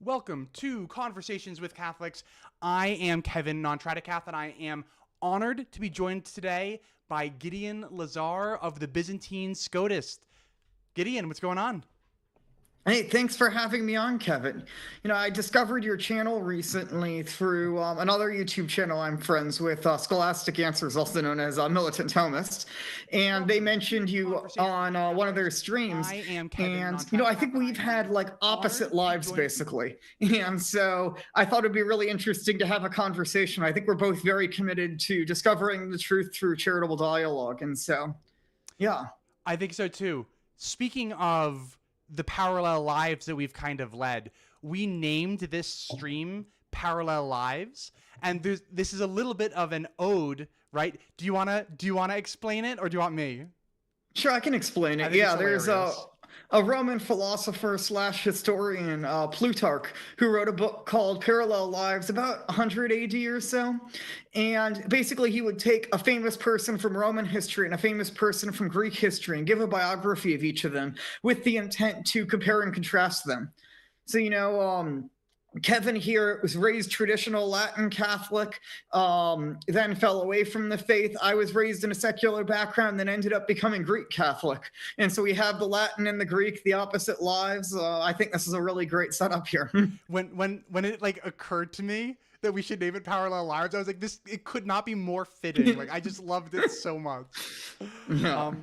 Welcome to Conversations with Catholics. I am Kevin, non-Tradicath, and I am honored to be joined today by Gideon Lazar of the Byzantine Scotist. Gideon, what's going on? Hey, thanks for having me on, Kevin. I discovered your channel recently through another YouTube channel I'm friends with, Scholastic Answers, also known as Militant Thomist, and they mentioned you on one of their streams. I am Kevin, And I think we've had like opposite lives basically, and so I thought it'd be really interesting to have a conversation. I think we're both very committed to discovering the truth through charitable dialogue, and so, yeah. I think so too. Speaking of the parallel lives that we've kind of led, we named this stream Parallel Lives, and this is a little bit of an ode, right? Do you want to explain it, or do you want me? Sure, I can explain it. Yeah, there's a Roman philosopher slash historian, Plutarch, who wrote a book called Parallel Lives about 100 AD or so. And basically, he would take a famous person from Roman history and a famous person from Greek history and give a biography of each of them with the intent to compare and contrast them. So, Kevin here was raised traditional Latin Catholic, then fell away from the faith. I was raised in a secular background, then ended up becoming Greek Catholic. And so we have the Latin and the Greek, the opposite lives. I think this is a really great setup here. When it occurred to me that we should name it Parallel Lives, I was like, it could not be more fitting. I just loved it so much. Yeah.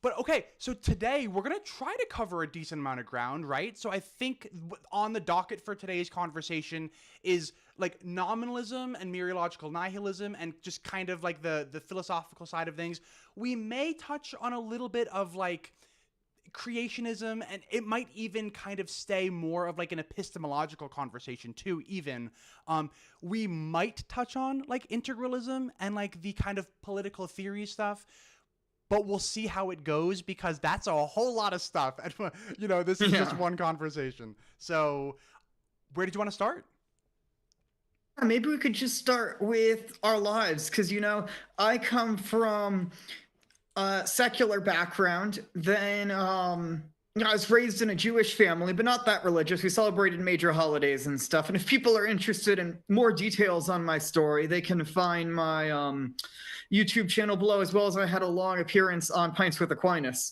But okay, so today we're going to try to cover a decent amount of ground, right? So I think on the docket for today's conversation is nominalism and mereological nihilism and just kind of the philosophical side of things. We may touch on a little bit of creationism, and it might even kind of stay more of an epistemological conversation too, even. We might touch on integralism and the kind of political theory stuff. But we'll see how it goes, because that's a whole lot of stuff. And, this is just one conversation. So where did you want to start? Maybe we could just start with our lives, because, I come from a secular background. Then I was raised in a Jewish family, but not that religious. We celebrated major holidays and stuff. And if people are interested in more details on my story, they can find my YouTube channel below, as well as I had a long appearance on Pints with Aquinas,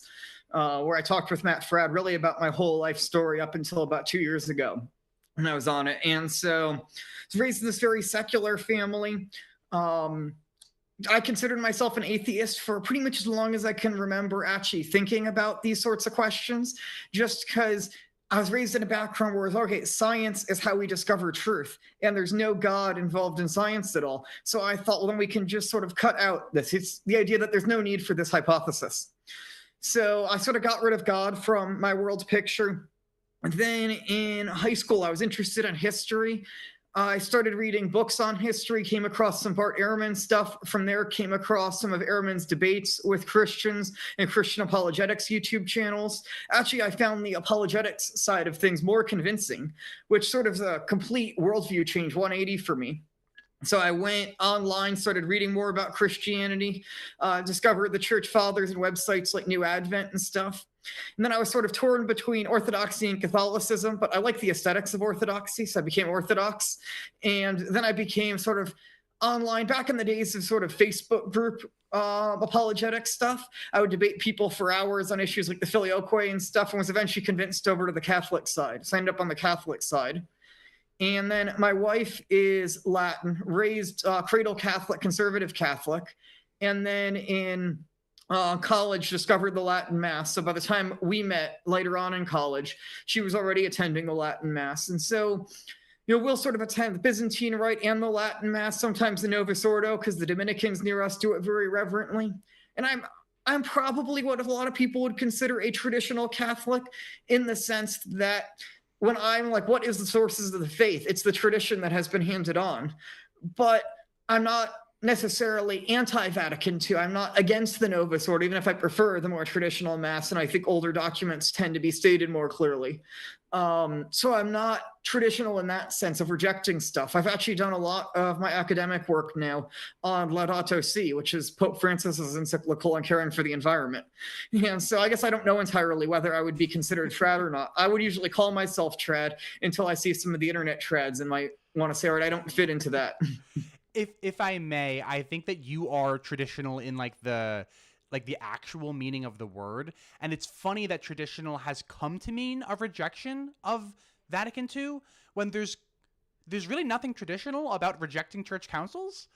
where I talked with Matt Fradd really about my whole life story up until about 2 years ago when I was on it. And so I was raised in this very secular family. I considered myself an atheist for pretty much as long as I can remember actually thinking about these sorts of questions, just because I was raised in a background where okay, science is how we discover truth, and there's no God involved in science at all. So I thought, well, then we can just sort of cut out this. It's the idea that there's no need for this hypothesis. So I sort of got rid of God from my world picture. And then in high school, I was interested in history. I started reading books on history, came across some Bart Ehrman stuff. From there, came across some of Ehrman's debates with Christians and Christian apologetics YouTube channels. Actually, I found the apologetics side of things more convincing, which sort of is a complete worldview change, 180 for me. So I went online, started reading more about Christianity, discovered the church fathers and websites like New Advent and stuff. And then I was sort of torn between Orthodoxy and Catholicism, but I like the aesthetics of Orthodoxy, so I became Orthodox. And then I became sort of online, back in the days of sort of Facebook group apologetic stuff. I would debate people for hours on issues like the Filioque and stuff, and was eventually convinced over to the Catholic side, signed up on the Catholic side. And then my wife is Latin, raised cradle Catholic, conservative Catholic. And then in college, discovered the Latin Mass. So by the time we met later on in college, she was already attending the Latin Mass. And so, we'll sort of attend the Byzantine Rite and the Latin Mass, sometimes the Novus Ordo, because the Dominicans near us do it very reverently. And I'm probably what a lot of people would consider a traditional Catholic, in the sense that when I'm like, what is the sources of the faith? It's the tradition that has been handed on. But I'm not necessarily anti-Vatican II. I'm not against the Novus Order, even if I prefer the more traditional Mass, and I think older documents tend to be stated more clearly. So I'm not traditional in that sense of rejecting stuff. I've actually done a lot of my academic work now on Laudato Si, which is Pope Francis's encyclical on caring for the environment. And so I guess I don't know entirely whether I would be considered trad or not. I would usually call myself trad until I see some of the internet trads and might want to say, all right, I don't fit into that. If I may, I think that you are traditional in like the actual meaning of the word, and it's funny that traditional has come to mean a rejection of Vatican II when there's really nothing traditional about rejecting church councils.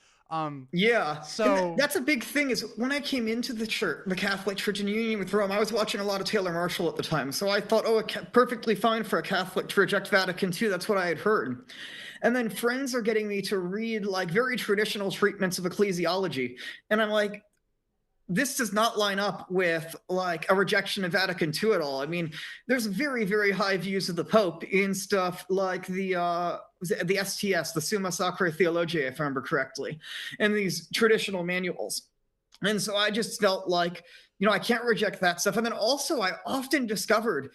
Yeah, so that's a big thing. Is when I came into the church, the Catholic Church in union with Rome, I was watching a lot of Taylor Marshall at the time, so I thought, oh, perfectly fine for a Catholic to reject Vatican II. That's what I had heard. And then friends are getting me to read like very traditional treatments of ecclesiology, and I'm like, this does not line up with like a rejection of Vatican II at all. I mean, there's very, very high views of the Pope in stuff like the STS, the Summa Sacra Theologiae, if I remember correctly, and these traditional manuals. And so I just felt like, I can't reject that stuff. And then also I often discovered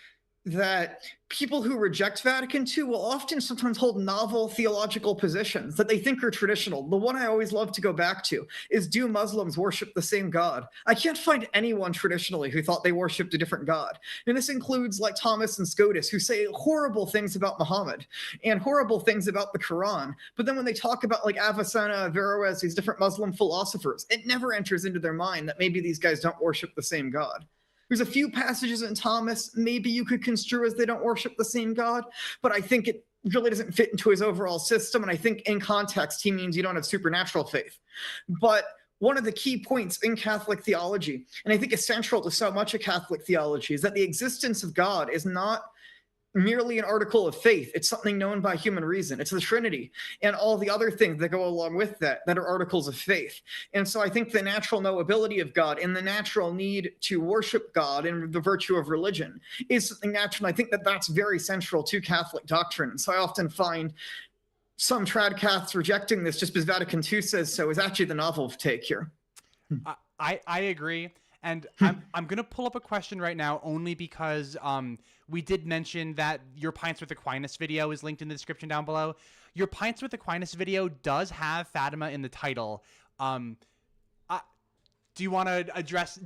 that people who reject Vatican II will often sometimes hold novel theological positions that they think are traditional. The one I always love to go back to is, do Muslims worship the same God? I can't find anyone traditionally who thought they worshipped a different God. And this includes like Thomas and Scotus, who say horrible things about Muhammad and horrible things about the Quran. But then when they talk about like Avicenna, Averroes, these different Muslim philosophers, it never enters into their mind that maybe these guys don't worship the same God. There's a few passages in Thomas maybe you could construe as they don't worship the same God, but I think it really doesn't fit into his overall system. And I think in context, he means you don't have supernatural faith. But one of the key points in Catholic theology, and I think is central to so much of Catholic theology, is that the existence of God is not merely an article of faith. It's something known by human reason. It's the Trinity and all the other things that go along with that are articles of faith. And so I think the natural knowability of God and the natural need to worship God and the virtue of religion is something natural. I think that that's very central to Catholic doctrine. So I often find some trad Catholics rejecting this just because Vatican II says so is actually the novel take here. I agree. And I'm going to pull up a question right now only because we did mention that your Pints with Aquinas video is linked in the description down below. Your Pints with Aquinas video does have Fatima in the title. Do you want to address...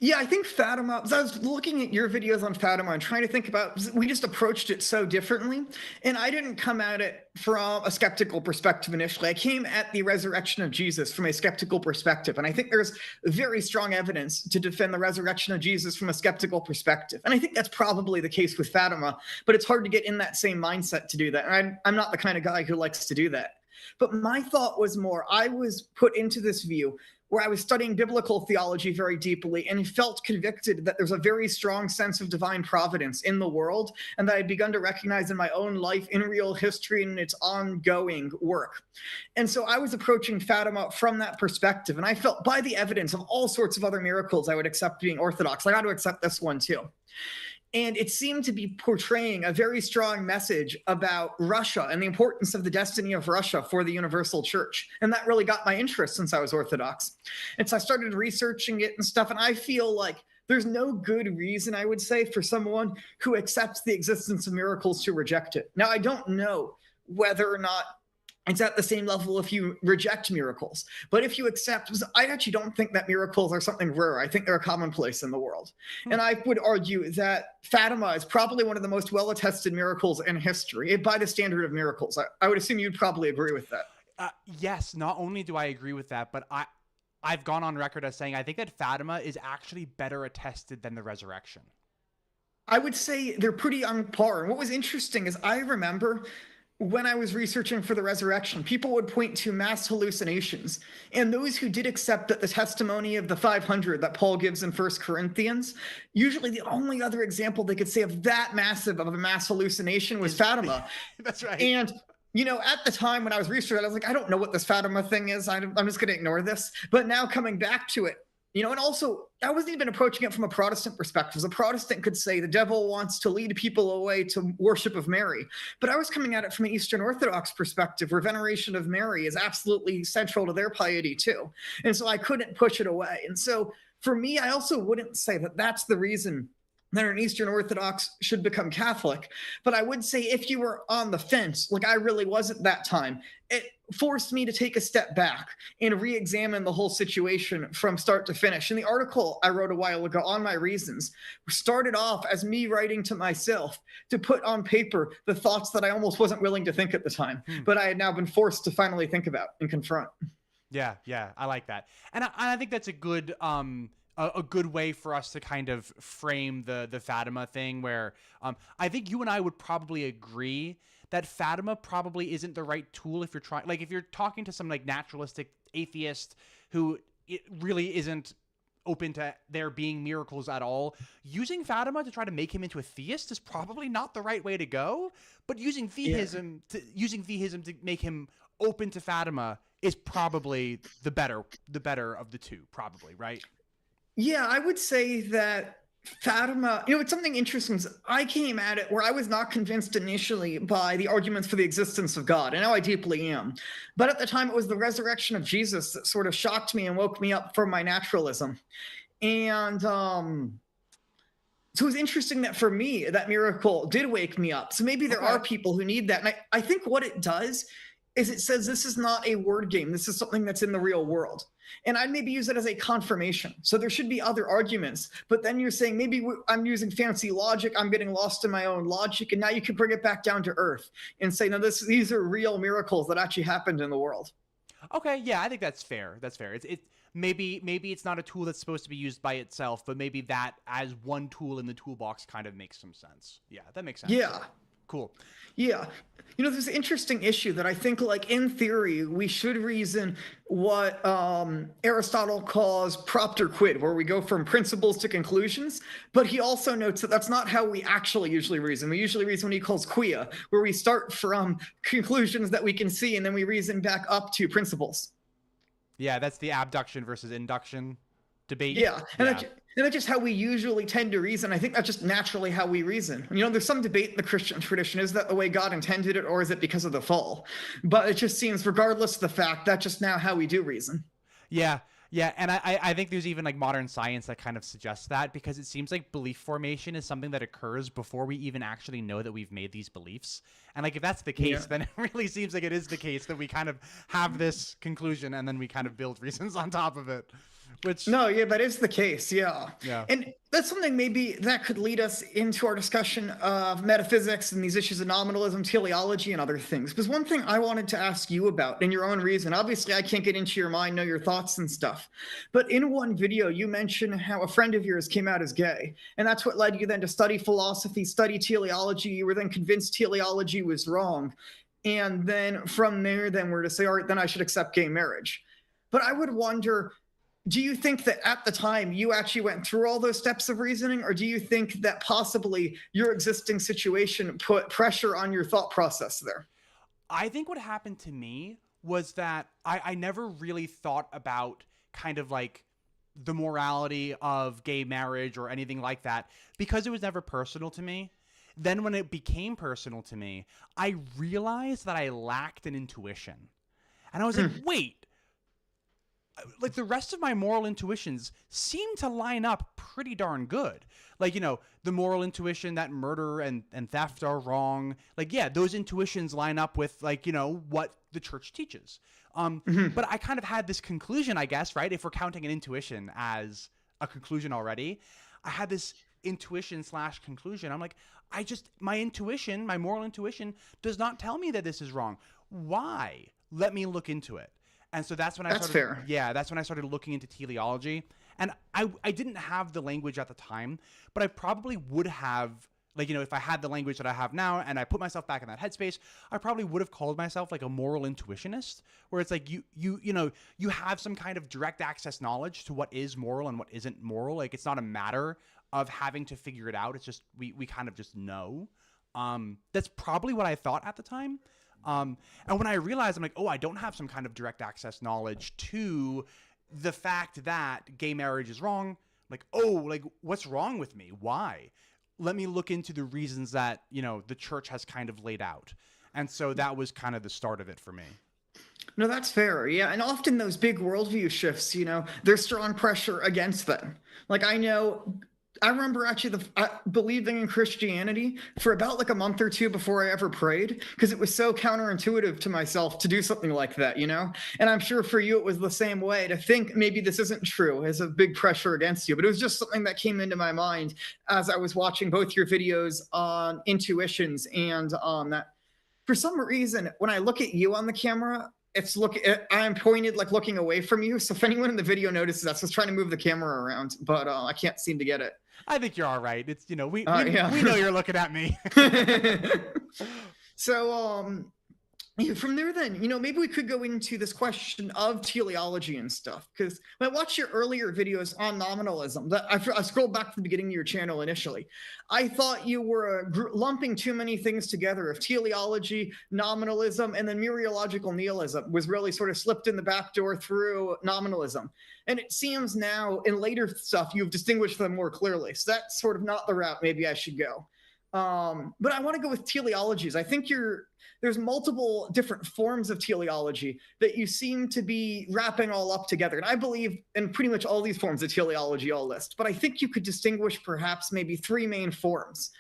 Yeah, I think Fatima, I was looking at your videos on Fatima and trying to think about, we just approached it so differently. And I didn't come at it from a skeptical perspective initially. I came at the resurrection of Jesus from a skeptical perspective. And I think there's very strong evidence to defend the resurrection of Jesus from a skeptical perspective. And I think that's probably the case with Fatima, but it's hard to get in that same mindset to do that. And I'm not the kind of guy who likes to do that. But my thought was more, I was put into this view where I was studying biblical theology very deeply and felt convicted that there's a very strong sense of divine providence in the world, and that I'd begun to recognize in my own life, in real history, and its ongoing work. And so I was approaching Fatima from that perspective, and I felt by the evidence of all sorts of other miracles, I would accept being Orthodox. I got to accept this one too. And it seemed to be portraying a very strong message about Russia and the importance of the destiny of Russia for the universal church. And that really got my interest since I was Orthodox. And so I started researching it and stuff. And I feel like there's no good reason, I would say, for someone who accepts the existence of miracles to reject it. Now, I don't know whether or not it's at the same level if you reject miracles. But if you accept, I actually don't think that miracles are something rare. I think they're commonplace in the world. And I would argue that Fatima is probably one of the most well-attested miracles in history by the standard of miracles. I would assume you'd probably agree with that. Yes, not only do I agree with that, but I've gone on record as saying I think that Fatima is actually better attested than the resurrection. I would say they're pretty on par. And what was interesting is I remember when I was researching for the resurrection, people would point to mass hallucinations. And those who did accept that the testimony of the 500 that Paul gives in 1 Corinthians, usually the only other example they could say of that massive of a mass hallucination was Fatima. That's right. And at the time when I was researching, I was like, I don't know what this Fatima thing is. I'm just going to ignore this. But now coming back to it, And also, I wasn't even approaching it from a Protestant perspective. A Protestant could say the devil wants to lead people away to worship of Mary. But I was coming at it from an Eastern Orthodox perspective, where veneration of Mary is absolutely central to their piety too. And so I couldn't push it away. And so for me, I also wouldn't say that that's the reason that an Eastern Orthodox should become Catholic. But I would say if you were on the fence, like I really was at that time, it forced me to take a step back and re-examine the whole situation from start to finish. And the article I wrote a while ago on my reasons started off as me writing to myself to put on paper the thoughts that I almost wasn't willing to think at the time, but I had now been forced to finally think about and confront. Yeah, I like that. And I think that's a good way for us to kind of frame the Fatima thing, where I think you and I would probably agree that Fatima probably isn't the right tool if you're trying, like if you're talking to some like naturalistic atheist who it really isn't open to there being miracles at all. Using Fatima to try to make him into a theist is probably not the right way to go. But using theism to make him open to Fatima is probably the better of the two, probably, right? Yeah, I would say that Fatima, it's something interesting. I came at it where I was not convinced initially by the arguments for the existence of God, and now I deeply am. But at the time, it was the resurrection of Jesus that sort of shocked me and woke me up from my naturalism. And so it was interesting that for me, that miracle did wake me up. So maybe there are people who need that. And I think what it does is it says this is not a word game. This is something that's in the real world. And I'd maybe use it as a confirmation. So there should be other arguments, but then you're saying maybe I'm using fancy logic. I'm getting lost in my own logic. And now you can bring it back down to earth and say, no, these are real miracles that actually happened in the world. Okay. Yeah, I think that's fair. That's fair. Maybe it's not a tool that's supposed to be used by itself, but maybe that as one tool in the toolbox kind of makes some sense. Yeah, that makes sense. Yeah. Cool. Yeah. There's an interesting issue that I think, like, in theory, we should reason what Aristotle calls propter quid, where we go from principles to conclusions. But he also notes that that's not how we actually usually reason. We usually reason what he calls quia, where we start from conclusions that we can see, and then we reason back up to principles. Yeah, that's the abduction versus induction debate. Yeah. And that's just how we usually tend to reason. I think that's just naturally how we reason. There's some debate in the Christian tradition. Is that the way God intended it, or is it because of the fall? But it just seems, regardless of the fact, that's just now how we do reason. Yeah. And I think there's even like modern science that kind of suggests that, because it seems like belief formation is something that occurs before we even actually know that we've made these beliefs. And like, if that's the case, then it really seems like it is the case that we kind of have this conclusion and then we kind of build reasons on top of it. That is the case. Yeah. And that's something maybe that could lead us into our discussion of metaphysics and these issues of nominalism, teleology, and other things. Because one thing I wanted to ask you about, in your own reason, obviously I can't get into your mind, know your thoughts and stuff, but in one video you mentioned how a friend of yours came out as gay, and that's what led you then to study philosophy, study teleology. You were then convinced teleology was wrong, and then from there then we're to say, all right, then I should accept gay marriage. But I would wonder, do you think that at the time you actually went through all those steps of reasoning, or do you think that possibly your existing situation put pressure on your thought process there? I think what happened to me was that I never really thought about kind of like the morality of gay marriage or anything like that, because it was never personal to me. Then when it became personal to me, I realized that I lacked an intuition. And I was like, wait, like the rest of my moral intuitions seem to line up pretty darn good. Like, the moral intuition that murder and theft are wrong. Like, yeah, those intuitions line up with like, what the church teaches. But I kind of had this conclusion, I guess, right? If we're counting an intuition as a conclusion already, I had this intuition/conclusion. I'm like, my intuition, my moral intuition does not tell me that this is wrong. Why? Let me look into it. And so that's when I started looking into teleology. And I didn't have the language at the time, but I probably would have, like, if I had the language that I have now and I put myself back in that headspace, I probably would have called myself like a moral intuitionist, where it's like you have some kind of direct access knowledge to what is moral and what isn't moral. Like, it's not a matter of having to figure it out. It's just we kind of just know. That's probably what I thought at the time. And when I realized, I'm like, oh, I don't have some kind of direct access knowledge to the fact that gay marriage is wrong, like, oh, like, what's wrong with me? Why? Let me look into the reasons that, you know, the church has kind of laid out. And so that was kind of the start of it for me. No, that's fair. Yeah. And often those big worldview shifts, you know, there's strong pressure against them. Like I remember actually believing in Christianity for about like a month or two before I ever prayed, because it was so counterintuitive to myself to do something like that, you know? And I'm sure for you, it was the same way. To think maybe this isn't true is a big pressure against you. But it was just something that came into my mind as I was watching both your videos on intuitions and on that. For some reason, when I look at you on the camera, I'm pointed like looking away from you. So if anyone in the video notices that, so I was trying to move the camera around, but I can't seem to get it. I think you're all right. It's, you know, we know you're looking at me. So from there then, you know, maybe we could go into this question of teleology and stuff, because when I watched your earlier videos on nominalism, that I scrolled back to the beginning of your channel initially, I thought you were lumping too many things together. If teleology, nominalism, and then mereological nihilism was really sort of slipped in the back door through nominalism. And it seems now in later stuff, you've distinguished them more clearly. So that's sort of not the route maybe I should go. But I want to go with teleologies. I think there's multiple different forms of teleology that you seem to be wrapping all up together. And I believe in pretty much all these forms of teleology I'll list, but I think you could distinguish perhaps maybe three main forms.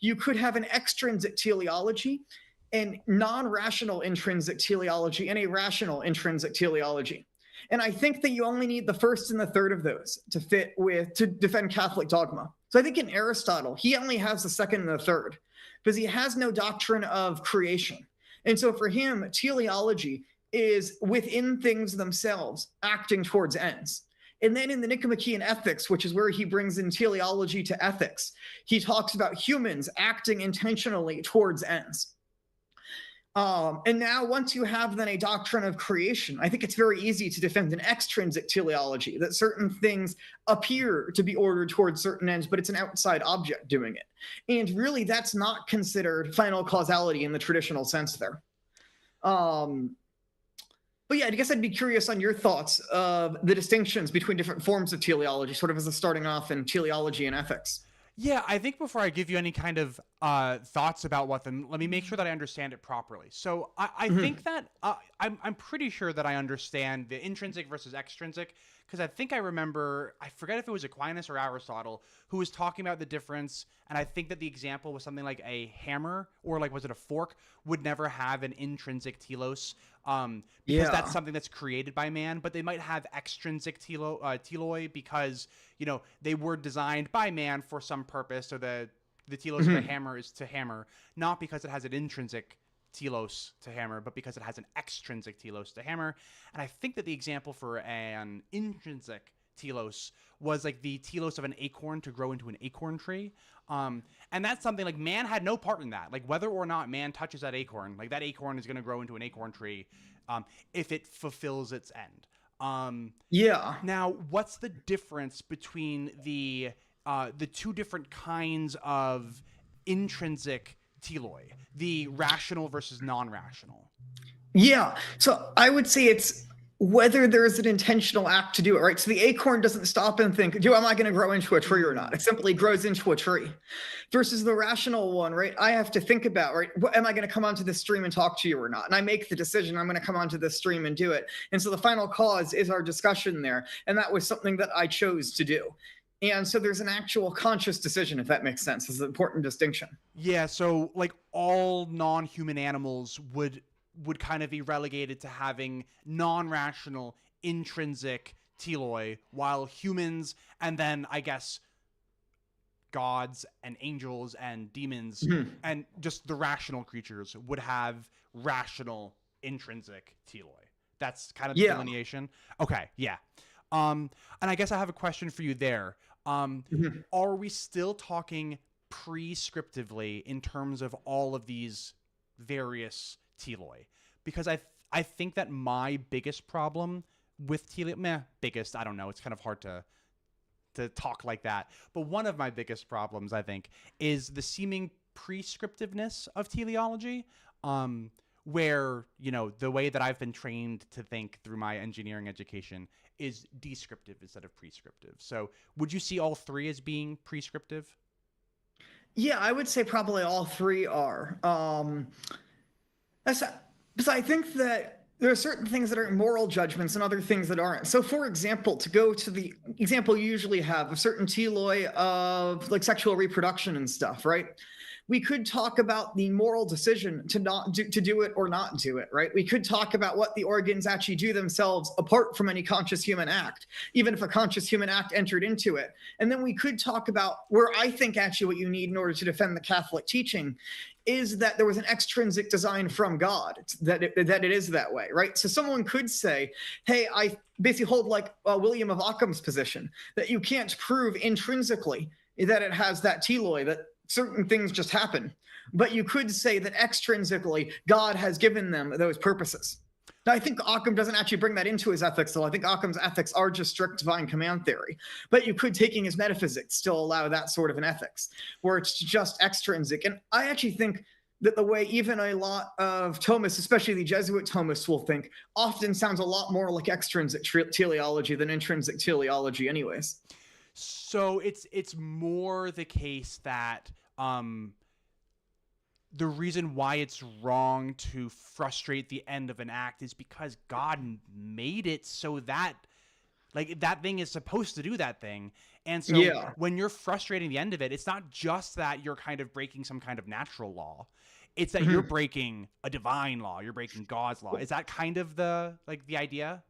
You could have an extrinsic teleology, a non-rational intrinsic teleology, and a rational intrinsic teleology. And I think that you only need the first and the third of those to defend Catholic dogma. So I think in Aristotle, he only has the second and the third because he has no doctrine of creation. And so for him, teleology is within things themselves, acting towards ends. And then in the Nicomachean Ethics, which is where he brings in teleology to ethics, he talks about humans acting intentionally towards ends. And now once you have then a doctrine of creation, I think it's very easy to defend an extrinsic teleology, that certain things appear to be ordered towards certain ends, but it's an outside object doing it. And really that's not considered final causality in the traditional sense there. But yeah, I guess I'd be curious on your thoughts of the distinctions between different forms of teleology, sort of as a starting off in teleology and ethics. Yeah, I think before I give you any kind of thoughts about what them, let me make sure that I understand it properly. So I think that I'm pretty sure that I understand the intrinsic versus extrinsic, because I think I remember, I forget if it was Aquinas or Aristotle who was talking about the difference, and I think that the example was something like a hammer, or like, was it a fork, would never have an intrinsic telos, because that's something that's created by man, but they might have extrinsic teloi because, you know, they were designed by man for some purpose, so the telos of the hammer is to hammer, not because it has an intrinsic telos to hammer, but because it has an extrinsic telos to hammer. And I think that the example for an intrinsic telos was like the telos of an acorn to grow into an acorn tree. And that's something like man had no part in that. Like whether or not man touches that acorn, like that acorn is going to grow into an acorn tree if it fulfills its end. Now, what's the difference between the two different kinds of intrinsic teloi, the rational versus non-rational? Yeah, so I would say it's whether there's an intentional act to do it, right? So the acorn doesn't stop and think, am I going to grow into a tree or not? It simply grows into a tree. Versus the rational one, right? I have to think about, right? Am I going to come onto this stream and talk to you or not? And I make the decision, I'm going to come onto this stream and do it. And so the final cause is our discussion there. And that was something that I chose to do. And so there's an actual conscious decision, if that makes sense. It's an important distinction. Yeah, so like all non-human animals would kind of be relegated to having non-rational intrinsic teloi, while humans, and then I guess gods and angels and demons and just the rational creatures would have rational intrinsic teloi. That's kind of the delineation. Okay, yeah. And I guess I have a question for you there. Are we still talking prescriptively in terms of all of these various teloi? Because I think that my biggest problem with teloi, biggest, I don't know, it's kind of hard to talk like that. But one of my biggest problems, I think, is the seeming prescriptiveness of teleology, where, you know, the way that I've been trained to think through my engineering education is descriptive instead of prescriptive. So would you see all three as being prescriptive? Yeah, I would say probably all three are. That's because I think that there are certain things that are moral judgments and other things that aren't. So, for example, to go to the example you usually have, a certain teloi of like sexual reproduction and stuff, right? We could talk about the moral decision to not do, to do it or not do it, right? We could talk about what the organs actually do themselves apart from any conscious human act, even if a conscious human act entered into it. And then we could talk about where I think actually what you need in order to defend the Catholic teaching is that there was an extrinsic design from God, that it is that way, right? So someone could say, hey, I basically hold like William of Ockham's position, that you can't prove intrinsically that it has that teloi, that certain things just happen. But you could say that extrinsically, God has given them those purposes. Now, I think Occam doesn't actually bring that into his ethics, though. I think Occam's ethics are just strict divine command theory. But you could, taking his metaphysics, still allow that sort of an ethics, where it's just extrinsic. And I actually think that the way even a lot of Thomists, especially the Jesuit Thomists, will think, often sounds a lot more like extrinsic teleology than intrinsic teleology anyways. So it's more the case that the reason why it's wrong to frustrate the end of an act is because God made it so that like that thing is supposed to do that thing. And so when you're frustrating the end of it, it's not just that you're kind of breaking some kind of natural law. It's that you're breaking a divine law. You're breaking God's law. Is that kind of the idea?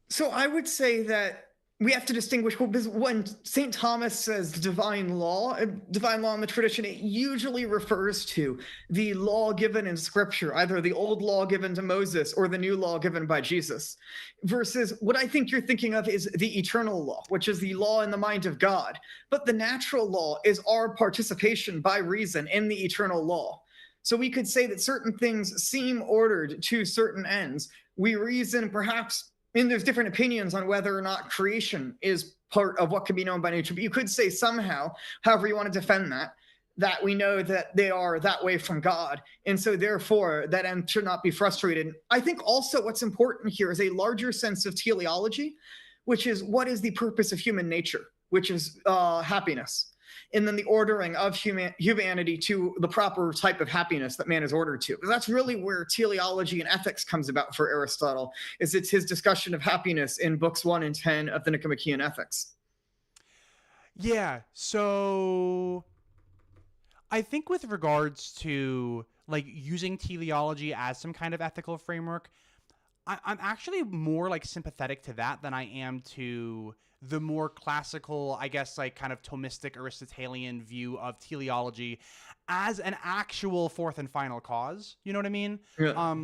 So I would say that we have to distinguish, because when St. Thomas says divine law in the tradition, it usually refers to the law given in Scripture, either the old law given to Moses or the new law given by Jesus, versus what I think you're thinking of is the eternal law, which is the law in the mind of God. But the natural law is our participation by reason in the eternal law. So we could say that certain things seem ordered to certain ends. We reason perhaps, and there's different opinions on whether or not creation is part of what can be known by nature, but you could say somehow, however you want to defend that we know that they are that way from God, and so therefore that end should not be frustrated. I think also what's important here is a larger sense of teleology, which is what is the purpose of human nature, which is happiness. And then the ordering of humanity to the proper type of happiness that man is ordered to. But that's really where teleology and ethics comes about for Aristotle, is it's his discussion of happiness in books 1 and 10 of the Nicomachean Ethics. Yeah, so I think with regards to like using teleology as some kind of ethical framework, I'm actually more like sympathetic to that than I am to the more classical, I guess, like kind of Thomistic Aristotelian view of teleology as an actual fourth and final cause. You know what I mean? Yeah.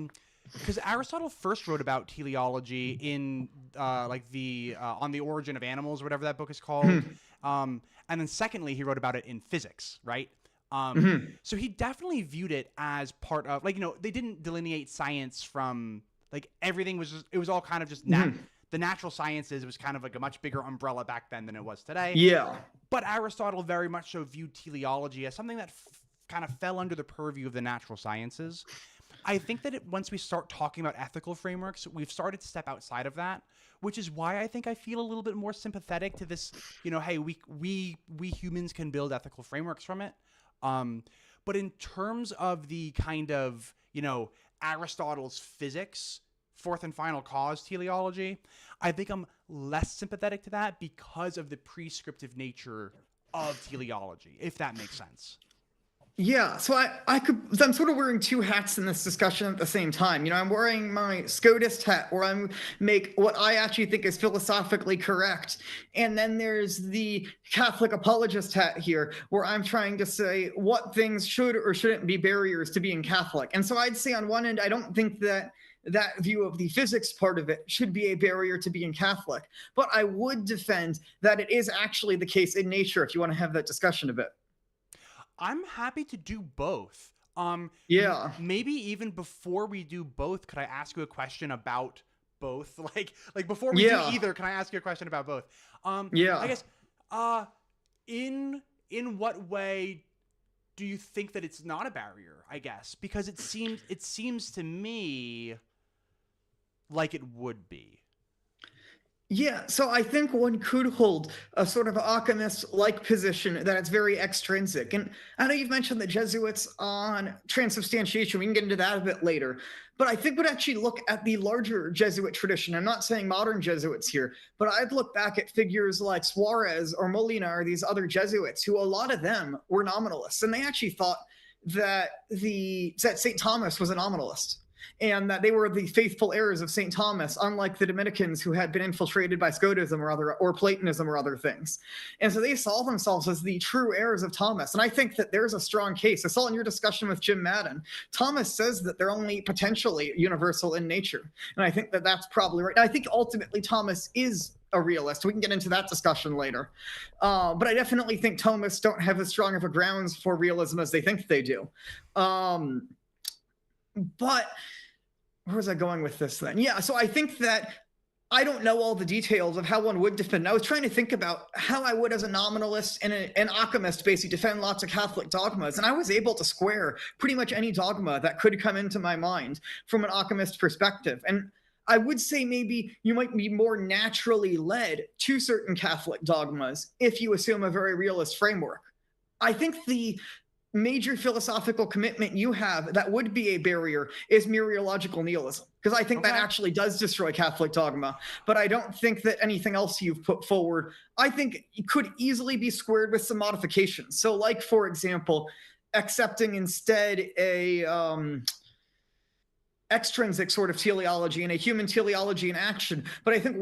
Because Aristotle first wrote about teleology in like the On the Origin of Animals, or whatever that book is called. And then secondly, he wrote about it in Physics, right? So he definitely viewed it as part of, like, you know, they didn't delineate science from, like, everything was just, it was all kind of just the natural sciences. It was kind of like a much bigger umbrella back then than it was today. Yeah. But Aristotle very much so viewed teleology as something that kind of fell under the purview of the natural sciences. I think that once we start talking about ethical frameworks, we've started to step outside of that, which is why I think I feel a little bit more sympathetic to this, you know, hey, we humans can build ethical frameworks from it. But in terms of the kind of, you know, Aristotle's physics, fourth and final cause teleology, I think I'm less sympathetic to that because of the prescriptive nature of teleology, if that makes sense. Yeah, so I'm sort of wearing two hats in this discussion at the same time. You know, I'm wearing my Scotist hat, where I make what I actually think is philosophically correct. And then there's the Catholic apologist hat here, where I'm trying to say what things should or shouldn't be barriers to being Catholic. And so I'd say on one end, I don't think that view of the physics part of it should be a barrier to being Catholic. But I would defend that it is actually the case in nature, if you want to have that discussion a bit. I'm happy to do both. Yeah. Maybe even before we do both, could I ask you a question about both? Like before we do either, can I ask you a question about both? I guess, in what way do you think that it's not a barrier, I guess? Because it seems to me like it would be. Yeah, so I think one could hold a sort of Occamist-like position that it's very extrinsic. And I know you've mentioned the Jesuits on transubstantiation. We can get into that a bit later. But I think we'd actually look at the larger Jesuit tradition. I'm not saying modern Jesuits here, but I'd look back at figures like Suarez or Molina or these other Jesuits, who a lot of them were nominalists. And they actually thought that St. Thomas was a nominalist, and that they were the faithful heirs of St. Thomas, unlike the Dominicans who had been infiltrated by Scotism or Platonism or other things. And so they saw themselves as the true heirs of Thomas. And I think that there's a strong case. I saw in your discussion with Jim Madden, Thomas says that they're only potentially universal in nature. And I think that that's probably right. And I think ultimately Thomas is a realist. We can get into that discussion later. But I definitely think Thomists don't have as strong of a grounds for realism as they think they do. But where was I going with this then? Yeah, so I think that I don't know all the details of how one would defend. I was trying to think about how I would, as a nominalist and an Occamist, basically defend lots of Catholic dogmas. And I was able to square pretty much any dogma that could come into my mind from an Occamist perspective. And I would say maybe you might be more naturally led to certain Catholic dogmas if you assume a very realist framework. I think the major philosophical commitment you have that would be a barrier is mereological nihilism, because I think that actually does destroy Catholic dogma. But I don't think that anything else you've put forward, I think it could easily be squared with some modifications. So like, for example, accepting instead a extrinsic sort of teleology and a human teleology in action. But I think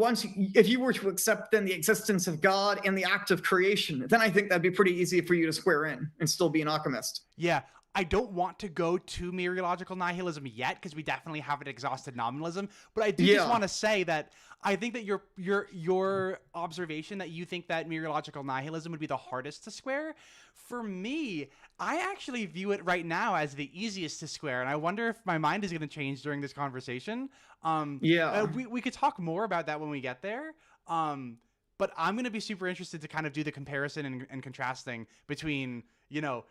if you were to accept then the existence of God and the act of creation, then I think that'd be pretty easy for you to square in and still be an Occamist. Yeah, I don't want to go to mereological nihilism yet, because we definitely haven't exhausted nominalism. But I do just want to say that I think that your observation that you think that mereological nihilism would be the hardest to square, for me, I actually view it right now as the easiest to square, and I wonder if my mind is going to change during this conversation. We could talk more about that when we get there. But I'm going to be super interested to kind of do the comparison and contrasting between, you know,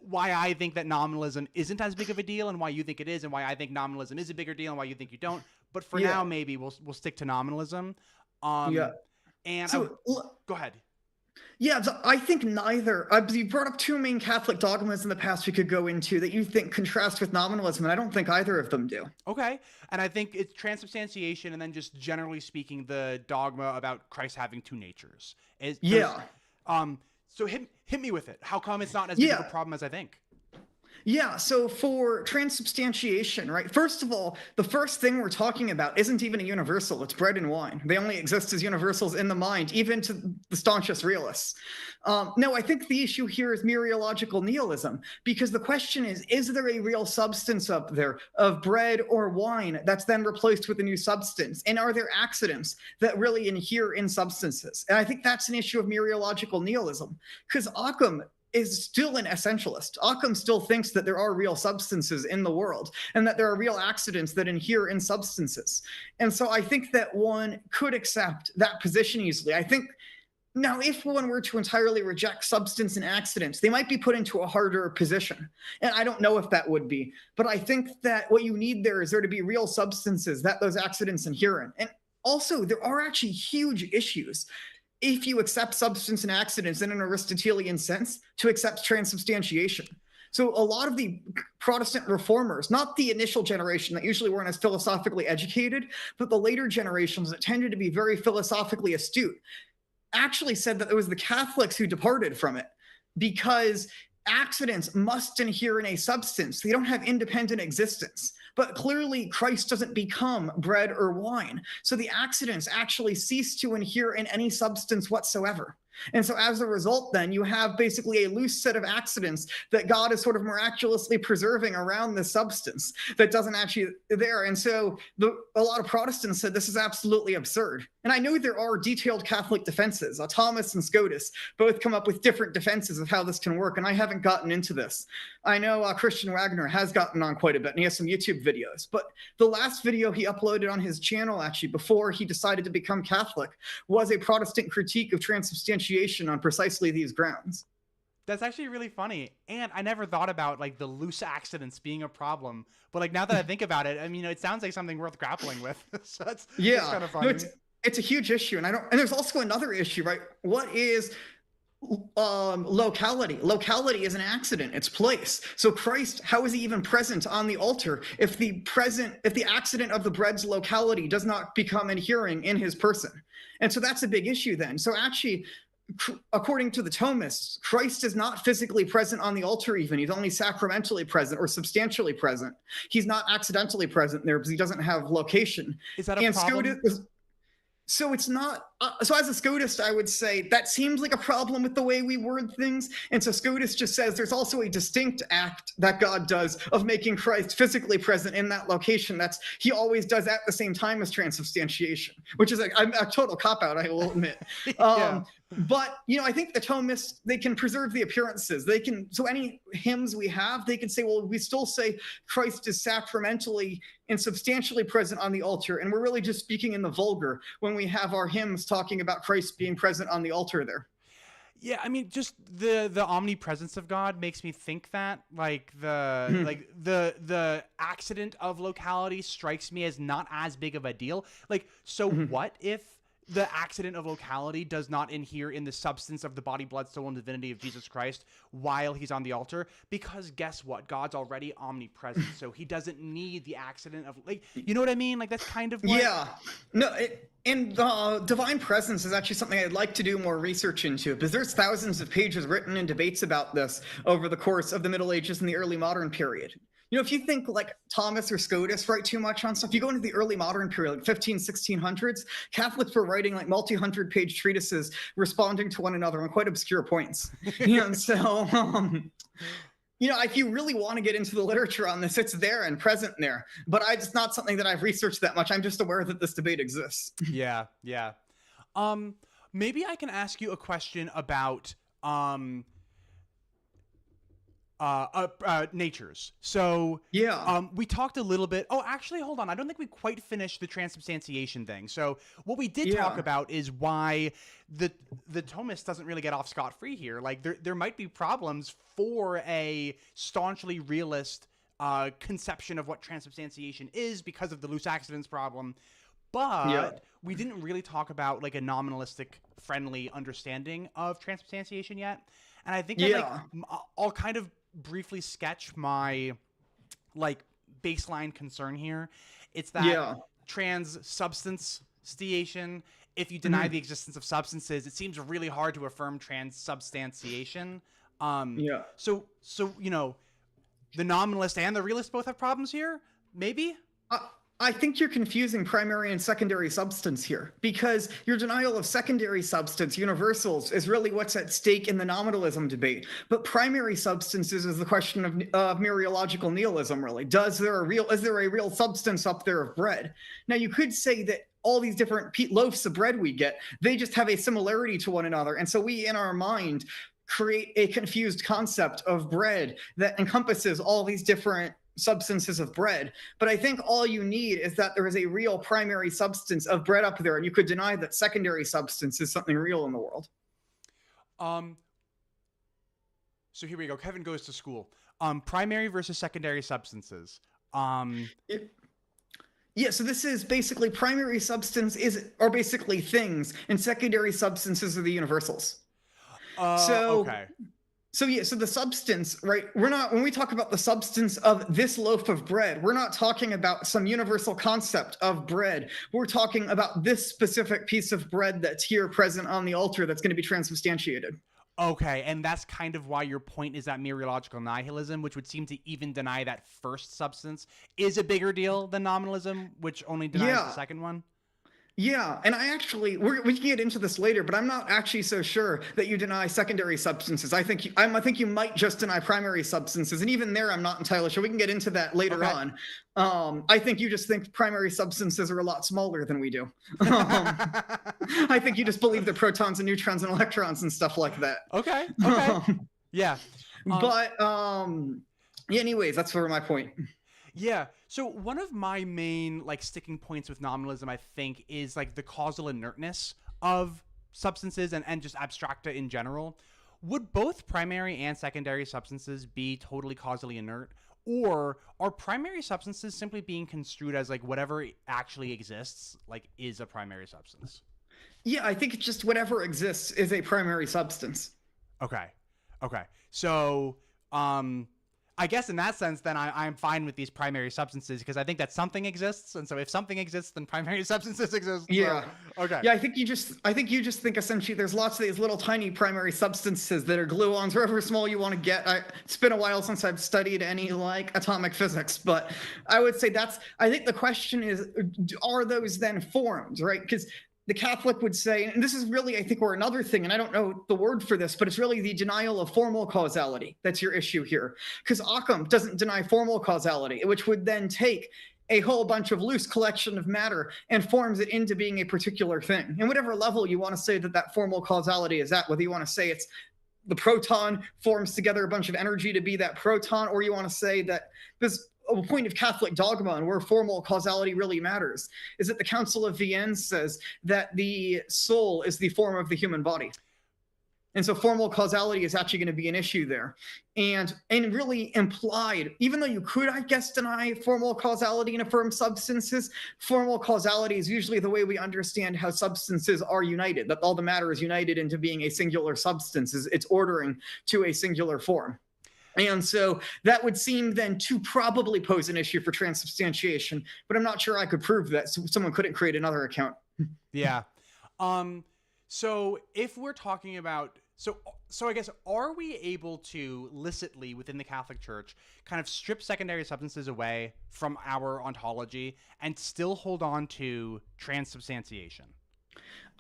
why I think that nominalism isn't as big of a deal and why you think it is, and why I think nominalism is a bigger deal and why you think you don't. But for now, maybe we'll stick to nominalism. And so, go ahead. Yeah, I think neither. You brought up two main Catholic dogmas in the past we could go into that you think contrast with nominalism, and I don't think either of them do. Okay, and I think it's transubstantiation, and then just generally speaking, the dogma about Christ having two natures. So hit me with it. How come it's not as big of a problem as I think? Yeah, so for transubstantiation, right? First of all, the first thing we're talking about isn't even a universal. It's bread and wine. They only exist as universals in the mind, even to the staunchest realists. No, I think the issue here is mereological nihilism, because the question is there a real substance up there of bread or wine that's then replaced with a new substance? And are there accidents that really inhere in substances? And I think that's an issue of mereological nihilism, because Occam is still an essentialist. Occam still thinks that there are real substances in the world and that there are real accidents that inhere in substances. And so I think that one could accept that position easily. I think now, if one were to entirely reject substance and accidents, they might be put into a harder position. And I don't know if that would be, but I think that what you need there is there to be real substances that those accidents inhere in. And also, there are actually huge issues if you accept substance and accidents in an Aristotelian sense to accept transubstantiation. So a lot of the Protestant reformers, not the initial generation that usually weren't as philosophically educated, but the later generations that tended to be very philosophically astute, actually said that it was the Catholics who departed from it, because accidents must inhere in a substance. They don't have independent existence. But clearly, Christ doesn't become bread or wine. So the accidents actually cease to inhere in any substance whatsoever. And so as a result, then, you have basically a loose set of accidents that God is sort of miraculously preserving around the substance that doesn't actually there. And so a lot of Protestants said this is absolutely absurd. And I know there are detailed Catholic defenses. Thomas and Scotus both come up with different defenses of how this can work, and I haven't gotten into this. I know Christian Wagner has gotten on quite a bit, and he has some YouTube videos. But the last video he uploaded on his channel, actually, before he decided to become Catholic, was a Protestant critique of transubstantiation on precisely these grounds. That's actually really funny. And I never thought about like the loose accidents being a problem. But like now that I think about it, I mean, it sounds like something worth grappling with. So that's kind of No, funny. it's a huge issue. And there's also another issue, right? What is locality? Locality is an accident, it's place. So Christ, how is he even present on the altar if the accident of the bread's locality does not become adhering in his person? And so that's a big issue then. So actually, according to the Thomists, Christ is not physically present on the altar even. He's only sacramentally present or substantially present. He's not accidentally present there because he doesn't have location. Is that a problem? So it's not. So as a Scotist, I would say that seems like a problem with the way we word things. And so Scotist just says there's also a distinct act that God does of making Christ physically present in that location. He always does at the same time as transubstantiation, which is a total cop-out, I will admit. Yeah. But, I think the Thomists, they can preserve the appearances. So any hymns we have, they can say, well, we still say Christ is sacramentally and substantially present on the altar. And we're really just speaking in the vulgar when we have our hymns talking about Christ being present on the altar there. Yeah, I mean, just the omnipresence of God makes me think that like the accident of locality strikes me as not as big of a deal. Like, so what if the accident of locality does not inhere in the substance of the body, blood, soul, and divinity of Jesus Christ while he's on the altar? Because guess what? God's already omnipresent, so he doesn't need the accident of, like, you know what I mean? Like, that's kind of what... Yeah. No, and the divine presence is actually something I'd like to do more research into, because there's thousands of pages written in debates about this over the course of the Middle Ages and the early modern period. If you think like Thomas or Scotus write too much on stuff, you go into the early modern period, like 1600s, Catholics were writing like multi-hundred page treatises responding to one another on quite obscure points. So, if you really want to get into the literature on this, it's there and present there. But it's not something that I've researched that much. I'm just aware that this debate exists. Yeah. Maybe I can ask you a question about natures. So we talked a little bit. Oh, actually, hold on. I don't think we quite finished the transubstantiation thing. So what we did talk about is why the Thomist doesn't really get off scot-free here. Like there might be problems for a staunchly realist conception of what transubstantiation is because of the loose accidents problem. But we didn't really talk about like a nominalistic friendly understanding of transubstantiation yet. And I think I'll kind of briefly sketch my like baseline concern here. It's that transubstantiation, if you deny the existence of substances, it seems really hard to affirm transubstantiation. So the nominalist and the realist both have problems here, maybe? I think you're confusing primary and secondary substance here, because your denial of secondary substance, universals, is really what's at stake in the nominalism debate. But primary substances is the question of mereological nihilism, really. Is there a real substance up there of bread? Now, you could say that all these different loaves of bread we get, they just have a similarity to one another. And so we, in our mind, create a confused concept of bread that encompasses all these different substances of bread. But I think all you need is that there is a real primary substance of bread up there, and you could deny that secondary substance is something real in the world. So here we go. Kevin goes to school. Primary versus secondary substances. So this is basically primary substance are basically things, and secondary substances are the universals. Okay. So the substance, right? When we talk about the substance of this loaf of bread, we're not talking about some universal concept of bread. We're talking about this specific piece of bread that's here present on the altar that's going to be transubstantiated. Okay, and that's kind of why your point is that mereological nihilism, which would seem to even deny that first substance, is a bigger deal than nominalism, which only denies the second one? Yeah, and I actually, we can get into this later, but I'm not actually so sure that you deny secondary substances. I think you might just deny primary substances, and even there, I'm not entirely sure. We can get into that later on. I think you just think primary substances are a lot smaller than we do. I think you just believe they're protons and neutrons and electrons and stuff like that. Okay. Yeah. Anyways, that's sort of my point. Yeah. So one of my main like sticking points with nominalism, I think, is like the causal inertness of substances and just abstracta in general, would both primary and secondary substances be totally causally inert? Or are primary substances simply being construed as like whatever actually exists, like is a primary substance? Yeah, I think it's just whatever exists is a primary substance. Okay. Okay. So, I guess in that sense, then I'm fine with these primary substances because I think that something exists, and so if something exists, then primary substances exist. Yeah. So, okay. Yeah, I think you just think essentially there's lots of these little tiny primary substances that are gluons, however small you want to get. It's been a while since I've studied any like atomic physics, but I would say I think the question is, are those then forms, right? Because the Catholic would say, and this is really, I think, where another thing, and I don't know the word for this, but it's really the denial of formal causality. That's your issue here. Because Occam doesn't deny formal causality, which would then take a whole bunch of loose collection of matter and forms it into being a particular thing. And whatever level you want to say that formal causality is at, whether you want to say it's the proton forms together a bunch of energy to be that proton, or you want to say that this a point of Catholic dogma and where formal causality really matters is that the Council of Vienne says that the soul is the form of the human body. And so formal causality is actually going to be an issue there. And really implied, even though you could, I guess, deny formal causality in affirmed substances, formal causality is usually the way we understand how substances are united, that all the matter is united into being a singular substance, it's ordering to a singular form. And so that would seem then to probably pose an issue for transubstantiation, but I'm not sure I could prove that. So someone couldn't create another account. Yeah. So if we're talking about, so I guess, are we able to licitly within the Catholic Church kind of strip secondary substances away from our ontology and still hold on to transubstantiation?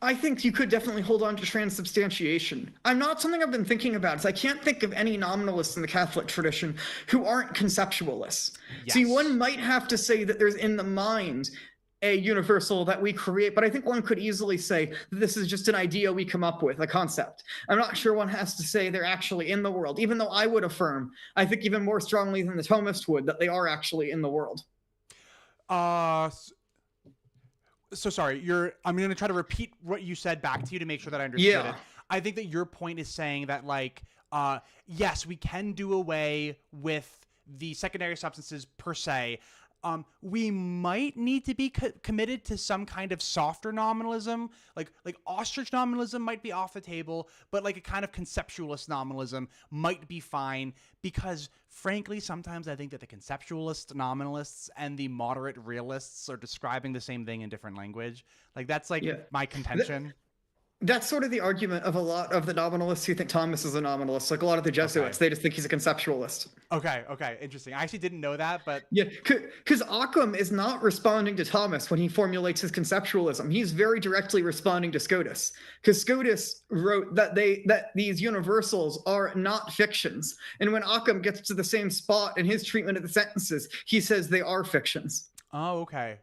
I think you could definitely hold on to transubstantiation. Something I've been thinking about is I can't think of any nominalists in the Catholic tradition who aren't conceptualists. Yes. See, one might have to say that there's in the mind a universal that we create, but I think one could easily say that this is just an idea we come up with, a concept. I'm not sure one has to say they're actually in the world, even though I would affirm, I think even more strongly than the Thomist would, that they are actually in the world. So sorry, I'm going to try to repeat what you said back to you to make sure that I understood it. I think that your point is saying that, like, yes, we can do away with the secondary substances per se. We might need to be committed to some kind of softer nominalism, like ostrich nominalism might be off the table, but like a kind of conceptualist nominalism might be fine, because frankly, sometimes I think that the conceptualist nominalists and the moderate realists are describing the same thing in different language. Like that's like my contention. That's sort of the argument of a lot of the nominalists who think Thomas is a nominalist. Like a lot of the Jesuits, they just think he's a conceptualist. Okay, interesting. I actually didn't know that, but yeah, because Occam is not responding to Thomas when he formulates his conceptualism. He's very directly responding to Scotus, because Scotus wrote that these universals are not fictions, and when Occam gets to the same spot in his treatment of the sentences, he says they are fictions. Oh, okay.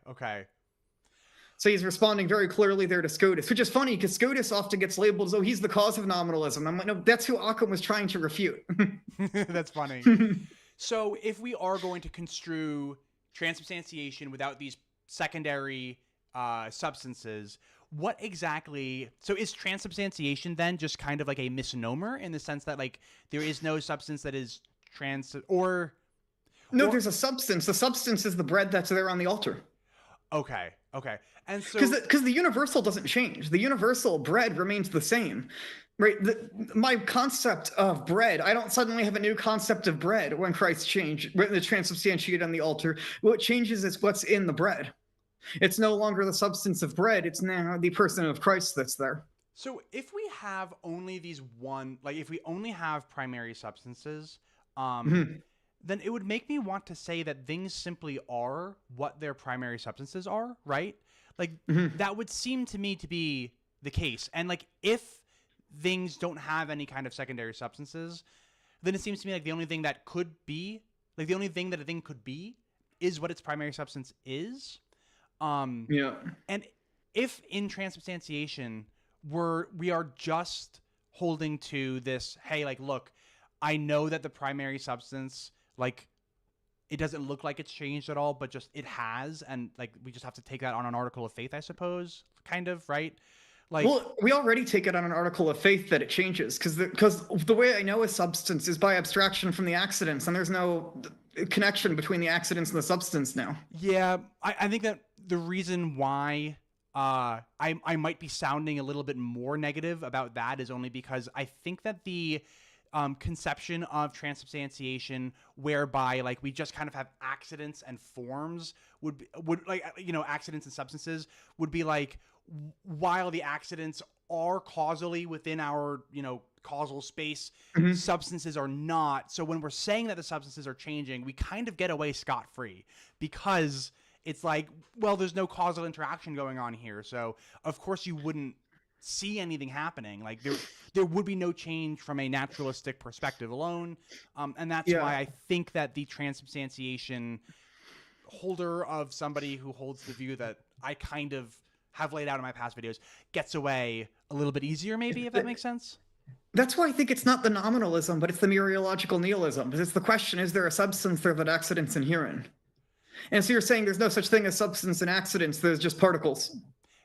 So he's responding very clearly there to Scotus, which is funny because Scotus often gets labeled as though he's the cause of nominalism. I'm like, no, that's who Occam was trying to refute. That's funny. So if we are going to construe transubstantiation without these secondary substances, what exactly... So is transubstantiation then just kind of like a misnomer in the sense that like there is no substance that is No, there's a substance. The substance is the bread that's there on the altar. Okay. And so because the universal doesn't change. The universal bread remains the same, right? My concept of bread, I don't suddenly have a new concept of bread when Christ changed, when the transubstantiated on the altar. What changes is what's in the bread. It's no longer the substance of bread. It's now the person of Christ that's there. So if we have only if we only have primary substances, then it would make me want to say that things simply are what their primary substances are, right? Like that would seem to me to be the case. And like if things don't have any kind of secondary substances, then it seems to me like the only thing that could be, like the only thing that a thing could be is what its primary substance is. And if in transubstantiation we are just holding to this, hey, like, look, I know that the primary substance, like, it doesn't look like it's changed at all, but just it has, and like we just have to take that on an article of faith, I suppose, kind of, right? Like, well, we already take it on an article of faith that it changes, because the way I know a substance is by abstraction from the accidents, and there's no connection between the accidents and the substance now. yeah, I think that the reason why I might be sounding a little bit more negative about that is only because I think that the conception of transubstantiation, whereby like we just kind of have accidents and forms, would like, you know, accidents and substances would be like, while the accidents are causally within our, you know, causal space, substances are not. So when we're saying that the substances are changing, we kind of get away scot-free, because it's like, well, there's no causal interaction going on here, so of course you wouldn't see anything happening. Like there would be no change from a naturalistic perspective alone, and that's why I think that the transubstantiation holder of somebody who holds the view that I kind of have laid out in my past videos gets away a little bit easier, maybe, if that makes sense. That's why I think it's not the nominalism, but it's the mereological nihilism. Because it's the question, is there a substance there that accidents inherent? And so you're saying there's no such thing as substance and accidents, there's just particles.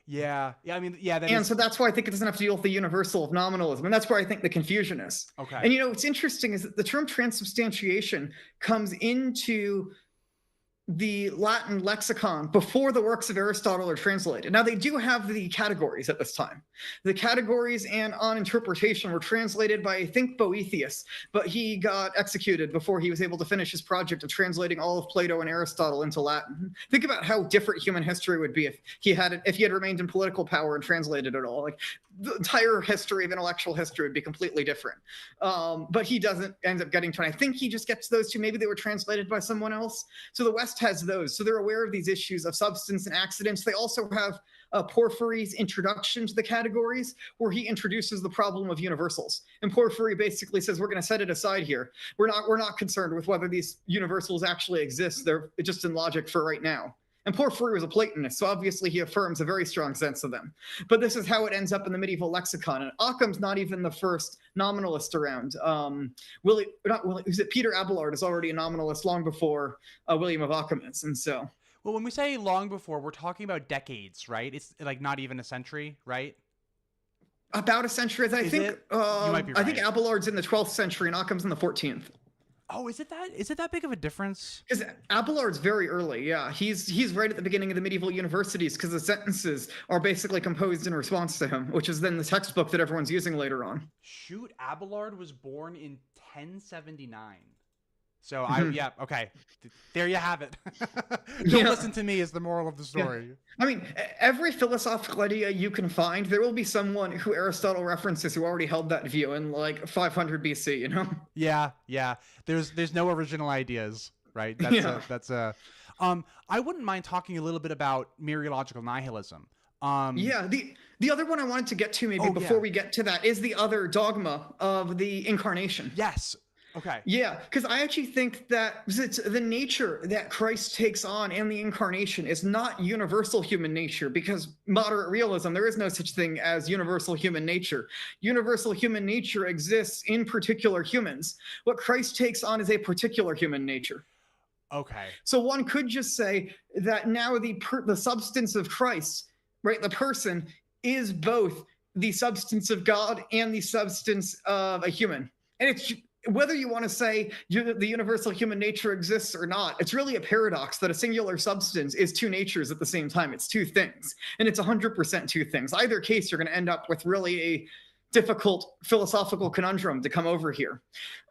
Yeah, I mean, yeah. So that's why I think it doesn't have to deal with the universal of nominalism. And that's where I think the confusion is. Okay. And, you know, what's interesting is that the term transubstantiation comes into the Latin lexicon before the works of Aristotle are translated. Now, they do have the categories at this time. The categories and on interpretation were translated by, I think, Boethius, but he got executed before he was able to finish his project of translating all of Plato and Aristotle into Latin. Think about how different human history would be if he had remained in political power and translated it all. Like, the entire history of intellectual history would be completely different. But he doesn't end up getting to it. I think he just gets those two. Maybe they were translated by someone else. So the West has those. So they're aware of these issues of substance and accidents. They also have Porphyry's introduction to the categories, where he introduces the problem of universals. And Porphyry basically says, we're going to set it aside here. We're not concerned with whether these universals actually exist. They're just in logic for right now. And Porphyry was a Platonist, so obviously he affirms a very strong sense of them. But this is how it ends up in the medieval lexicon. And Occam's not even the first nominalist around. Peter Abelard is already a nominalist long before William of Occam is. And so, well, when we say long before, we're talking about decades, right? It's like not even a century, right? About a century. I think you might be right. I think Abelard's in the 12th century and Occam's in the 14th. Oh, is it that big of a difference? Because Abelard's very early, yeah. He's right at the beginning of the medieval universities, because the sentences are basically composed in response to him, which is then the textbook that everyone's using later on. Shoot, Abelard was born in 1079. So okay. There you have it. Don't listen to me is the moral of the story. Yeah. I mean, every philosophical idea you can find, there will be someone who Aristotle references who already held that view in like 500 BC, you know? Yeah. There's no original ideas, right? I wouldn't mind talking a little bit about mereological nihilism. The other one I wanted to get to before we get to that is the other dogma of the incarnation. Yes. Okay. Yeah, because I actually think that it's the nature that Christ takes on in the incarnation is not universal human nature, because moderate realism, there is no such thing as universal human nature. Universal human nature exists in particular humans. What Christ takes on is a particular human nature. Okay. So one could just say that now the substance of Christ, right, the person, is both the substance of God and the substance of a human. And it's whether you want to say the universal human nature exists or not, it's really a paradox that a singular substance is two natures at the same time. It's two things, and it's 100% two things. Either case, you're going to end up with really a difficult philosophical conundrum to come over here.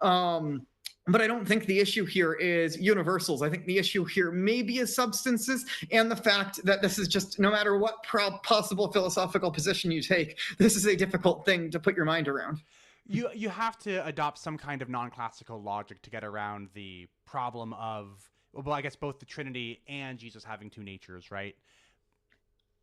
But I don't think the issue here is universals. I think the issue here maybe is substances, and the fact that this is just, no matter what possible philosophical position you take, this is a difficult thing to put your mind around. You have to adopt some kind of non-classical logic to get around the problem of, well, I guess both the Trinity and Jesus having two natures, right?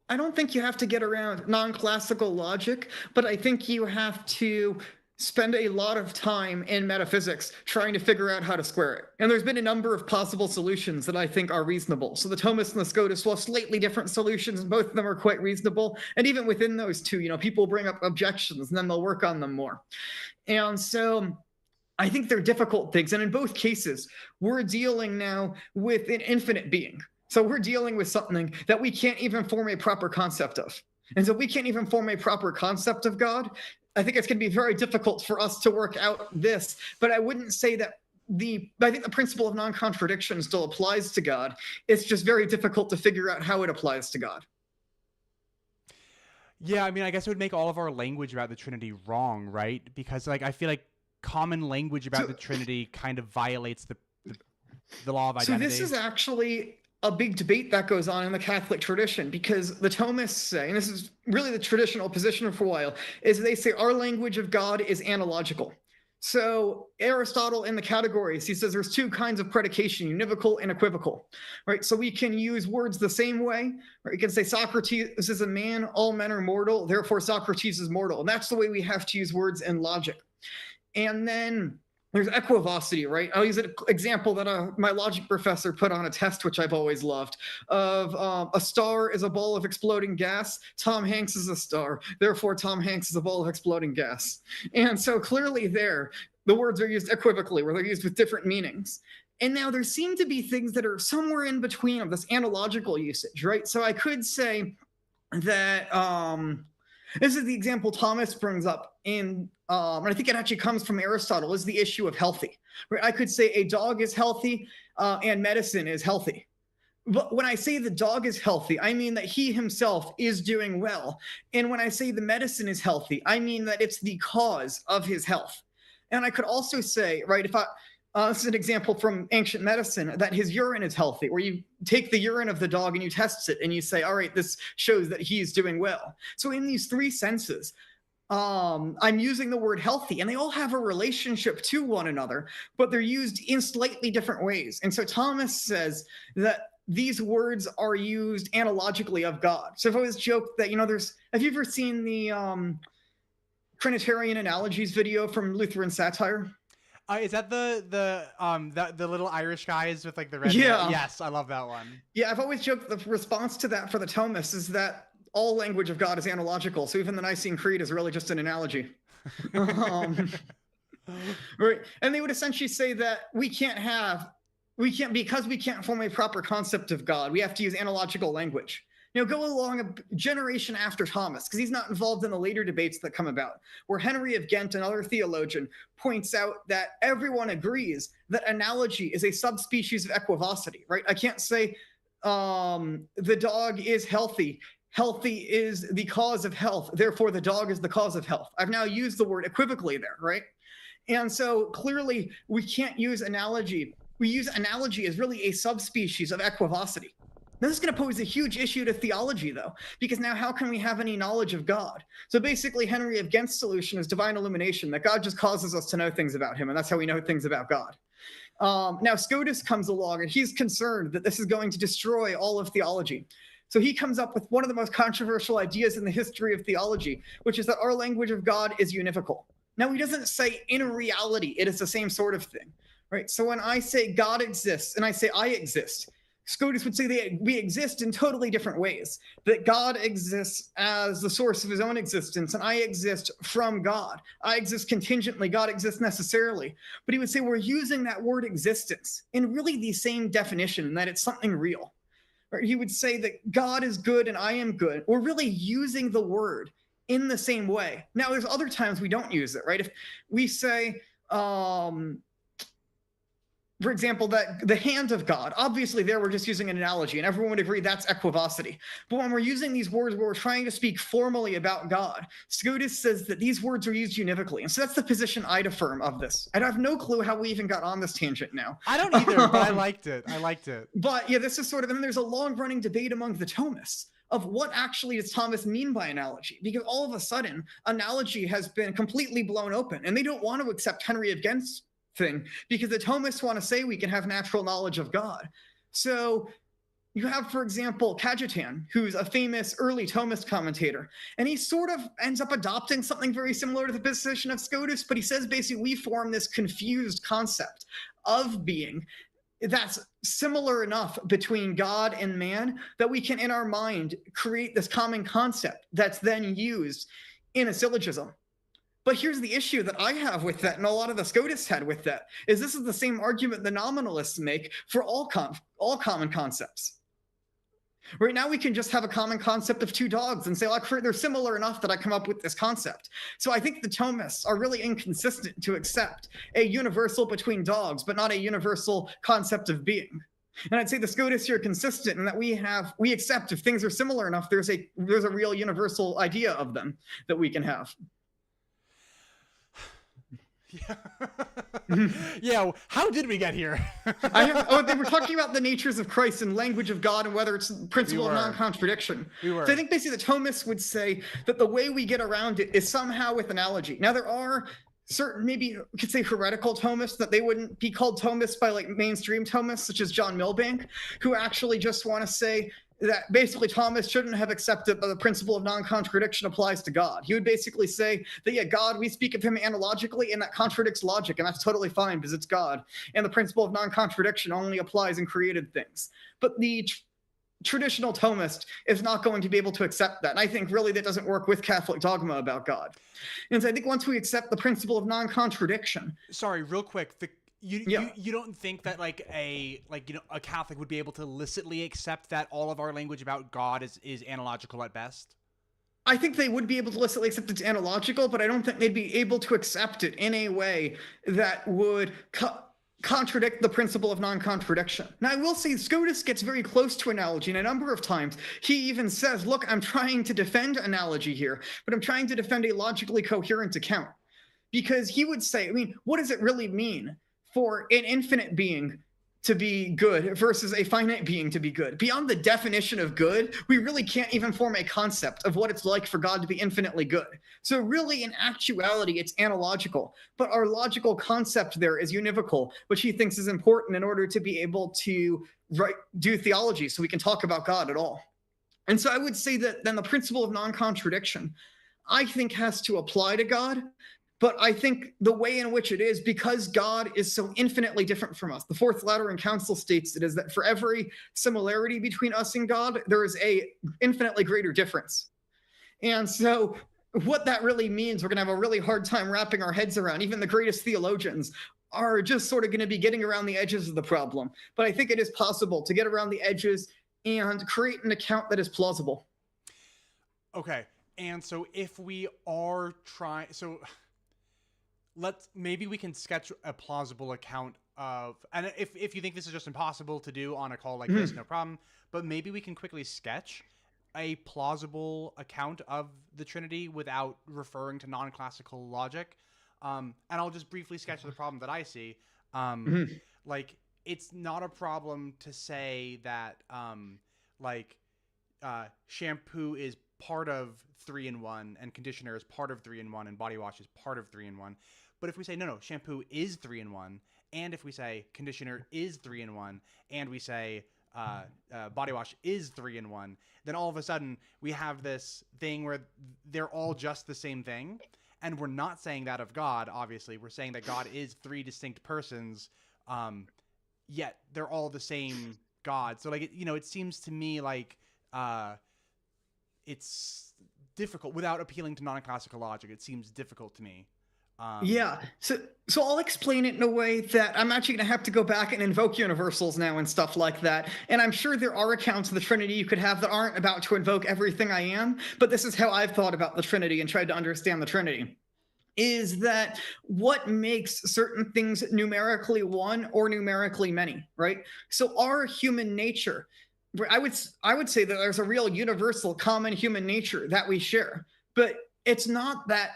I don't think you have to get around non-classical logic, but I think you have to spend a lot of time in metaphysics trying to figure out how to square it. And there's been a number of possible solutions that I think are reasonable. So the Thomists and the Scotists will have slightly different solutions, and both of them are quite reasonable. And even within those two, people bring up objections and then they'll work on them more. And so I think they're difficult things. And in both cases, we're dealing now with an infinite being. So we're dealing with something that we can't even form a proper concept of. And so we can't even form a proper concept of God. I think it's going to be very difficult for us to work out this, but I wouldn't say that I think the principle of non-contradiction still applies to God. It's just very difficult to figure out how it applies to God. Yeah, I mean, I guess it would make all of our language about the Trinity wrong, right? Because like I feel like common language about the Trinity kind of violates the law of identity. So this is actually a big debate that goes on in the Catholic tradition, because the Thomists say, and this is really the traditional position for a while, is they say our language of God is analogical. So Aristotle in the categories, he says there's two kinds of predication, univocal and equivocal, right? So we can use words the same way, right? You can say Socrates is a man, all men are mortal, therefore Socrates is mortal. And that's the way we have to use words in logic. And then there's equivocity, right? I'll use an example that my logic professor put on a test, which I've always loved, of a star is a ball of exploding gas. Tom Hanks is a star. Therefore, Tom Hanks is a ball of exploding gas. And so clearly there, the words are used equivocally, where they're used with different meanings. And now there seem to be things that are somewhere in between of this analogical usage, right? So I could say that this is the example Thomas brings up in, and I think it actually comes from Aristotle, is the issue of healthy. Right? I could say a dog is healthy and medicine is healthy. But when I say the dog is healthy, I mean that he himself is doing well. And when I say the medicine is healthy, I mean that it's the cause of his health. And I could also say, right, if this is an example from ancient medicine, that his urine is healthy, where you take the urine of the dog and you test it and you say, all right, this shows that he's doing well. So in these three senses, I'm using the word healthy, and they all have a relationship to one another, but they're used in slightly different ways. And so Thomas says that these words are used analogically of God. So I've always joked that, have you ever seen the Trinitarian analogies video from Lutheran Satire? Is that the little Irish guys with like the red? Yeah. Hair? Yes, I love that one. Yeah, I've always joked the response to that for the Thomists is that all language of God is analogical. So even the Nicene Creed is really just an analogy. Right. And they would essentially say that because we can't form a proper concept of God, we have to use analogical language. Go along a generation after Thomas, because he's not involved in the later debates that come about, where Henry of Ghent, another theologian, points out that everyone agrees that analogy is a subspecies of equivocity, right? I can't say the dog is healthy. Healthy is the cause of health. Therefore, the dog is the cause of health. I've now used the word equivocally there, right? And so clearly we can't use analogy. We use analogy as really a subspecies of equivocity. This is going to pose a huge issue to theology, though, because now how can we have any knowledge of God? So basically, Henry of Ghent's solution is divine illumination, that God just causes us to know things about him, and that's how we know things about God. Now, Scotus comes along, and he's concerned that this is going to destroy all of theology. So he comes up with one of the most controversial ideas in the history of theology, which is that our language of God is univocal. Now, he doesn't say in reality it is the same sort of thing, right? So when I say God exists and I say I exist, Scotus would say that we exist in totally different ways, that God exists as the source of his own existence, and I exist from God. I exist contingently, God exists necessarily. But he would say we're using that word existence in really the same definition, that it's something real. Or he would say that God is good and I am good. We're really using the word in the same way. Now, there's other times we don't use it, right? If we say, for example, that the hand of God, obviously there we're just using an analogy, and everyone would agree that's equivocity. But when we're using these words where we're trying to speak formally about God, Scotus says that these words are used univocally. And so that's the position I'd affirm of this. I have no clue how we even got on this tangent now. I don't either, but I liked it. But yeah, this is sort of, and then there's a long-running debate among the Thomists of what actually does Thomas mean by analogy? Because all of a sudden, analogy has been completely blown open, and they don't want to accept Henry of Ghent's thing, because the Thomists want to say we can have natural knowledge of God. So you have, for example, Cajetan, who's a famous early Thomist commentator, and he sort of ends up adopting something very similar to the position of Scotus, but he says basically we form this confused concept of being that's similar enough between God and man that we can, in our mind, create this common concept that's then used in a syllogism. But here's the issue that I have with that, and a lot of the Scotists had with that, is this is the same argument the nominalists make for all common concepts. Right now, we can just have a common concept of two dogs and say, well, they're similar enough that I come up with this concept. So I think the Thomists are really inconsistent to accept a universal between dogs, but not a universal concept of being. And I'd say the Scotists are consistent in that we accept if things are similar enough, there's a real universal idea of them that we can have. Yeah. Yeah. How did we get here? They were talking about the natures of Christ and language of God and whether it's principle of non-contradiction. So I think basically the Thomists would say that the way we get around it is somehow with analogy. Now there are certain, maybe you could say heretical Thomists that they wouldn't be called Thomists by like mainstream Thomists, such as John Milbank, who actually just want to say that basically Thomas shouldn't have accepted that the principle of non-contradiction applies to God. He would basically say that, yeah, God, we speak of him analogically, and that contradicts logic, and that's totally fine because it's God. And the principle of non-contradiction only applies in created things. But the traditional Thomist is not going to be able to accept that. And I think really that doesn't work with Catholic dogma about God. And so I think once we accept the principle of non-contradiction. Sorry, real quick. You don't think that a Catholic would be able to illicitly accept that all of our language about God is analogical at best? I think they would be able to illicitly accept it's analogical, but I don't think they'd be able to accept it in a way that would contradict the principle of non-contradiction. Now, I will say Scotus gets very close to analogy, and a number of times he even says, look, I'm trying to defend analogy here, but I'm trying to defend a logically coherent account. Because he would say, I mean, what does it really mean for an infinite being to be good versus a finite being to be good? Beyond the definition of good, we really can't even form a concept of what it's like for God to be infinitely good. So really, in actuality, it's analogical. But our logical concept there is univocal, which he thinks is important in order to be able to do theology so we can talk about God at all. And so I would say that then the principle of non-contradiction, I think, has to apply to God. But I think the way in which it is, because God is so infinitely different from us, the Fourth Lateran Council states it is that for every similarity between us and God, there is a infinitely greater difference. And so what that really means, we're going to have a really hard time wrapping our heads around. Even the greatest theologians are just sort of going to be getting around the edges of the problem. But I think it is possible to get around the edges and create an account that is plausible. Okay. And so if we are trying... maybe we can sketch a plausible account of, and if you think this is just impossible to do on a call like this, no problem, but maybe we can quickly sketch a plausible account of the Trinity without referring to non-classical logic. And I'll just briefly sketch the problem that I see. Like, it's not a problem to say that, shampoo is part of 3-in-1 and conditioner is part of 3-in-1 and body wash is part of 3-in-1. But if we say, no, shampoo is 3-in-1, and if we say conditioner is 3-in-1, and we say body wash is 3-in-1, then all of a sudden we have this thing where they're all just the same thing. And we're not saying that of God, obviously. We're saying that God is 3 distinct persons, yet they're all the same God. So, it seems to me like it's difficult without appealing to non-classical logic. It seems difficult to me. So I'll explain it in a way that I'm actually going to have to go back and invoke universals now and stuff like that. And I'm sure there are accounts of the Trinity you could have that aren't about to invoke everything I am, but this is how I've thought about the Trinity and tried to understand the Trinity. Is that what makes certain things numerically one or numerically many, right? So our human nature, I would say that there's a real universal common human nature that we share, but it's not that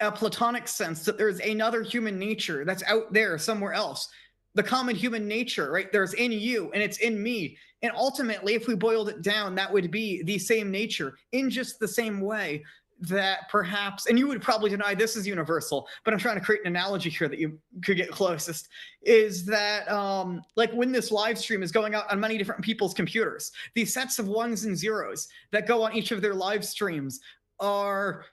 a Platonic sense that there's another human nature that's out there somewhere else. The common human nature, right? There's in you and it's in me. And ultimately, if we boiled it down, that would be the same nature in just the same way that perhaps, and you would probably deny this is universal, but I'm trying to create an analogy here that you could get closest, is that like when this live stream is going out on many different people's computers, these sets of ones and zeros that go on each of their live streams are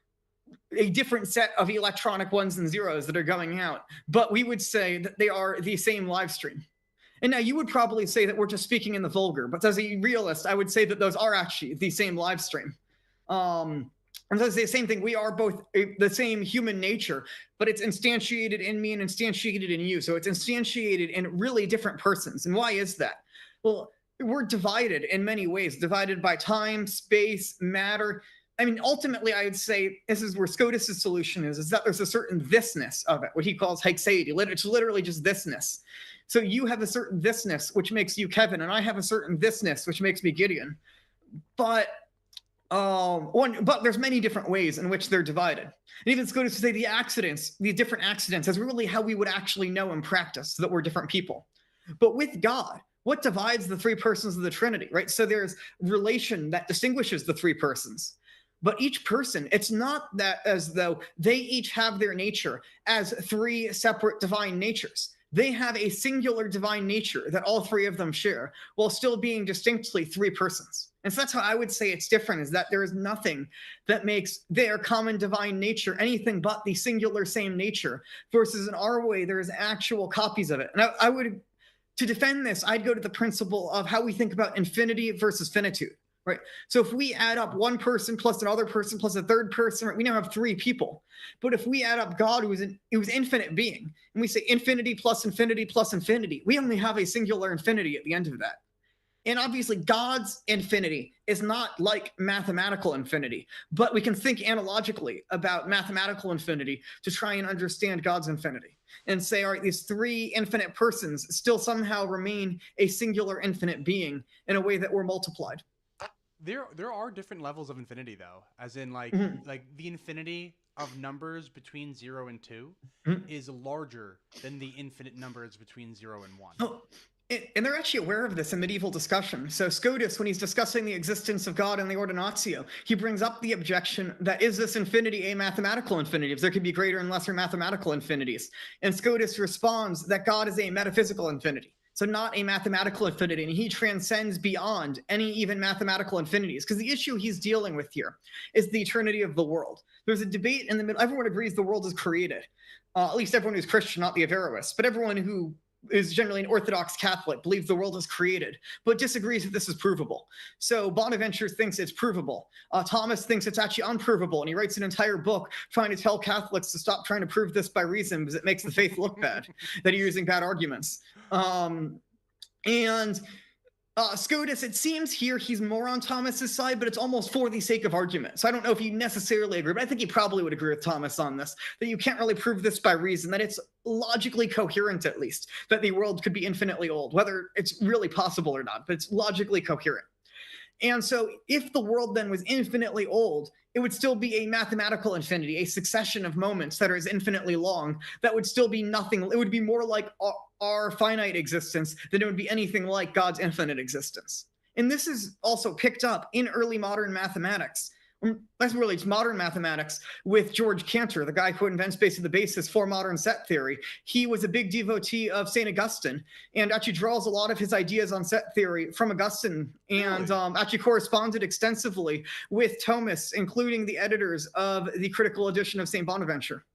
a different set of electronic ones and zeros that are going out, but we would say that they are the same live stream. And now you would probably say that we're just speaking in the vulgar, but as a realist, I would say that those are actually the same live stream. And so it's the same thing. We are both the same human nature, but it's instantiated in me and instantiated in you. So it's instantiated in really different persons. And why is that? Well, we're divided in many ways, divided by time, space, matter. I mean, ultimately, I would say this is where Scotus's solution is that there's a certain thisness of it, what he calls haixeity. It's literally just thisness. So you have a certain thisness, which makes you Kevin, and I have a certain thisness, which makes me Gideon. But but there's many different ways in which they're divided. And even Scotus would say the different accidents, is really how we would actually know in practice that we're different people. But with God, what divides the three persons of the Trinity, right? So there's relation that distinguishes the three persons. But each person, it's not that as though they each have their nature as three separate divine natures. They have a singular divine nature that all three of them share, while still being distinctly three persons. And so that's how I would say it's different, is that there is nothing that makes their common divine nature anything but the singular same nature, versus in our way, there's actual copies of it. And I would, to defend this, I'd go to the principle of how we think about infinity versus finitude. Right. So if we add up one person plus another person plus a third person, right, we now have three people. But if we add up God, who is infinite being, and we say infinity plus infinity plus infinity, we only have a singular infinity at the end of that. And obviously, God's infinity is not like mathematical infinity, but we can think analogically about mathematical infinity to try and understand God's infinity and say, all right, these three infinite persons still somehow remain a singular infinite being in a way that we're multiplied. There are different levels of infinity, though, as in like the infinity of numbers between 0 and 2 is larger than the infinite numbers between 0 and 1. Oh, and they're actually aware of this in medieval discussion. So Scotus, when he's discussing the existence of God in the Ordinatio, he brings up the objection that is this infinity a mathematical infinity? If there could be greater and lesser mathematical infinities. And Scotus responds that God is a metaphysical infinity. So not a mathematical infinity, and he transcends beyond any even mathematical infinities. Because the issue he's dealing with here is the eternity of the world. There's a debate in the middle. Everyone agrees the world is created. At least everyone who's Christian, not the Averroists, but everyone who is generally an Orthodox Catholic believes the world is created, but disagrees that this is provable. So Bonaventure thinks it's provable. Thomas thinks it's actually unprovable, and he writes an entire book trying to tell Catholics to stop trying to prove this by reason, because it makes the faith look bad, that you're using bad arguments. Scotus, it seems here he's more on Thomas's side, but it's almost for the sake of argument. So I don't know if you necessarily agree, but I think he probably would agree with Thomas on this, that you can't really prove this by reason, that it's logically coherent, at least, that the world could be infinitely old, whether it's really possible or not, but it's logically coherent. And so if the world then was infinitely old, it would still be a mathematical infinity, a succession of moments that is infinitely long, that would still be nothing. It would be more like our finite existence than it would be anything like God's infinite existence. And this is also picked up in early modern mathematics. That's really it's modern mathematics with George Cantor, the guy who invents basically the basis for modern set theory. He was a big devotee of St. Augustine and actually draws a lot of his ideas on set theory from Augustine, and actually corresponded extensively with Thomas, including the editors of the critical edition of St. Bonaventure.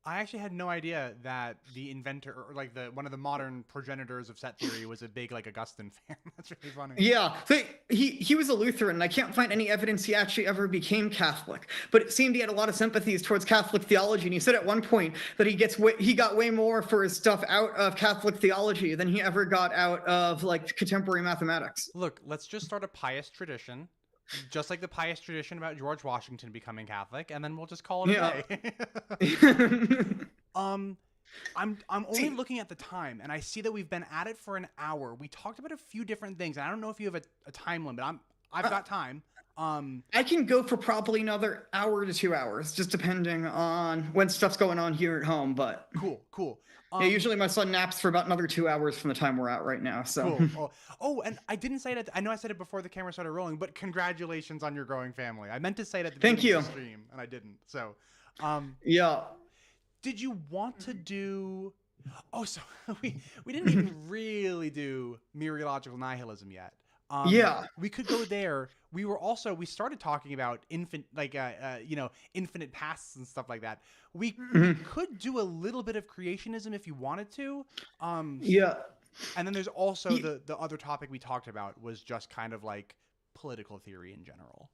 I actually had no idea that the inventor, or like one of the modern progenitors of set theory, was a big like Augustine fan. That's really funny. Yeah, so he was a Lutheran, and I can't find any evidence he actually ever became Catholic. But it seemed he had a lot of sympathies towards Catholic theology, and he said at one point that he got way more for his stuff out of Catholic theology than he ever got out of like contemporary mathematics. Look, let's just start a pious tradition. Just like the pious tradition about George Washington becoming Catholic, and then we'll just call it a day. I'm only looking at the time, and I see that we've been at it for an hour. We talked about a few different things, and I don't know if you have a time limit. I've got time. I can go for probably another hour to 2 hours, just depending on when stuff's going on here at home. But cool. Yeah, usually my son naps for about another 2 hours from the time we're out right now. So cool. Oh, and I didn't say it. I know I said it before the camera started rolling, but congratulations on your growing family. I meant to say it at the beginning of the stream, and I didn't. So, yeah. Did you want to do? Oh, so we didn't even really do mereological nihilism yet. We could go there. We started talking about infinite pasts and stuff like that. We could do a little bit of creationism if you wanted to. And then there's also the other topic we talked about was just kind of like political theory in general.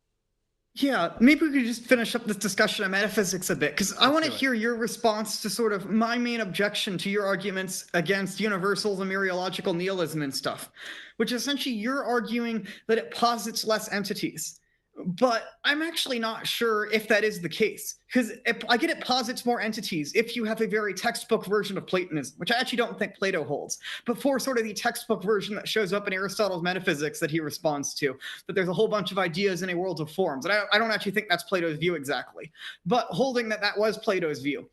Yeah, maybe we could just finish up this discussion on metaphysics a bit, because I want to hear your response to sort of my main objection to your arguments against universals and mereological nihilism and stuff, which essentially you're arguing that it posits less entities. But I'm actually not sure if that is the case, because I get it posits more entities if you have a very textbook version of Platonism, which I actually don't think Plato holds, but for sort of the textbook version that shows up in Aristotle's Metaphysics that he responds to, that there's a whole bunch of ideas in a world of forms. And I don't actually think that's Plato's view exactly, but holding that that was Plato's view,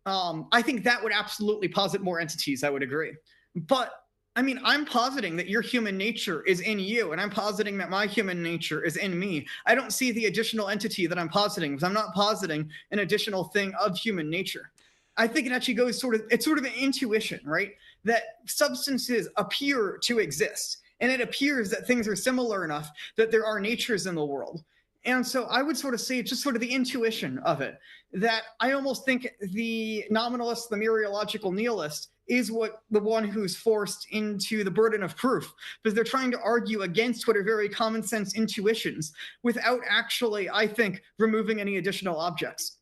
I think that would absolutely posit more entities, I would agree. But I mean, I'm positing that your human nature is in you, and I'm positing that my human nature is in me. I don't see the additional entity that I'm positing, because I'm not positing an additional thing of human nature. I think it actually goes it's sort of an intuition, right? That substances appear to exist, and it appears that things are similar enough that there are natures in the world. And so I would sort of say it's just sort of the intuition of it, that I almost think the nominalist, the mereological nihilist, is what the one who's forced into the burden of proof, because they're trying to argue against what are very common sense intuitions without actually, I think, removing any additional objects.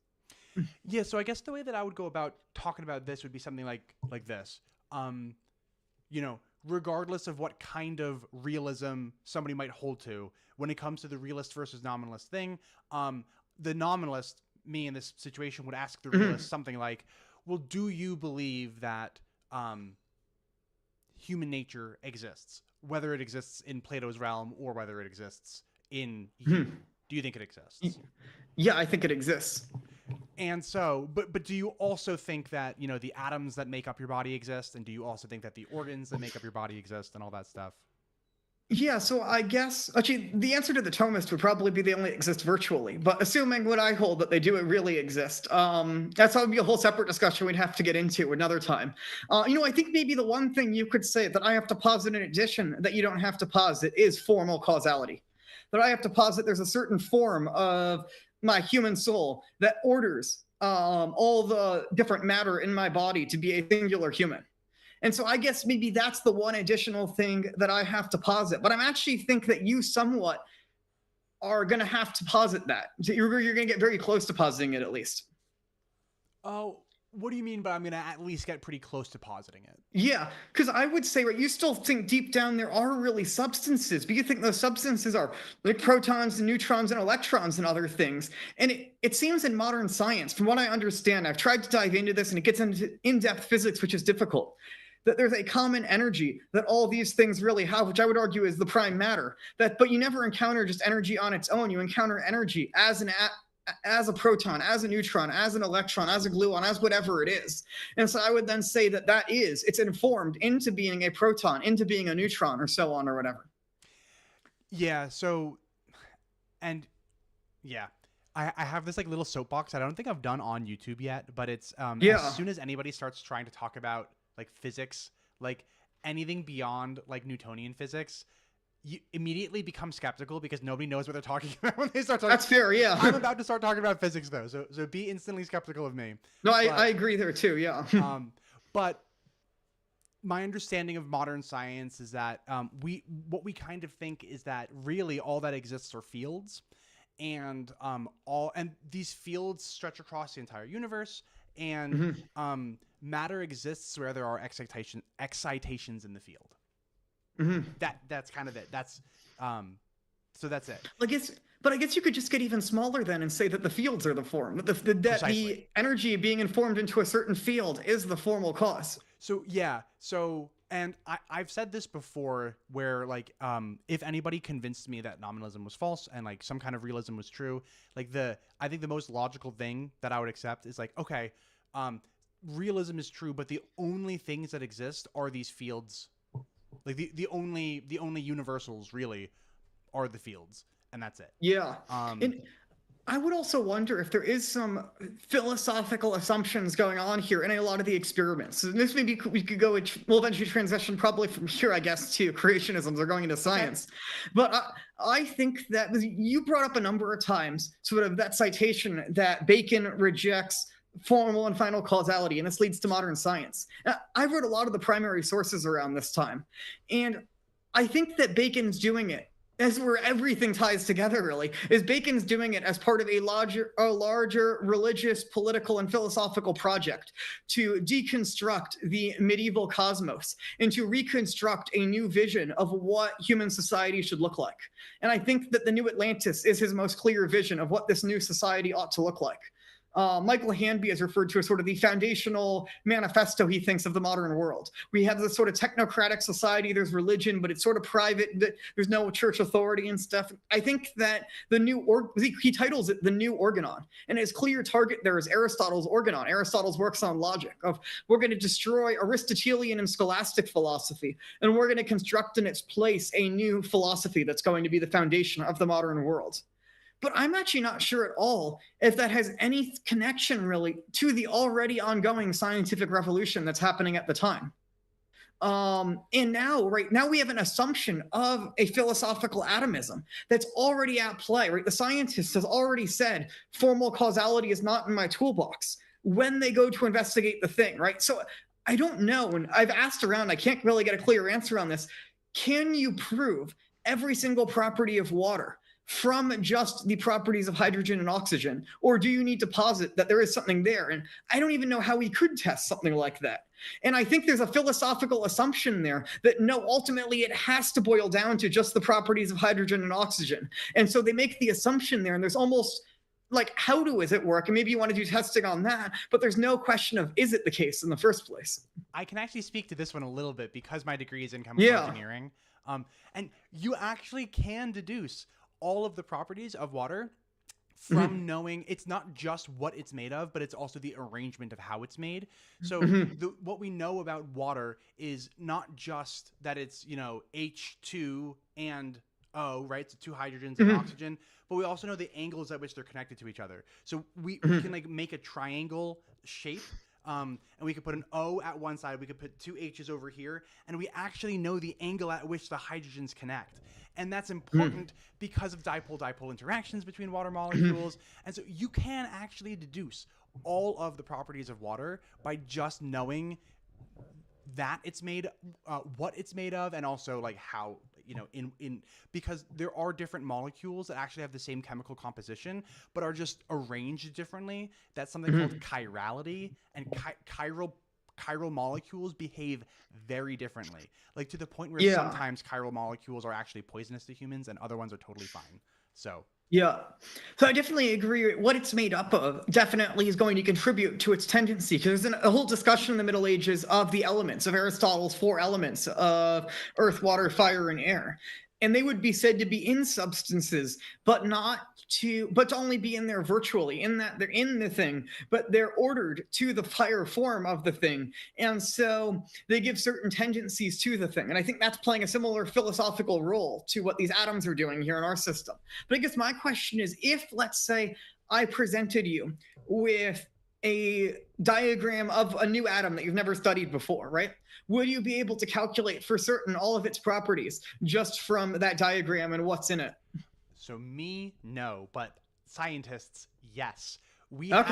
Yeah, so I guess the way that I would go about talking about this would be something like this. You know, regardless of what kind of realism somebody might hold to, when it comes to the realist versus nominalist thing, the nominalist, me in this situation, would ask the realist something like, well, do you believe that human nature exists, whether it exists in Plato's realm or whether it exists in you? Do you think it exists? Yeah, I think it exists. And so, but do you also think that, you know, the atoms that make up your body exist? And do you also think that the organs that make up your body exist and all that stuff? Yeah, so I guess, actually, the answer to the Thomist would probably be they only exist virtually. But assuming what I hold, that they do really exist, that's probably a whole separate discussion we'd have to get into another time. You know, I think maybe the one thing you could say that I have to posit in addition that you don't have to posit is formal causality. That I have to posit there's a certain form of my human soul that orders all the different matter in my body to be a singular human. And so I guess maybe that's the one additional thing that I have to posit. But I actually think that you somewhat are going to have to posit that. So you're going to get very close to positing it, at least. Oh, what do you mean by I'm going to at least get pretty close to positing it? Yeah, because I would say, right, you still think deep down there are really substances, but you think those substances are like protons and neutrons and electrons and other things. And it seems in modern science, from what I understand, I've tried to dive into this and it gets into in-depth physics, which is difficult, that there's a common energy that all these things really have, which I would argue is the prime matter. But you never encounter just energy on its own. You encounter energy as a proton, as a neutron, as an electron, as a gluon, as whatever it is. And so I would then say that it's informed into being a proton, into being a neutron, or so on, or whatever. Yeah. So, and yeah. I have this like little soapbox I don't think I've done on YouTube yet, but it's as soon as anybody starts trying to talk about like physics, like anything beyond like Newtonian physics, you immediately become skeptical because nobody knows what they're talking about when they start talking. That's fair, yeah. I'm about to start talking about physics though, so be instantly skeptical of me. No, I agree there too, yeah. But my understanding of modern science is that what we kind of think is that really all that exists are fields, and these fields stretch across the entire universe, and matter exists where there are excitations in the field. That's kind of it. That's so that's it. I guess you could just get even smaller then and say that the fields are the form. That the energy being informed into a certain field is the formal cause. So yeah. So and I've said this before, where like if anybody convinced me that nominalism was false and like some kind of realism was true, like I think the most logical thing that I would accept is like, okay, realism is true, but the only things that exist are these fields. Like the only universals really are the fields, and that's it. Yeah. And I would also wonder if there is some philosophical assumptions going on here in a lot of the experiments. And this maybe we could go, we'll eventually transition probably from here, I guess, to creationism or going into science. Okay. But I think that you brought up a number of times sort of that citation that Bacon rejects formal and final causality, and this leads to modern science. I wrote a lot of the primary sources around this time, and I think that Bacon's doing it That's where everything ties together, really, is Bacon's doing it as part of a larger religious, political, and philosophical project to deconstruct the medieval cosmos and to reconstruct a new vision of what human society should look like. And I think that the New Atlantis is his most clear vision of what this new society ought to look like. Michael Hanby has referred to as sort of the foundational manifesto, he thinks, of the modern world. We have this sort of technocratic society, there's religion, but it's sort of private, there's no church authority and stuff. I think that he titles it the new organon, and his clear target there is Aristotle's organon. Aristotle's works on logic, of we're going to destroy Aristotelian and scholastic philosophy, and we're going to construct in its place a new philosophy that's going to be the foundation of the modern world. But I'm actually not sure at all if that has any connection really to the already ongoing scientific revolution that's happening at the time. And now, right now, we have an assumption of a philosophical atomism that's already at play, right? The scientist has already said formal causality is not in my toolbox when they go to investigate the thing, right? So I don't know, and I've asked around, I can't really get a clear answer on this. Can you prove every single property of water from just the properties of hydrogen and oxygen? Or do you need to posit that there is something there? And I don't even know how we could test something like that. And I think there's a philosophical assumption there that no, ultimately it has to boil down to just the properties of hydrogen and oxygen. And so they make the assumption there, and there's almost like, how does it work? And maybe you want to do testing on that, but there's no question of, is it the case in the first place? I can actually speak to this one a little bit because my degree is in chemical engineering. And you actually can deduce all of the properties of water from knowing it's not just what it's made of, but it's also the arrangement of how it's made. So what we know about water is not just that it's, H2 and O, right? So two hydrogens and oxygen, but we also know the angles at which they're connected to each other. So we can like make a triangle shape. And we could put an O at one side, we could put two H's over here, and we actually know the angle at which the hydrogens connect. And that's important because of dipole-dipole interactions between water molecules. And so you can actually deduce all of the properties of water by just knowing that it's made, what it's made of, and also like how, because there are different molecules that actually have the same chemical composition, but are just arranged differently. That's something called chirality, and chiral molecules behave very differently, like to the point where sometimes chiral molecules are actually poisonous to humans and other ones are totally fine. So I definitely agree. What it's made up of definitely is going to contribute to its tendency, because there's a whole discussion in the Middle Ages of the elements, of Aristotle's 4 elements of earth, water, fire, and air. And they would be said to be in substances, but to only be in there virtually, in that they're in the thing, but they're ordered to the fire form of the thing. And so they give certain tendencies to the thing. And I think that's playing a similar philosophical role to what these atoms are doing here in our system. But I guess my question is, if, let's say, I presented you with a diagram of a new atom that you've never studied before, right? Would you be able to calculate for certain all of its properties just from that diagram and what's in it? So me, no, but scientists, yes.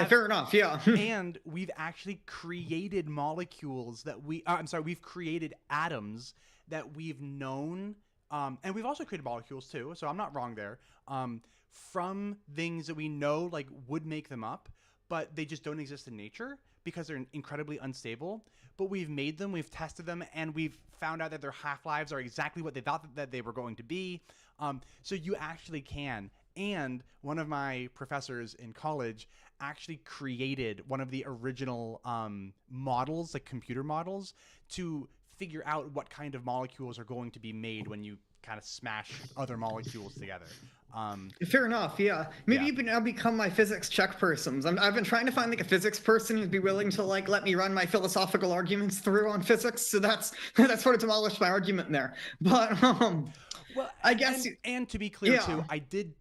Fair enough, yeah. And we've actually created molecules that we've created atoms that we've known, and we've also created molecules too, so I'm not wrong there, from things that we know like would make them up, but they just don't exist in nature because they're incredibly unstable. But we've made them, we've tested them, and we've found out that their half-lives are exactly what they thought that they were going to be. So you actually can. And one of my professors in college actually created one of the original models, like computer models, to figure out what kind of molecules are going to be made when you kind of smash other molecules together. Fair enough, yeah. Maybe you can now become my physics check persons. I've been trying to find like a physics person who'd be willing to like let me run my philosophical arguments through on physics. So that's sort of demolished my argument there. But well, I guess and to be clear too, I did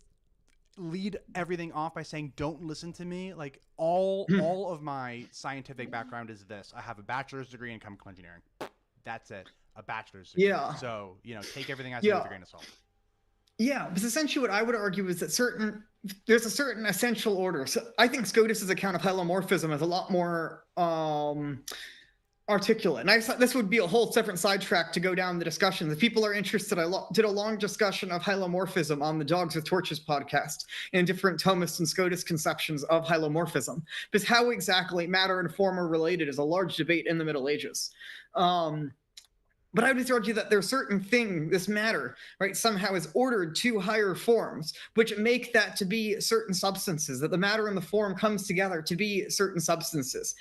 lead everything off by saying don't listen to me. Like all of my scientific background is this. I have a bachelor's degree in chemical engineering. That's it. A bachelor's degree. Yeah. So, take everything I say with a grain of salt. Yeah, because essentially what I would argue is that there's a certain essential order. So I think Scotus's account of hylomorphism is a lot more articulate. And I thought this would be a whole separate sidetrack to go down the discussion. If people are interested, I did a long discussion of hylomorphism on the Dogs with Torches podcast and different Thomist and Scotus conceptions of hylomorphism. Because how exactly matter and form are related is a large debate in the Middle Ages. But I would just argue that there's certain thing, this matter, right, somehow is ordered to higher forms, which make that to be certain substances, that the matter and the form comes together to be certain substances.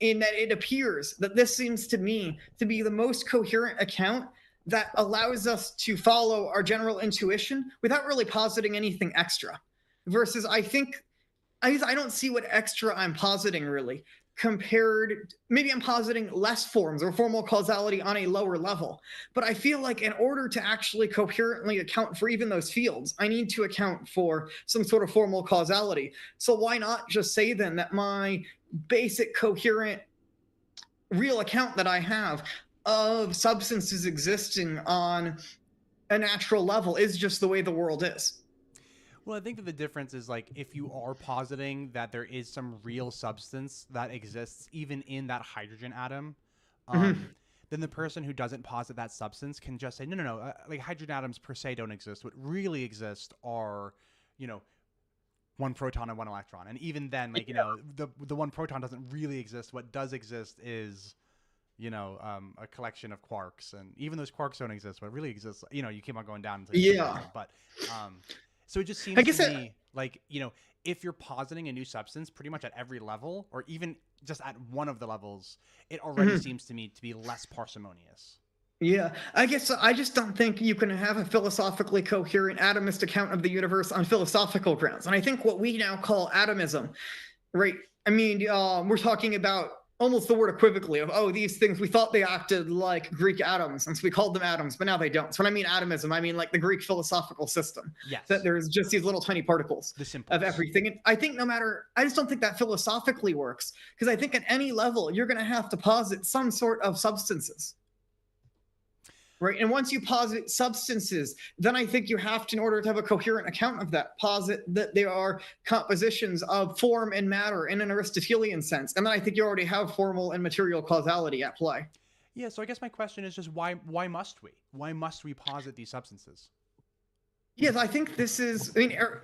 In that it appears that this seems to me to be the most coherent account that allows us to follow our general intuition without really positing anything extra. Versus I don't see what extra I'm positing really. Compared, maybe I'm positing less forms or formal causality on a lower level, but I feel like in order to actually coherently account for even those fields, I need to account for some sort of formal causality. So why not just say then that my basic coherent real account that I have of substances existing on a natural level is just the way the world is? Well, I think that the difference is like if you are positing that there is some real substance that exists even in that hydrogen atom, then the person who doesn't posit that substance can just say, no, like hydrogen atoms per se don't exist. What really exists are, one proton and one electron. And even then, like, the one proton doesn't really exist. What does exist is, a collection of quarks. And even those quarks don't exist. What really exists, you keep on going down. But, so it just seems to me like, if you're positing a new substance pretty much at every level, or even just at one of the levels, it already seems to me to be less parsimonious. Yeah, I guess I just don't think you can have a philosophically coherent atomist account of the universe on philosophical grounds. And I think what we now call atomism, right? I mean, we're talking about almost the word equivocally of, these things, we thought they acted like Greek atoms, and so we called them atoms, but now they don't. So when I mean atomism, I mean like the Greek philosophical system. Yes. That there's just these little tiny particles of everything. And I think I just don't think that philosophically works, because I think at any level, you're going to have to posit some sort of substances. Right. And once you posit substances, then I think you have to, in order to have a coherent account of that, posit that there are compositions of form and matter in an Aristotelian sense. And then I think you already have formal and material causality at play. Yeah. So I guess my question is just why must we? Why must we posit these substances? Yes, I think this is,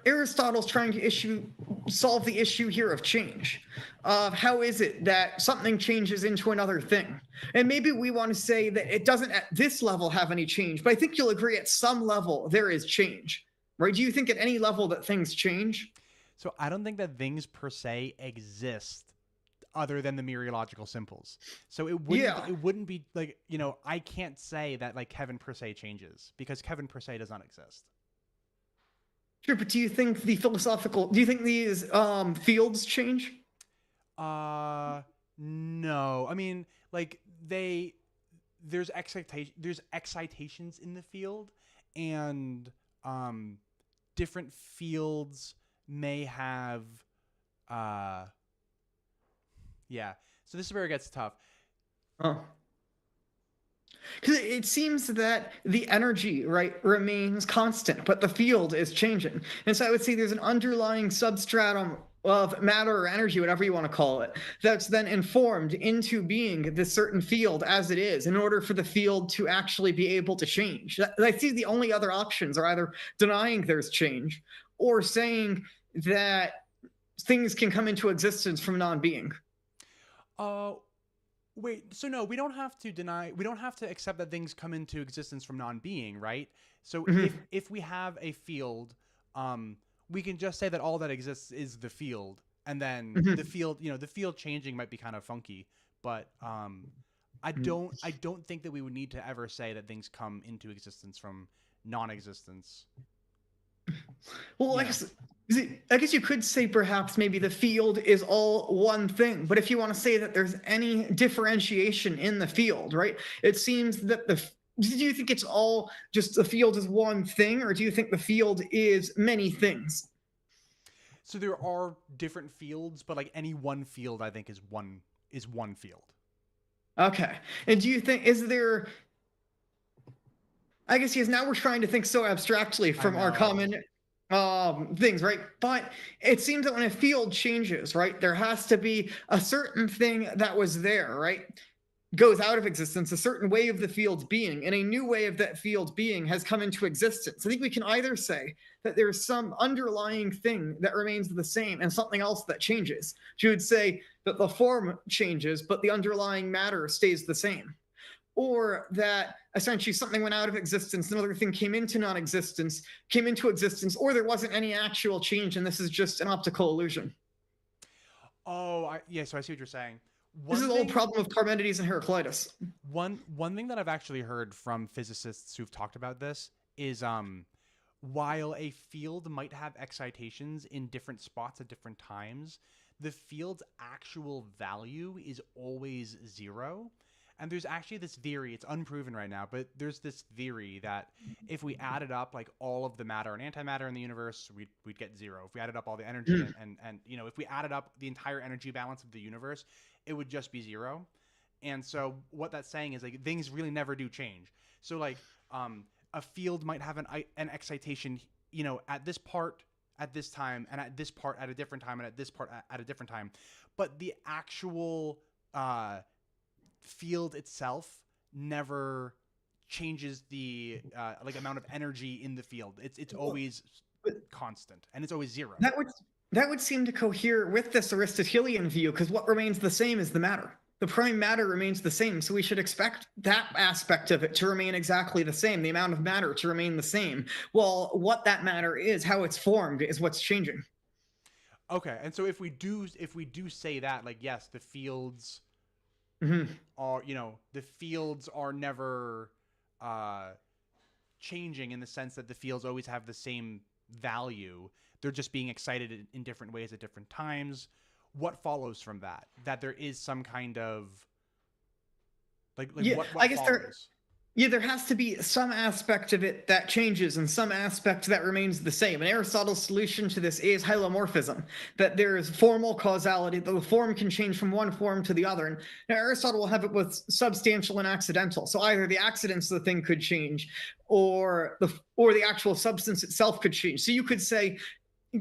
Aristotle's trying to solve the issue here of change. How is it that something changes into another thing? And maybe we want to say that it doesn't at this level have any change, but I think you'll agree at some level there is change, right? Do you think at any level that things change? So I don't think that things per se exist other than the mereological simples. So it wouldn't be like, I can't say that like Kevin per se changes, because Kevin per se does not exist. Sure, but do you think these fields change? No. I mean, like there's excitations in the field, and different fields may have so this is where it gets tough. Because it seems that the energy, right, remains constant, but the field is changing. And so I would say there's an underlying substratum of matter or energy, whatever you want to call it, that's then informed into being this certain field as it is, in order for the field to actually be able to change. I see the only other options are either denying there's change or saying that things can come into existence from non-being. Wait, so no, we don't have to accept that things come into existence from non-being, right? So if we have a field, we can just say that all that exists is the field, and then the field changing might be kind of funky, but I don't think that we would need to ever say that things come into existence from non-existence. Well, I guess you could say perhaps maybe the field is all one thing, but if you want to say that there's any differentiation in the field, right? It seems that do you think it's all just the field is one thing, or do you think the field is many things? So there are different fields, but like any one field, I think is one field. Okay. And do you think I guess now we're trying to think so abstractly from our common things, right? But it seems that when a field changes, right, there has to be a certain thing that was there, right? goes out of existence, a certain way of the field being, and a new way of that field being has come into existence. I think we can either say that there's some underlying thing that remains the same and something else that changes. You would say that the form changes, but the underlying matter stays the same. Or that essentially something went out of existence, another thing came into non-existence, came into existence, or there wasn't any actual change, and this is just an optical illusion. Oh, yeah. So I see what you're saying. This is the old problem of Parmenides and Heraclitus. One thing that I've actually heard from physicists who've talked about this is while a field might have excitations in different spots at different times, the field's actual value is always 0. And there's actually this theory, it's unproven right now, but there's this theory that if we added up like all of the matter and antimatter in the universe, we'd get 0. If we added up all the energy and you know, if we added up the entire energy balance of the universe, it would just be 0. And so what that's saying is like things really never do change. So like a field might have an excitation, you know, at this part at this time, and at this part at a different time, and at this part at a different time. But the actual field itself never changes the like amount of energy in the field. It's always constant, and it's always 0. That would seem to cohere with this Aristotelian view, because what remains the same is the matter. The prime matter remains the same, so we should expect that aspect of it to remain exactly the same, the amount of matter to remain the same. Well, what that matter is, how it's formed, is what's changing. Okay, and so if we do say that, like, yes, the fields are, you know, the fields are never changing in the sense that the fields always have the same value. They're just being excited in different ways at different times. What follows from that? That there is some kind of like yeah, what I guess follows? there has to be some aspect of it that changes and some aspect that remains the same. And Aristotle's solution to this is hylomorphism, that there is formal causality, that the form can change from one form to the other. And now Aristotle will have it with substantial and accidental. So either the accidents of the thing could change, or the actual substance itself could change. So you could say,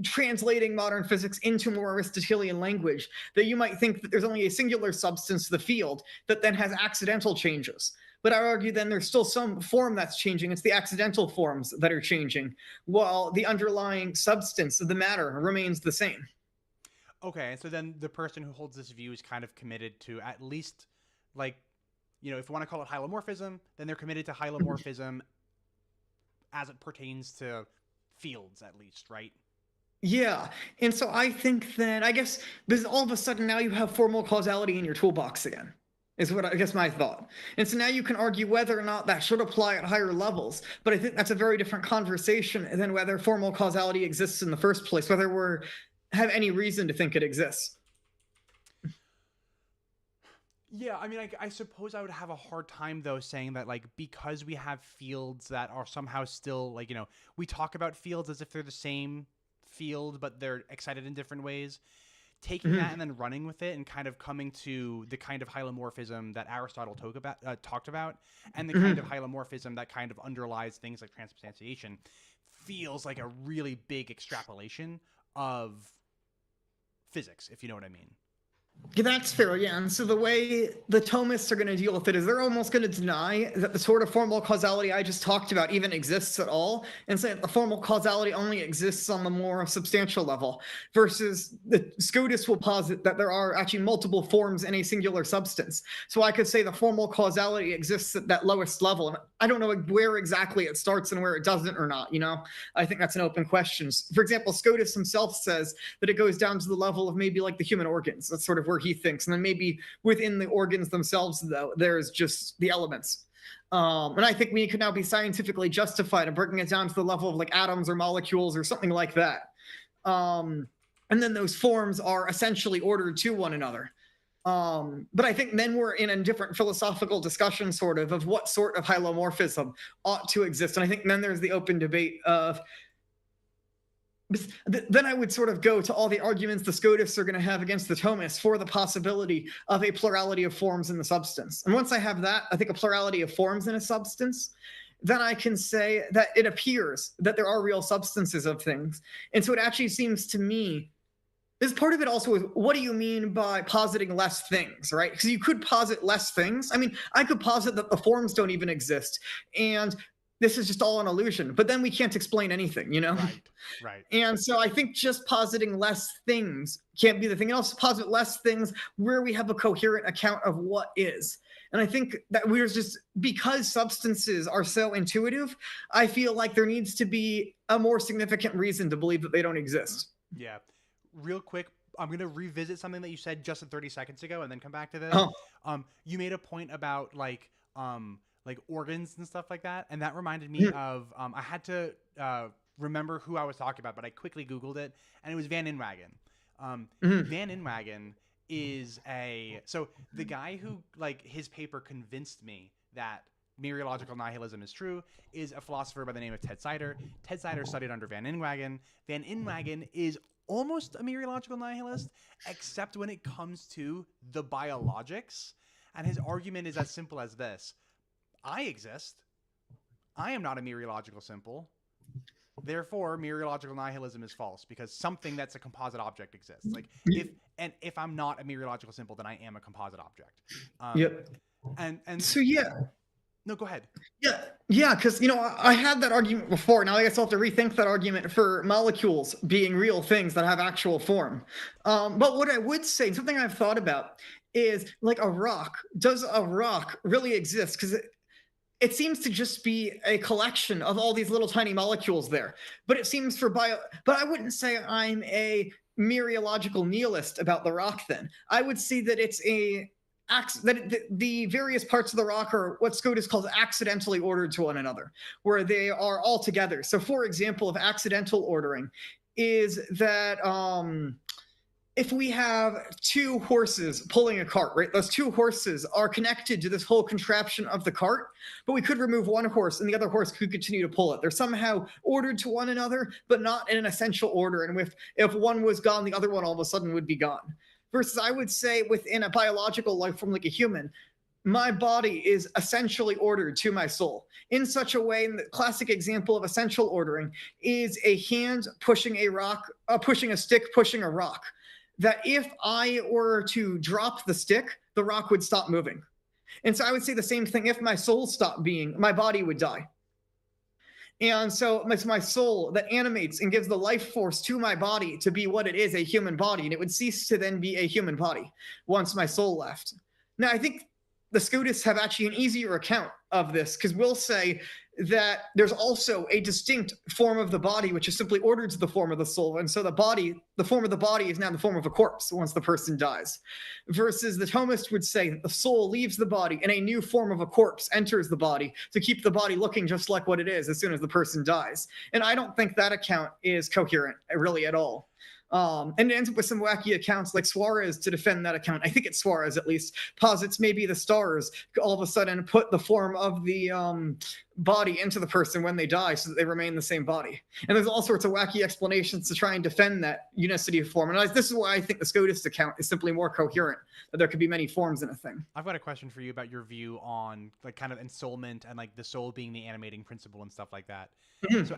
translating modern physics into more Aristotelian language, that you might think that there's only a singular substance, the field, that then has accidental changes. But I argue then there's still some form that's changing. It's the accidental forms that are changing, while the underlying substance of the matter remains the same. Okay, and so then the person who holds this view is kind of committed to at least, like, you know, if we want to call it hylomorphism, then they're committed to hylomorphism as it pertains to fields, at least, right? Yeah, and so I think that, I guess, because all of a sudden now you have formal causality in your toolbox again, is what I guess my thought. And so now you can argue whether or not that should apply at higher levels, but I think that's a very different conversation than whether formal causality exists in the first place, whether we have any reason to think it exists. Yeah, I mean, I suppose I would have a hard time, though, saying that, like, because we have fields that are somehow still, like, you know, we talk about fields as if they're the same field, but they're excited in different ways. Taking that and then running with it and kind of coming to the kind of hylomorphism that Aristotle talked about, and the kind of hylomorphism that kind of underlies things like transubstantiation, feels like a really big extrapolation of physics, if you know what I mean. Yeah, that's fair, yeah. And so the way the Thomists are going to deal with it is they're almost going to deny that the sort of formal causality I just talked about even exists at all, and say that the formal causality only exists on the more substantial level, versus the Scotus will posit that there are actually multiple forms in a singular substance. So I could say the formal causality exists at that lowest level, and I don't know where exactly it starts and where it doesn't or not, you know? I think that's an open question. For example, Scotus himself says that it goes down to the level of maybe like the human organs. That's sort of where he thinks. And then maybe within the organs themselves, though, there's just the elements. And I think we could now be scientifically justified in breaking it down to the level of like atoms or molecules or something like that. And then those forms are essentially ordered to one another. But I think then we're in a different philosophical discussion, sort of what sort of hylomorphism ought to exist. And I think then there's the open debate of, then I would sort of go to all the arguments the Scotists are going to have against the Thomists for the possibility of a plurality of forms in the substance. And once I have that, I think a plurality of forms in a substance, then I can say that it appears that there are real substances of things. And so it actually seems to me Is part of it also is what do you mean by positing less things, right? Because you could posit less things. I mean, I could posit that the forms don't even exist, and this is just all an illusion. But then we can't explain anything, you know? Right. Right. And so I think just positing less things can't be the thing. And also posit less things where we have a coherent account of what is. And I think that we're just, because substances are so intuitive, I feel like there needs to be a more significant reason to believe that they don't exist. Yeah. Real quick, I'm going to revisit something that you said just 30 seconds ago and then come back to this. You made a point about like organs and stuff like that. And that reminded me of, I had to remember who I was talking about, but I quickly Googled it, and it was Van Inwagen. Van Inwagen is so the guy who, like, his paper convinced me that mereological nihilism is true is a philosopher by the name of Ted Sider. Ted Sider studied under Van Inwagen. Van Inwagen is almost a mereological nihilist, except when it comes to the biologics. And his argument is as simple as this: I exist. I am not a mereological simple. Therefore, mereological nihilism is false because something that's a composite object exists. Like, if I'm not a mereological simple, then I am a composite object. Yep. And so yeah. No, go ahead. Yeah, because, you know, I had that argument before. Now I guess I'll have to rethink that argument for molecules being real things that have actual form. But what I would say, something I've thought about, is like a rock. Does a rock really exist? Because it seems to just be a collection of all these little tiny molecules there. But it seems but I wouldn't say I'm a mereological nihilist about the rock then. I would see that it's the various parts of the rock are what Scotus calls accidentally ordered to one another, where they are all together. So, for example, of accidental ordering is that if we have two horses pulling a cart, right? Those two horses are connected to this whole contraption of the cart, but we could remove one horse and the other horse could continue to pull it. They're somehow ordered to one another, but not in an essential order. And if one was gone, the other one all of a sudden would be gone. Versus, I would say, within a biological life form like a human, my body is essentially ordered to my soul in such a way. And the classic example of essential ordering is a hand pushing a rock, pushing a stick, pushing a rock. That if I were to drop the stick, the rock would stop moving. And so I would say the same thing. If my soul stopped being, my body would die. And so it's my soul that animates and gives the life force to my body to be what it is, a human body. And it would cease to then be a human body once my soul left. Now, I think the Scotists have actually an easier account of this, because we'll say that there's also a distinct form of the body, which is simply ordered to the form of the soul. And so the form of the body is now the form of a corpse once the person dies. Versus the Thomist would say that the soul leaves the body and a new form of a corpse enters the body to keep the body looking just like what it is as soon as the person dies. And I don't think that account is coherent really at all. And it ends up with some wacky accounts like Suarez to defend that account. I think it's Suarez at least posits maybe the stars all of a sudden put the form of the body into the person when they die so that they remain the same body. And there's all sorts of wacky explanations to try and defend that unicity of form. And this is why I think the Scotist account is simply more coherent, that there could be many forms in a thing. I've got a question for you about your view on like kind of ensoulment and like the soul being the animating principle and stuff like that. So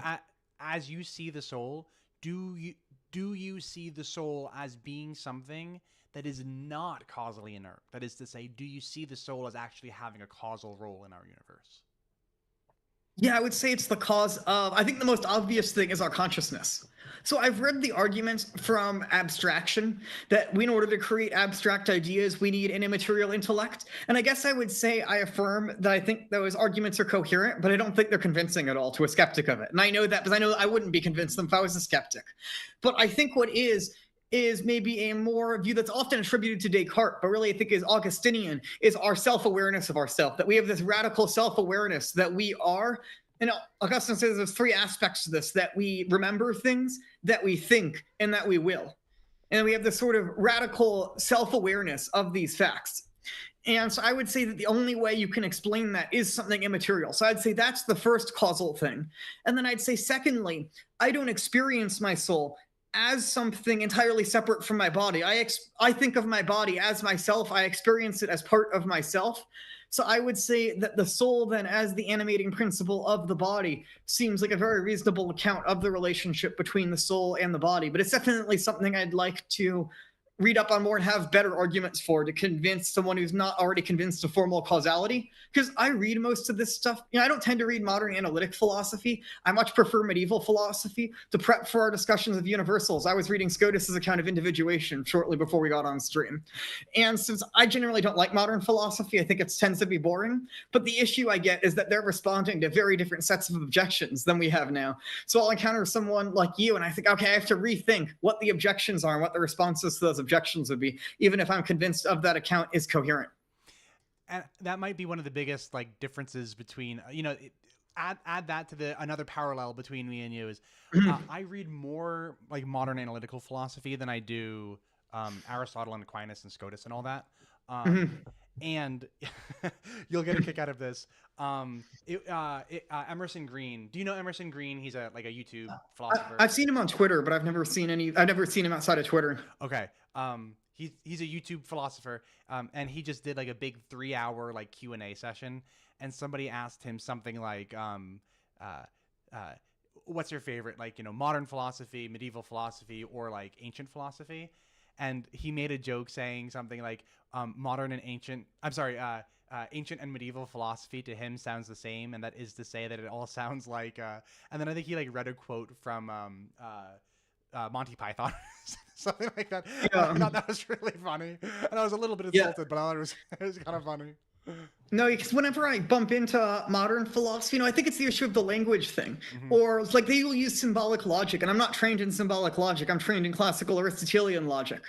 as you see the soul, do you see the soul as being something that is not causally inert? That is to say, do you see the soul as actually having a causal role in our universe? Yeah, I would say it's the cause of, I think the most obvious thing is our consciousness. So I've read the arguments from abstraction that in order to create abstract ideas, we need an immaterial intellect. And I guess I would say I affirm that I think those arguments are coherent, but I don't think they're convincing at all to a skeptic of it. And I know that because I know I wouldn't be convinced them if I was a skeptic. But I think what is maybe a more view that's often attributed to Descartes, but really I think is Augustinian, is our self-awareness of ourself, that we have this radical self-awareness that we are. And Augustine says there's three aspects to this: that we remember things, that we think, and that we will. And we have this sort of radical self-awareness of these facts. And so I would say that the only way you can explain that is something immaterial. So I'd say that's the first causal thing. And then I'd say, secondly, I don't experience my soul as something entirely separate from my body. I think of my body as myself. I experience it as part of myself. So I would say that the soul, then, as the animating principle of the body, seems like a very reasonable account of the relationship between the soul and the body. But it's definitely something I'd like to read up on more and have better arguments for, to convince someone who's not already convinced of formal causality. Because I read most of this stuff. I don't tend to read modern analytic philosophy. I much prefer medieval philosophy. To prep for our discussions of universals, I was reading Scotus's account of individuation shortly before we got on stream. And since I generally don't like modern philosophy, I think it tends to be boring. But the issue I get is that they're responding to very different sets of objections than we have now. So I'll encounter someone like you, and I think, okay, I have to rethink what the objections are and what the responses to those objections would be, even if I'm convinced of that account is coherent. And that might be one of the biggest like differences between, add that to another parallel between me and you is I read more like modern analytical philosophy than I do Aristotle and Aquinas and Scotus and all that. And you'll get a kick out of this. Emerson Green. Do you know Emerson Green? He's a YouTube philosopher. I've seen him on Twitter, but I've never seen him outside of Twitter. Okay. He's a YouTube philosopher, and he just did like a big 3-hour like Q&A session, and somebody asked him something like, what's your favorite, like, modern philosophy, medieval philosophy, or like ancient philosophy? And he made a joke saying something like, ancient and medieval philosophy to him sounds the same, and that is to say that it all sounds like, and then I think he like read a quote from Monty Python, something like that. Yeah. I thought that was really funny, and I was a little bit insulted, but I thought it was kind of funny. No, because whenever I bump into modern philosophy, I think it's the issue of the language thing. Or it's like they will use symbolic logic, and I'm not trained in symbolic logic. I'm trained in classical Aristotelian logic.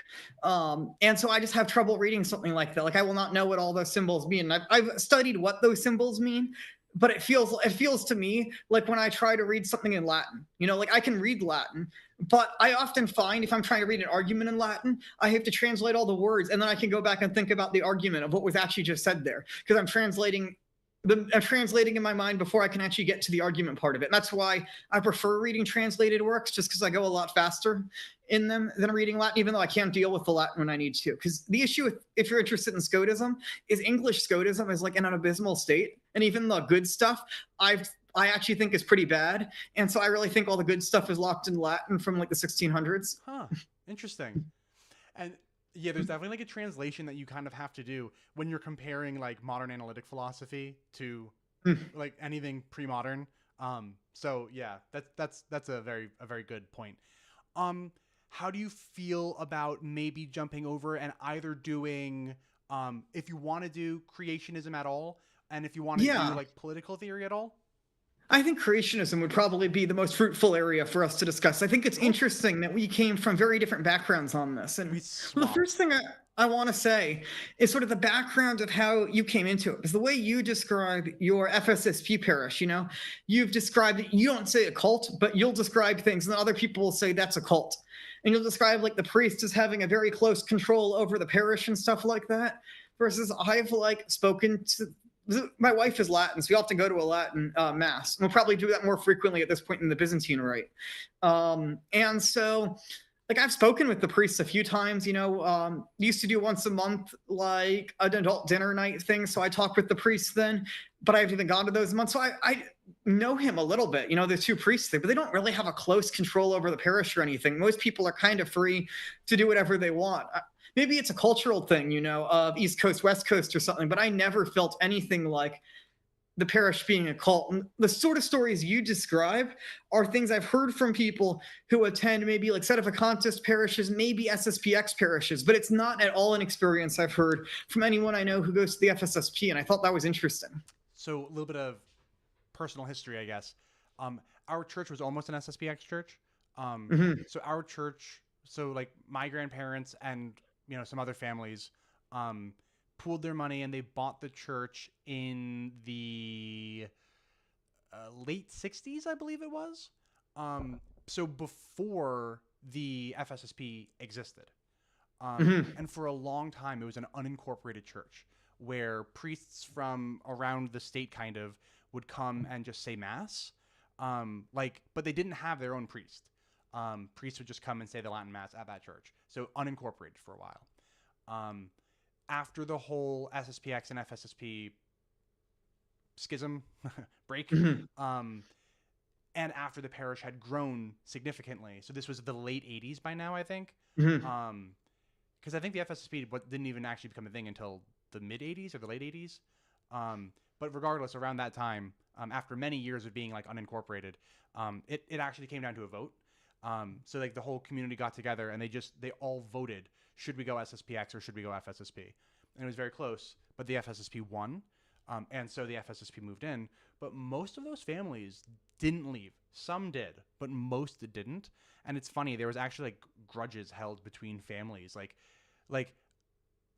And so I just have trouble reading something like that. Like I will not know what all those symbols mean. I've studied what those symbols mean, but it feels to me like when I try to read something in Latin, like I can read Latin, but I often find if I'm trying to read an argument in Latin, I have to translate all the words, and then I can go back and think about the argument of what was actually just said there, because I'm translating in my mind before I can actually get to the argument part of it. And that's why I prefer reading translated works, just because I go a lot faster in them than reading Latin, even though I can't deal with the Latin when I need to. Because the issue, if you're interested in Scotism, is English Scotism is like in an abysmal state. And even the good stuff, I actually think is pretty bad. And so I really think all the good stuff is locked in Latin from like the 1600s. Huh. Interesting. And yeah, there's definitely like a translation that you kind of have to do when you're comparing like modern analytic philosophy to like anything pre-modern. So yeah, that's a very good point. How do you feel about maybe jumping over and either doing, if you want to do creationism at all, and if you want to do like political theory at all? I think creationism would probably be the most fruitful area for us to discuss. I think it's interesting that we came from very different backgrounds on this. And the first thing I want to say is sort of the background of how you came into it. Because the way you describe your FSSP parish, you've described it, you don't say a cult, but you'll describe things and then other people will say that's a cult. And you'll describe like the priest as having a very close control over the parish and stuff like that. Versus I've like spoken to, my wife is Latin, so we often go to a Latin mass. And we'll probably do that more frequently at this point in the Byzantine rite. And so, like, I've spoken with the priests a few times, used to do once a month, like an adult dinner night thing. So I talk with the priests then, but I haven't even gone to those months. So I know him a little bit, there's two priests there, but they don't really have a close control over the parish or anything. Most people are kind of free to do whatever they want. Maybe it's a cultural thing, of East Coast, West Coast or something, but I never felt anything like the parish being a cult. And the sort of stories you describe are things I've heard from people who attend maybe like sedevacantist parishes, maybe SSPX parishes, but it's not at all an experience I've heard from anyone I know who goes to the FSSP, and I thought that was interesting. So a little bit of personal history, I guess. Our church was almost an SSPX church. So our church, so like my grandparents and some other families pooled their money and they bought the church in the late 60s, I believe it was. So before the FSSP existed. And for a long time, it was an unincorporated church where priests from around the state kind of would come and just say mass. But they didn't have their own priest. Priests would just come and say the Latin Mass at that church. So unincorporated for a while. After the whole SSPX and FSSP schism break. Mhm. And after the parish had grown significantly. So this was the late 80s by now, I think. Mhm. Because I think the FSSP didn't even actually become a thing until the mid 80s or the late 80s. But regardless, around that time, after many years of being like unincorporated, it actually came down to a vote. So like the whole community got together and they all voted, should we go SSPX or should we go FSSP? And it was very close, but the FSSP won. And so the FSSP moved in, but most of those families didn't leave. Some did, but most didn't. And it's funny, there was actually like grudges held between families. Like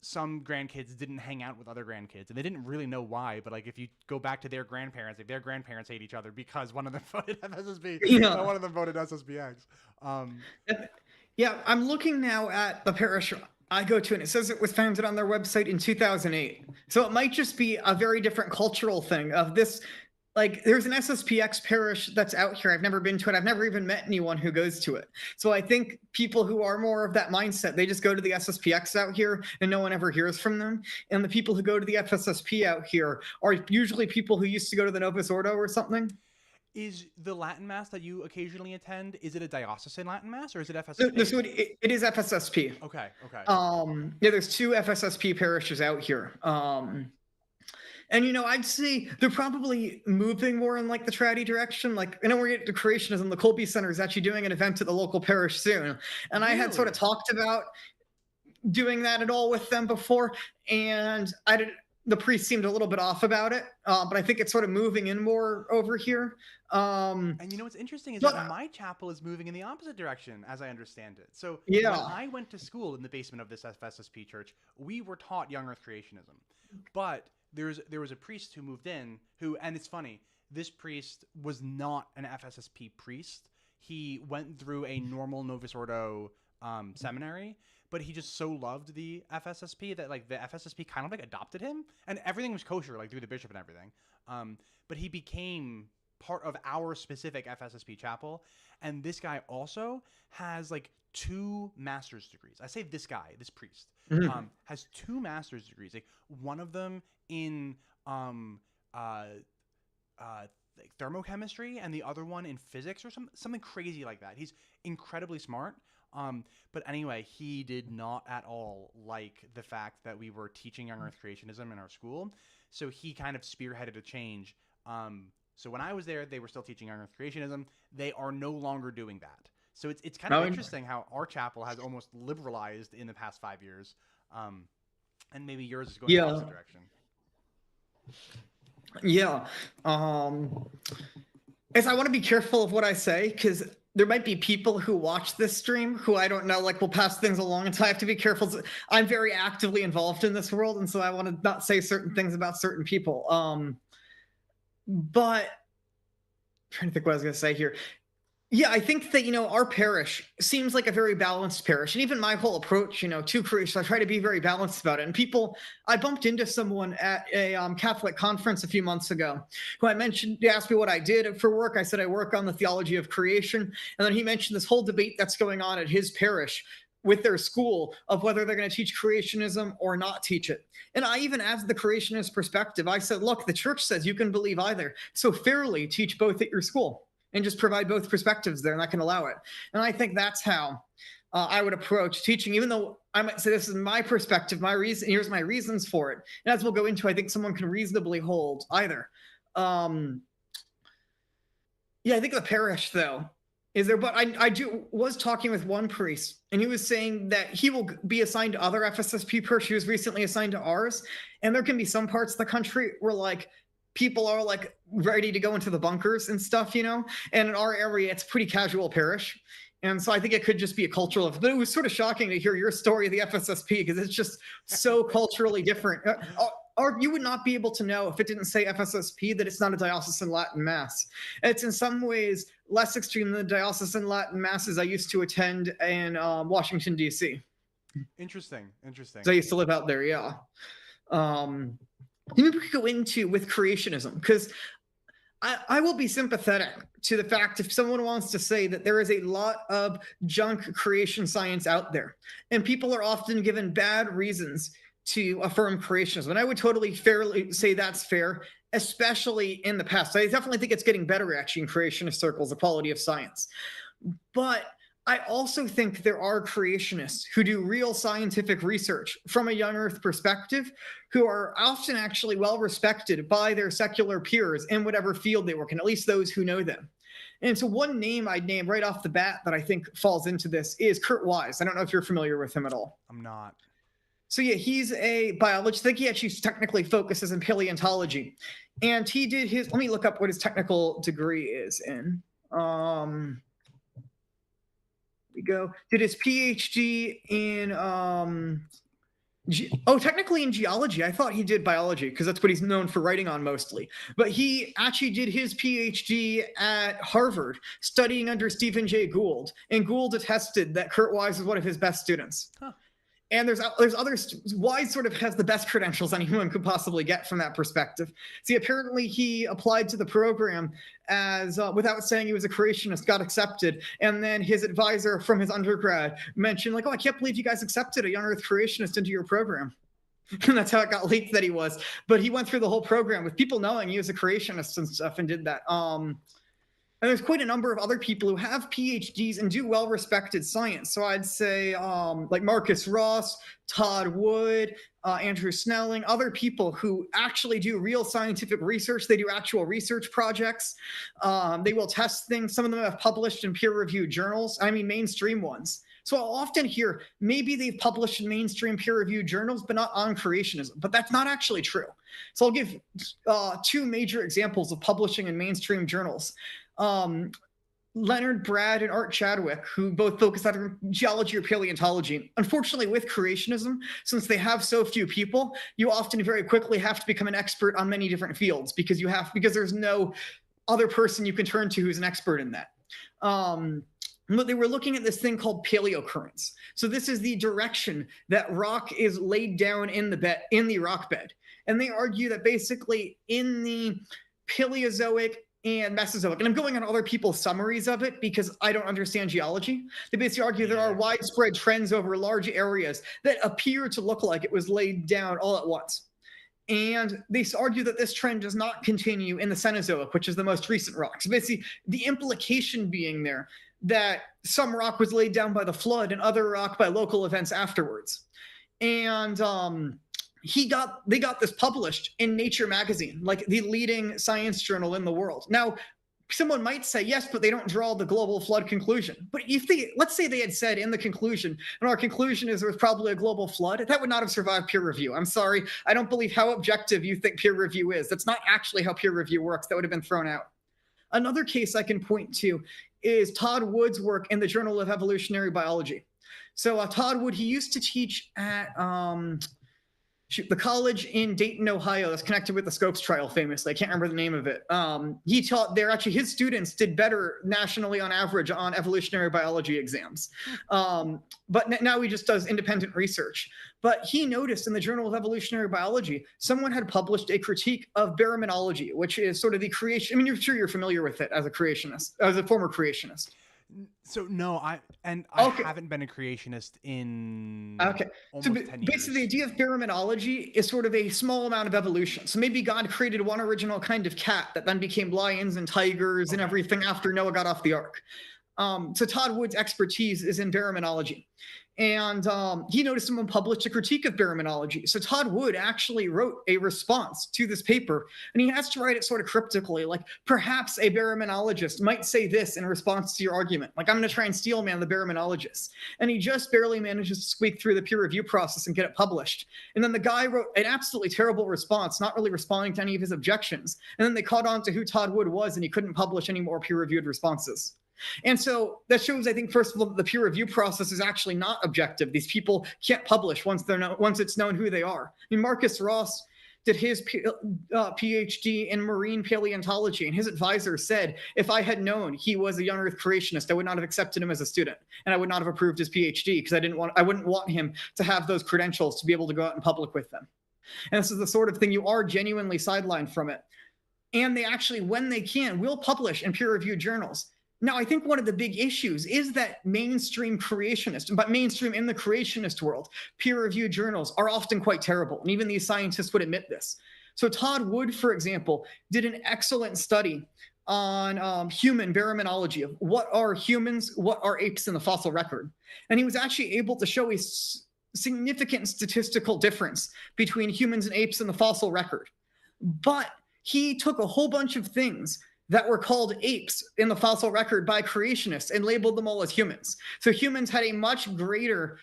some grandkids didn't hang out with other grandkids, and they didn't really know why. But like if you go back to their grandparents, like their grandparents hate each other because one of them voted FSSP and one of them voted SSPX. Yeah, I'm looking now at the parish I go to, and it says it was founded on their website in 2008. So it might just be a very different cultural thing of this. Like, there's an SSPX parish that's out here. I've never been to it. I've never even met anyone who goes to it. So I think people who are more of that mindset, they just go to the SSPX out here and no one ever hears from them. And the people who go to the FSSP out here are usually people who used to go to the Novus Ordo or something. Is the Latin Mass that you occasionally attend, is it a diocesan Latin Mass or is it FSSP? So it is FSSP. Okay. Yeah, there's 2 FSSP parishes out here. And, you know, I'd say they're probably moving more in like the tradi direction. Like, I know we're getting to creationism. The Colby Center is actually doing an event at the local parish soon. And I had sort of talked about doing that at all with them before. And the priest seemed a little bit off about it. But I think it's sort of moving in more over here. And you know what's interesting is that my chapel is moving in the opposite direction, as I understand it. So when I went to school in the basement of this FSSP church, we were taught young earth creationism. But there was a priest who moved in who, and it's funny, this priest was not an FSSP priest. He went through a normal Novus Ordo seminary, but he just so loved the FSSP that like the FSSP kind of like adopted him, and everything was kosher, like through the bishop and everything. But he became part of our specific FSSP chapel, and this guy also has like 2 master's degrees. I say this guy, this priest, has 2 master's degrees. Like one of them in like thermochemistry, and the other one in physics or something crazy like that. He's incredibly smart. But anyway, he did not at all like the fact that we were teaching young earth creationism in our school. So he kind of spearheaded a change. So when I was there, they were still teaching young earth creationism. They are no longer doing that. So it's kind of interesting how our chapel has almost liberalized in the past 5 years. And maybe yours is going in the opposite direction. Yeah. As I want to be careful of what I say, because there might be people who watch this stream who I don't know, like will pass things along, and so I have to be careful. I'm very actively involved in this world, and so I want to not say certain things about certain people. But I'm trying to think what I was going to say here. Yeah, I think that, you know, our parish seems like a very balanced parish. And even my whole approach, you know, to creation, I try to be very balanced about it. And I bumped into someone at a Catholic conference a few months ago who he asked me what I did for work. I said, I work on the theology of creation. And then he mentioned this whole debate that's going on at his parish with their school of whether they're going to teach creationism or not teach it. And I even asked the creationist perspective. I said, look, the church says you can believe either. So fairly teach both at your school and just provide both perspectives there, and I can allow it. And I think that's how I would approach teaching, even though I might say this is my perspective, my reason, here's my reasons for it. And as we'll go into, I think someone can reasonably hold either. Yeah, I think the parish, though, is there, but I was talking with one priest, and he was saying that he will be assigned to other FSSP parishes. He was recently assigned to ours, and there can be some parts of the country where, like, people are like ready to go into the bunkers and stuff, you know, and in our area, it's pretty casual parish. And so I think it could just be a cultural, but it was sort of shocking to hear your story of the FSSP because it's just so culturally different. Or you would not be able to know if it didn't say FSSP that it's not a diocesan Latin Mass. It's in some ways less extreme than the diocesan Latin Masses I used to attend in Washington, D.C. Interesting. So I used to live out there, yeah. Maybe we could go into with creationism, because I will be sympathetic to the fact if someone wants to say that there is a lot of junk creation science out there, and people are often given bad reasons to affirm creationism. And I would totally fairly say that's fair. especially in the past. I definitely think it's getting better, actually, in creationist circles, the quality of science. But I also think there are creationists who do real scientific research from a young Earth perspective, who are often actually well respected by their secular peers in whatever field they work in, at least those who know them. And so one name I'd name right off the bat that I think falls into this is Kurt Wise. I don't know if you're familiar with him at all. I'm not. So yeah, he's a biologist. I think he actually technically focuses in paleontology. And he did his, let me look up what his technical degree is in. We go. Did his PhD in technically in geology. I thought he did biology because that's what he's known for writing on mostly. But he actually did his PhD at Harvard, studying under Stephen Jay Gould, and Gould attested that Kurt Wise was one of his best students. Huh. And there's others. Wise sort of has the best credentials anyone could possibly get from that perspective. See, apparently he applied to the program as without saying he was a creationist, got accepted, and then his advisor from his undergrad mentioned, like, "Oh, I can't believe you guys accepted a young Earth creationist into your program." And that's how it got leaked that he was. But he went through the whole program with people knowing he was a creationist and stuff, and did that. And there's quite a number of other people who have PhDs and do well-respected science. So I'd say like Marcus Ross, Todd Wood, Andrew Snelling, other people who actually do real scientific research. They do actual research projects. They will test things. Some of them have published in peer-reviewed journals. I mean, mainstream ones. So I'll often hear maybe they've published in mainstream peer-reviewed journals, but not on creationism. But that's not actually true. So I'll give two major examples of publishing in mainstream journals. Leonard Brad and Art Chadwick, who both focus on geology or paleontology. Unfortunately, with creationism, since they have so few people, you often very quickly have to become an expert on many different fields because there's no other person you can turn to who's an expert in that. But they were looking at this thing called paleocurrents. So this is the direction that rock is laid down in the rock bed. And they argue that basically in the Paleozoic and Mesozoic, and I'm going on other people's summaries of it because I don't understand geology. They basically argue there are widespread trends over large areas that appear to look like it was laid down all at once. And they argue that this trend does not continue in the Cenozoic, which is the most recent rock. So basically, the implication being there that some rock was laid down by the flood and other rock by local events afterwards. And they got this published in Nature magazine, like the leading science journal in the world. Now, someone might say, yes, but they don't draw the global flood conclusion. But let's say they had said in the conclusion, and our conclusion is there was probably a global flood, that would not have survived peer review. I'm sorry, I don't believe how objective you think peer review is. That's not actually how peer review works. That would have been thrown out. Another case I can point to is Todd Wood's work in the Journal of Evolutionary Biology. So Todd Wood, he used to teach at the college in Dayton, Ohio, that's connected with the Scopes trial famously. I can't remember the name of it. He taught there. Actually, his students did better nationally on average on evolutionary biology exams. But now he just does independent research. But he noticed in the Journal of Evolutionary Biology, someone had published a critique of baraminology, which is sort of the creation. I mean, you're sure you're familiar with it as a creationist, as a former creationist. So no, I haven't been a creationist in almost 10 years. Basically, the idea of baraminology is sort of a small amount of evolution. So maybe God created one original kind of cat that then became lions and tigers and everything after Noah got off the ark. So Todd Wood's expertise is in baraminology. And he noticed someone published a critique of baraminology. So Todd Wood actually wrote a response to this paper, and he has to write it sort of cryptically, like perhaps a baraminologist might say this in response to your argument. Like, I'm going to try and steel man the baraminologist. And he just barely manages to squeak through the peer review process and get it published. And then the guy wrote an absolutely terrible response, not really responding to any of his objections. And then they caught on to who Todd Wood was, and he couldn't publish any more peer-reviewed responses. And so that shows, I think, first of all, that the peer review process is actually not objective. These people can't publish once it's known who they are. I mean, Marcus Ross did his PhD in marine paleontology, and his advisor said, if I had known he was a young Earth creationist, I would not have accepted him as a student, and I would not have approved his PhD because I wouldn't want him to have those credentials to be able to go out in public with them. And this is the sort of thing you are genuinely sidelined from it. And they actually, when they can, will publish in peer-reviewed journals. Now, I think one of the big issues is that mainstream creationists, but mainstream in the creationist world, peer-reviewed journals are often quite terrible. And even these scientists would admit this. So Todd Wood, for example, did an excellent study on human baraminology of what are humans, what are apes in the fossil record. And he was actually able to show a significant statistical difference between humans and apes in the fossil record. But he took a whole bunch of things that were called apes in the fossil record by creationists and labeled them all as humans. So humans had a much greater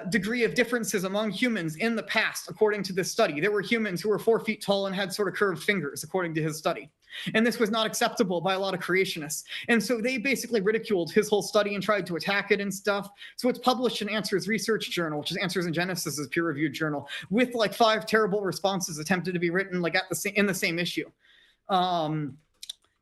degree of differences among humans in the past, according to this study. There were humans who were 4 feet tall and had sort of curved fingers, according to his study. And this was not acceptable by a lot of creationists. And so they basically ridiculed his whole study and tried to attack it and stuff. So it's published in Answers Research Journal, which is Answers in Genesis' peer-reviewed journal, with like 5 terrible responses attempted to be written like in the same issue.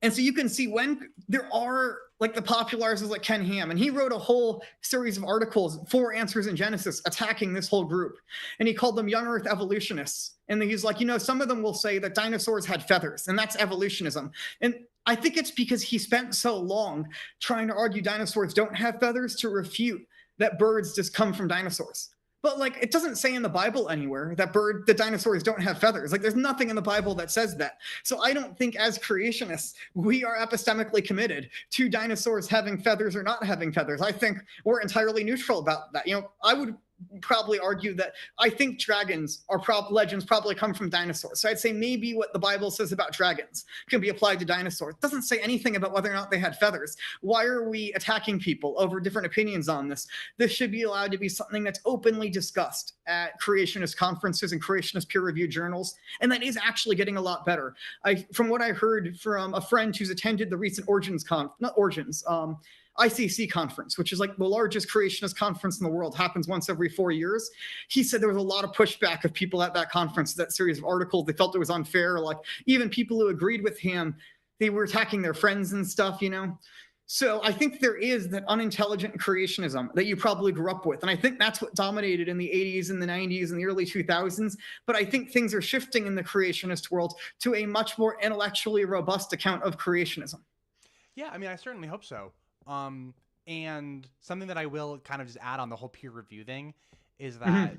And so you can see when there are like the popularizers like Ken Ham, and he wrote a whole series of articles for Answers in Genesis attacking this whole group. And he called them young earth evolutionists. And he's like, some of them will say that dinosaurs had feathers, and that's evolutionism. And I think it's because he spent so long trying to argue dinosaurs don't have feathers to refute that birds just come from dinosaurs. But like, it doesn't say in the Bible anywhere that the dinosaurs don't have feathers. Like, there's nothing in the Bible that says that. So I don't think as creationists, we are epistemically committed to dinosaurs having feathers or not having feathers. I think we're entirely neutral about that. I would probably argue that I think dragons are legends probably come from dinosaurs. So I'd say maybe what the Bible says about dragons can be applied to dinosaurs. It doesn't say anything about whether or not they had feathers. Why are we attacking people over different opinions on this? This should be allowed to be something that's openly discussed at creationist conferences and creationist peer-reviewed journals. And that is actually getting a lot better. From what I heard from a friend who's attended the recent ICC conference, which is like the largest creationist conference in the world, happens once every 4 years. He said there was a lot of pushback of people at that conference, that series of articles. They felt it was unfair. Like even people who agreed with him, they were attacking their friends and stuff, So I think there is that unintelligent creationism that you probably grew up with. And I think that's what dominated in the 80s and the 90s and the early 2000s. But I think things are shifting in the creationist world to a much more intellectually robust account of creationism. Yeah, I mean, I certainly hope so. And something that I will kind of just add on the whole peer review thing is that,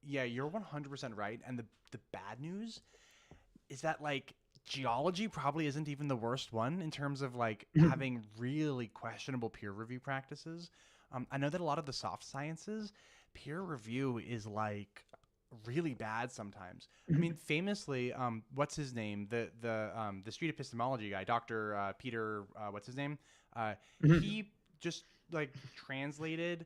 yeah, you're 100% right. And the bad news is that like geology probably isn't even the worst one in terms of like having really questionable peer review practices. I know that a lot of the soft sciences peer review is like really bad sometimes. I mean, famously, what's his name? The street epistemology guy, Dr. Peter, what's his name? He just like translated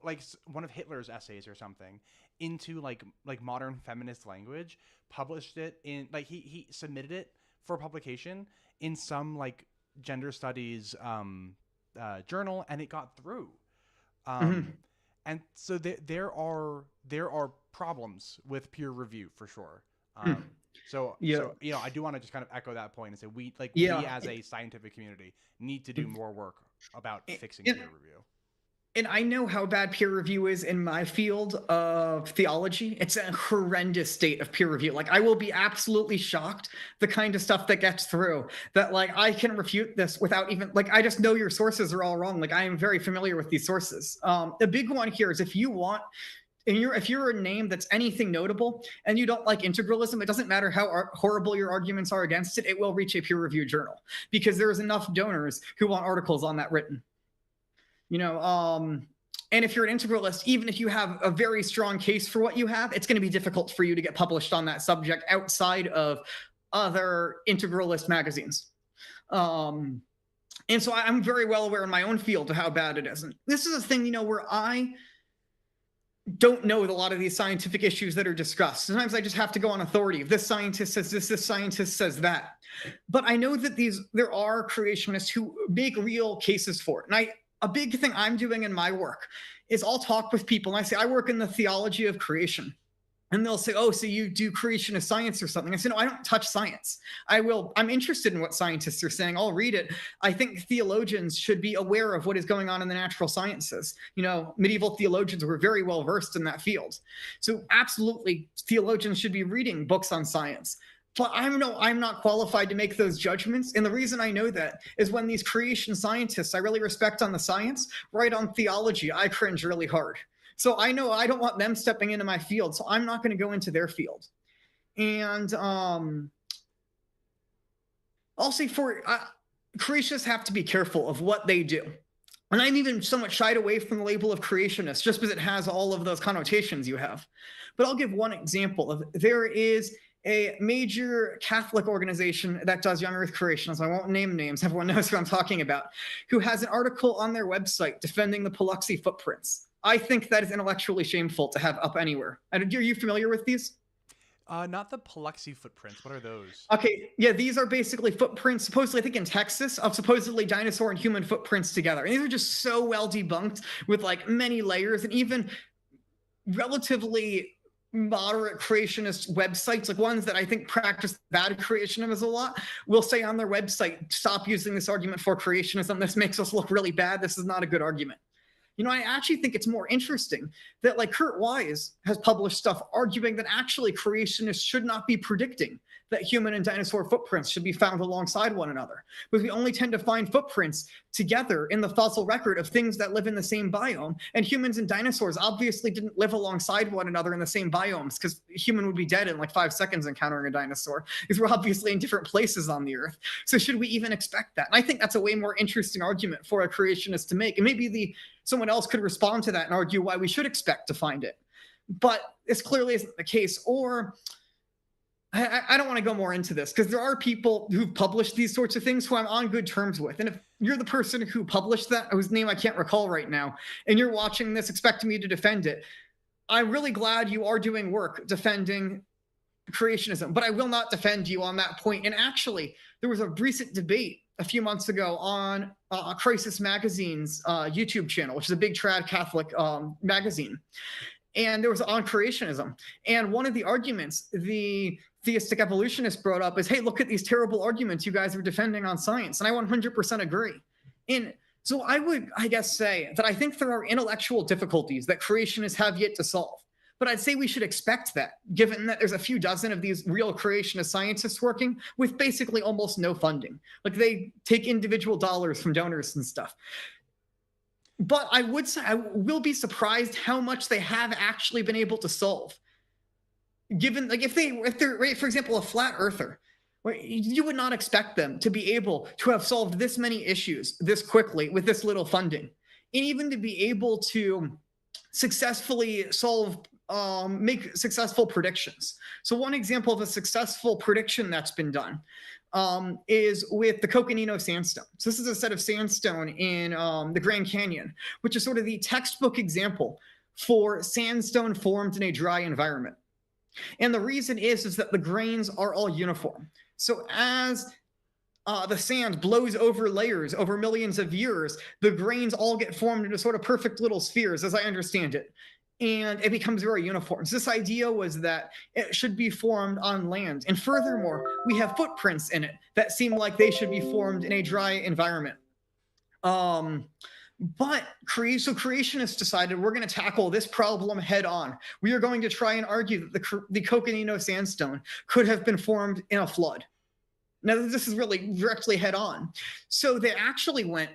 like one of Hitler's essays or something into like modern feminist language, published it in like he submitted it for publication in some like gender studies journal, and it got through. And so there are problems with peer review for sure. So I do want to just kind of echo that point and say we as a scientific community need to do more work about fixing peer review. And I know how bad peer review is in my field of theology. It's a horrendous state of peer review. Like I will be absolutely shocked the kind of stuff that gets through that like I can refute this without even like I just know your sources are all wrong. Like I am very familiar with these sources. The big one here is if you're a name that's anything notable and you don't like integralism, it doesn't matter how horrible your arguments are against it, it will reach a peer-reviewed journal because there's enough donors who want articles on that written. And if you're an integralist, even if you have a very strong case for what you have, it's going to be difficult for you to get published on that subject outside of other integralist magazines. And so I'm very well aware in my own field of how bad it is. And this is a thing, where I don't know a lot of these scientific issues that are discussed. Sometimes I just have to go on authority. If this scientist says this scientist says that. But I know that there are creationists who make real cases for it. And a big thing I'm doing in my work is I'll talk with people and I say, I work in the theology of creation. And they'll say, oh, so you do creationist science or something. I say, no, I don't touch science. I'm interested in what scientists are saying. I'll read it. I think theologians should be aware of what is going on in the natural sciences. Medieval theologians were very well versed in that field. So absolutely, theologians should be reading books on science. But I'm not qualified to make those judgments. And the reason I know that is when these creation scientists I really respect on the science, write on theology, I cringe really hard. So I know I don't want them stepping into my field, so I'm not going to go into their field. And I'll say creationists have to be careful of what they do. And I'm even somewhat shied away from the label of creationist just because it has all of those connotations you have. But I'll give one example. There is a major Catholic organization that does young earth creationism. I won't name names. Everyone knows who I'm talking about, who has an article on their website defending the Paluxy footprints. I think that is intellectually shameful to have up anywhere. Are you familiar with these? Not the Paluxy footprints. What are those? Okay, yeah, these are basically footprints, supposedly, I think in Texas, of supposedly dinosaur and human footprints together. And these are just so well debunked with like many layers, and even relatively moderate creationist websites, like ones that I think practice bad creationism a lot, will say on their website, stop using this argument for creationism. This makes us look really bad. This is not a good argument. You know, I actually think it's more interesting that like Kurt Wise has published stuff arguing that actually creationists should not be predicting that human and dinosaur footprints should be found alongside one another, because we only tend to find footprints together in the fossil record of things that live in the same biome, and humans and dinosaurs obviously didn't live alongside one another in the same biomes, because a human would be dead in like 5 seconds encountering a dinosaur, because we're obviously in different places on the earth. So should we even expect that? And I think that's a way more interesting argument for a creationist to make, and maybe someone else could respond to that and argue why we should expect to find it. But this clearly isn't the case. Or I don't want to go more into this, because there are people who've published these sorts of things who I'm on good terms with. And if you're the person who published that, whose name I can't recall right now, and you're watching this expecting me to defend it, I'm really glad you are doing work defending creationism, but I will not defend you on that point. And actually, there was a recent debate a few months ago on Crisis Magazine's YouTube channel, which is a big trad Catholic magazine. And there was on creationism. And one of the arguments the theistic evolutionists brought up is, hey, look at these terrible arguments you guys are defending on science. And I 100% agree. And so I would, I guess, say that I think there are intellectual difficulties that creationists have yet to solve. But I'd say we should expect that, given that there's a few dozen of these real creationist scientists working with basically almost no funding. Like they take individual dollars from donors and stuff. But I would say I will be surprised how much they have actually been able to solve. Given, like, if they're, right, for example, a flat earther, right, you would not expect them to be able to have solved this many issues this quickly with this little funding, and even to be able to successfully make successful predictions. So one example of a successful prediction that's been done is with the Coconino sandstone. So this is a set of sandstone in the Grand Canyon, which is sort of the textbook example for sandstone formed in a dry environment. And the reason is that the grains are all uniform. So as the sand blows over layers over millions of years, the grains all get formed into sort of perfect little spheres, as I understand it. And it becomes very uniform. So this idea was that it should be formed on land. And furthermore, we have footprints in it that seem like they should be formed in a dry environment. But creationists decided we're going to tackle this problem head on. We are going to try and argue that the Coconino sandstone could have been formed in a flood. Now, this is really directly head on. So they actually went,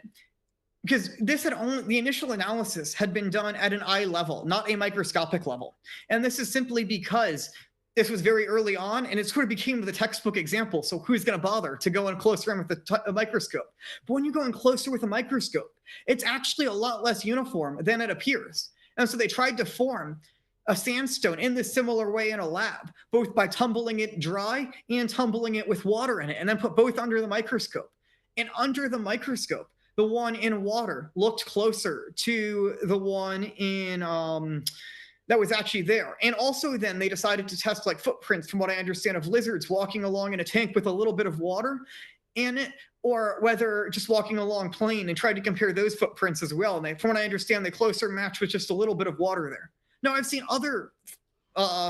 because this had only, the initial analysis had been done at an eye level, not a microscopic level. And this is simply because this was very early on, and it sort of became the textbook example. So who's going to bother to go in closer in with a microscope? But when you go in closer with a microscope, it's actually a lot less uniform than it appears. And so they tried to form a sandstone in this similar way in a lab, both by tumbling it dry and tumbling it with water in it, and then put both under the microscope. And under the microscope, the one in water looked closer to the one in that was actually there. And also then they decided to test like footprints, from what I understand, of lizards walking along in a tank with a little bit of water in it, or whether just walking along plain, and tried to compare those footprints as well. And they, from what I understand, they closer match with just a little bit of water there. Now, I've seen other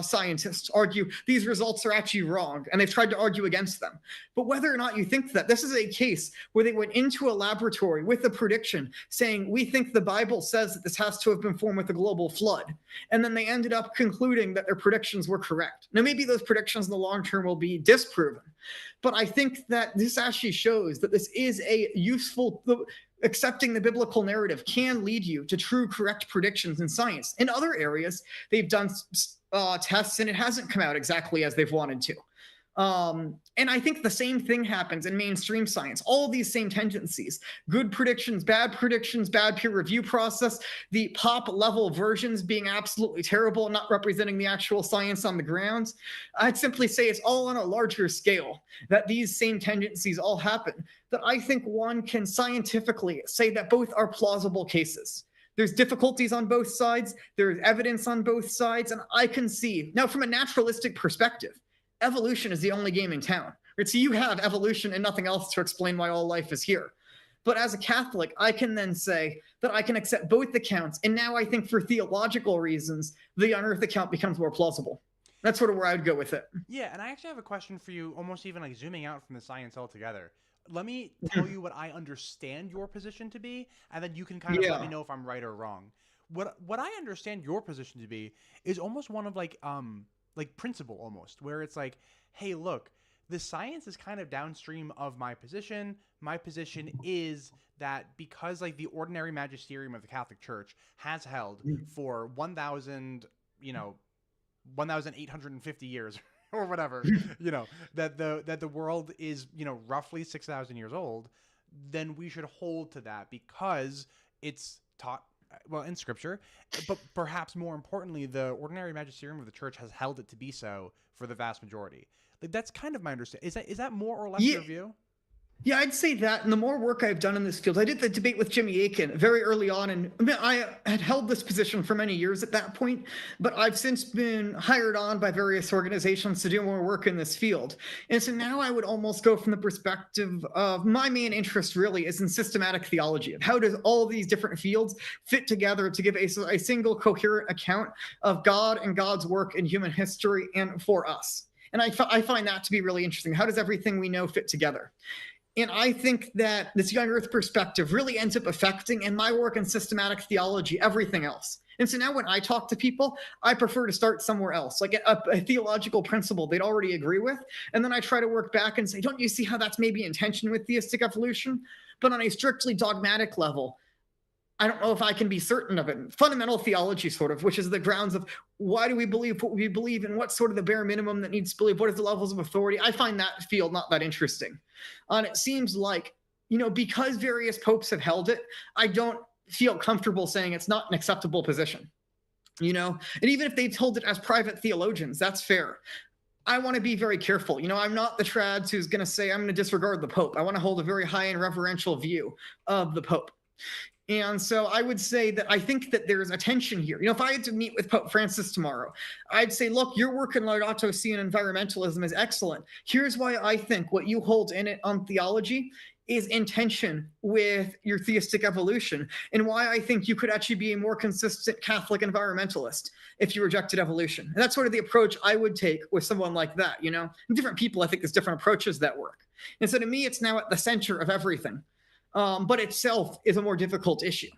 scientists argue these results are actually wrong, and they've tried to argue against them. But whether or not you think that, this is a case where they went into a laboratory with a prediction saying, we think the Bible says that this has to have been formed with a global flood. And then they ended up concluding that their predictions were correct. Now, maybe those predictions in the long term will be disproven. But I think that this actually shows that this is a useful, accepting the biblical narrative can lead you to true, correct predictions in science. In other areas, they've done tests and it hasn't come out exactly as they've wanted to. And I think the same thing happens in mainstream science. All of these same tendencies, good predictions, bad peer review process, the pop level versions being absolutely terrible, not representing the actual science on the ground. I'd simply say it's all on a larger scale that these same tendencies all happen, that I think one can scientifically say that both are plausible cases. There's difficulties on both sides. There's evidence on both sides. And I can see, now from a naturalistic perspective, evolution is the only game in town. Right? So you have evolution and nothing else to explain why all life is here. But as a Catholic, I can then say that I can accept both accounts. And now I think for theological reasons, the unearthed account becomes more plausible. That's sort of where I would go with it. Yeah, and I actually have a question for you, almost even like zooming out from the science altogether. Let me tell you what I understand your position to be, and then you can kind of let me know if I'm right or wrong. What I understand your position to be is almost one of like principle almost, where it's like, hey, look, the science is kind of downstream of my position. My position is that because like the ordinary magisterium of the Catholic Church has held for 1,850 years or whatever, that the world is, roughly 6,000 years old, then we should hold to that because it's taught well in scripture, but perhaps more importantly, the ordinary magisterium of the church has held it to be so for the vast majority. Like that's kind of my understanding. Is that more or less your view? Yeah, I'd say that. And the more work I've done in this field, I did the debate with Jimmy Akin very early on. And I had held this position for many years at that point, but I've since been hired on by various organizations to do more work in this field. And so now I would almost go from the perspective of my main interest really is in systematic theology of how does all these different fields fit together to give a single coherent account of God and God's work in human history and for us. And I find that to be really interesting. How does everything we know fit together? And I think that this young earth perspective really ends up affecting, in my work in systematic theology, everything else. And so now when I talk to people, I prefer to start somewhere else, like a theological principle they'd already agree with. And then I try to work back and say, don't you see how that's maybe in tension with theistic evolution? But on a strictly dogmatic level, I don't know if I can be certain of it. Fundamental theology, sort of, which is the grounds of why do we believe what we believe and what's sort of the bare minimum that needs to believe, what is the levels of authority. I find that field not that interesting. And it seems like, because various popes have held it, I don't feel comfortable saying it's not an acceptable position. And even if they hold it as private theologians, that's fair. I want to be very careful. I'm not the trads who's going to say I'm going to disregard the Pope. I want to hold a very high and reverential view of the Pope. And so I would say that I think that there's a tension here. If I had to meet with Pope Francis tomorrow, I'd say, look, your work in Laudato Si and environmentalism is excellent. Here's why I think what you hold in it on theology is in tension with your theistic evolution, and why I think you could actually be a more consistent Catholic environmentalist if you rejected evolution. And that's sort of the approach I would take with someone like that. And different people, I think there's different approaches that work. And so to me, it's now at the center of everything. But itself is a more difficult issue.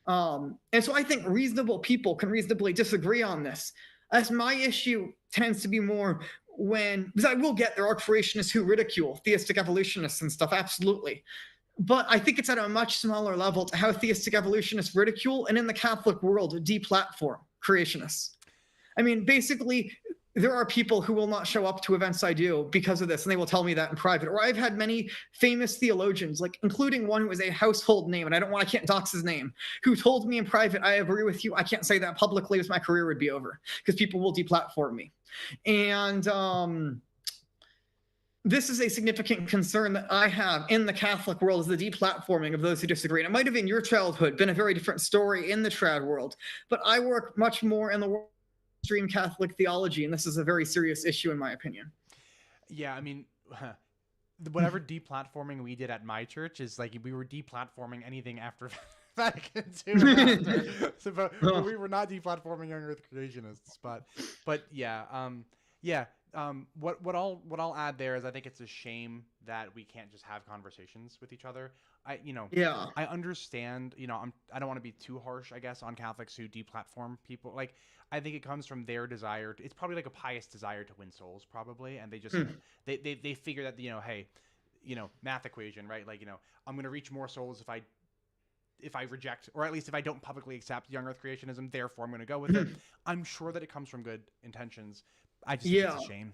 And so I think reasonable people can reasonably disagree on this. As my issue tends to be more because I will get there are creationists who ridicule theistic evolutionists and stuff, absolutely. But I think it's at a much smaller level to how theistic evolutionists ridicule and in the Catholic world deplatform creationists. I mean, basically, there are people who will not show up to events I do because of this, and they will tell me that in private. Or I've had many famous theologians, like including one who is a household name, and I can't dox his name, who told me in private, I agree with you. I can't say that publicly as my career would be over because people will deplatform me. And this is a significant concern that I have in the Catholic world, is the deplatforming of those who disagree. And it might have in your childhood been a very different story in the trad world, but I work much more in the world extreme Catholic theology, and this is a very serious issue in my opinion. Yeah, I mean, whatever deplatforming we did at my church is like we were deplatforming anything after Vatican II. But we were not deplatforming young Earth creationists. But yeah, what I'll add there is I think it's a shame that we can't just have conversations with each other. I understand. I don't want to be too harsh, I guess, on Catholics who deplatform people. Like, I think it comes from their desire. It's probably like a pious desire to win souls, probably, and they just they figure that hey, math equation, right? Like I'm going to reach more souls if I if I reject, or at least if I don't publicly accept young Earth creationism, therefore I'm going to go with it. I'm sure that it comes from good intentions. I just think it's a shame.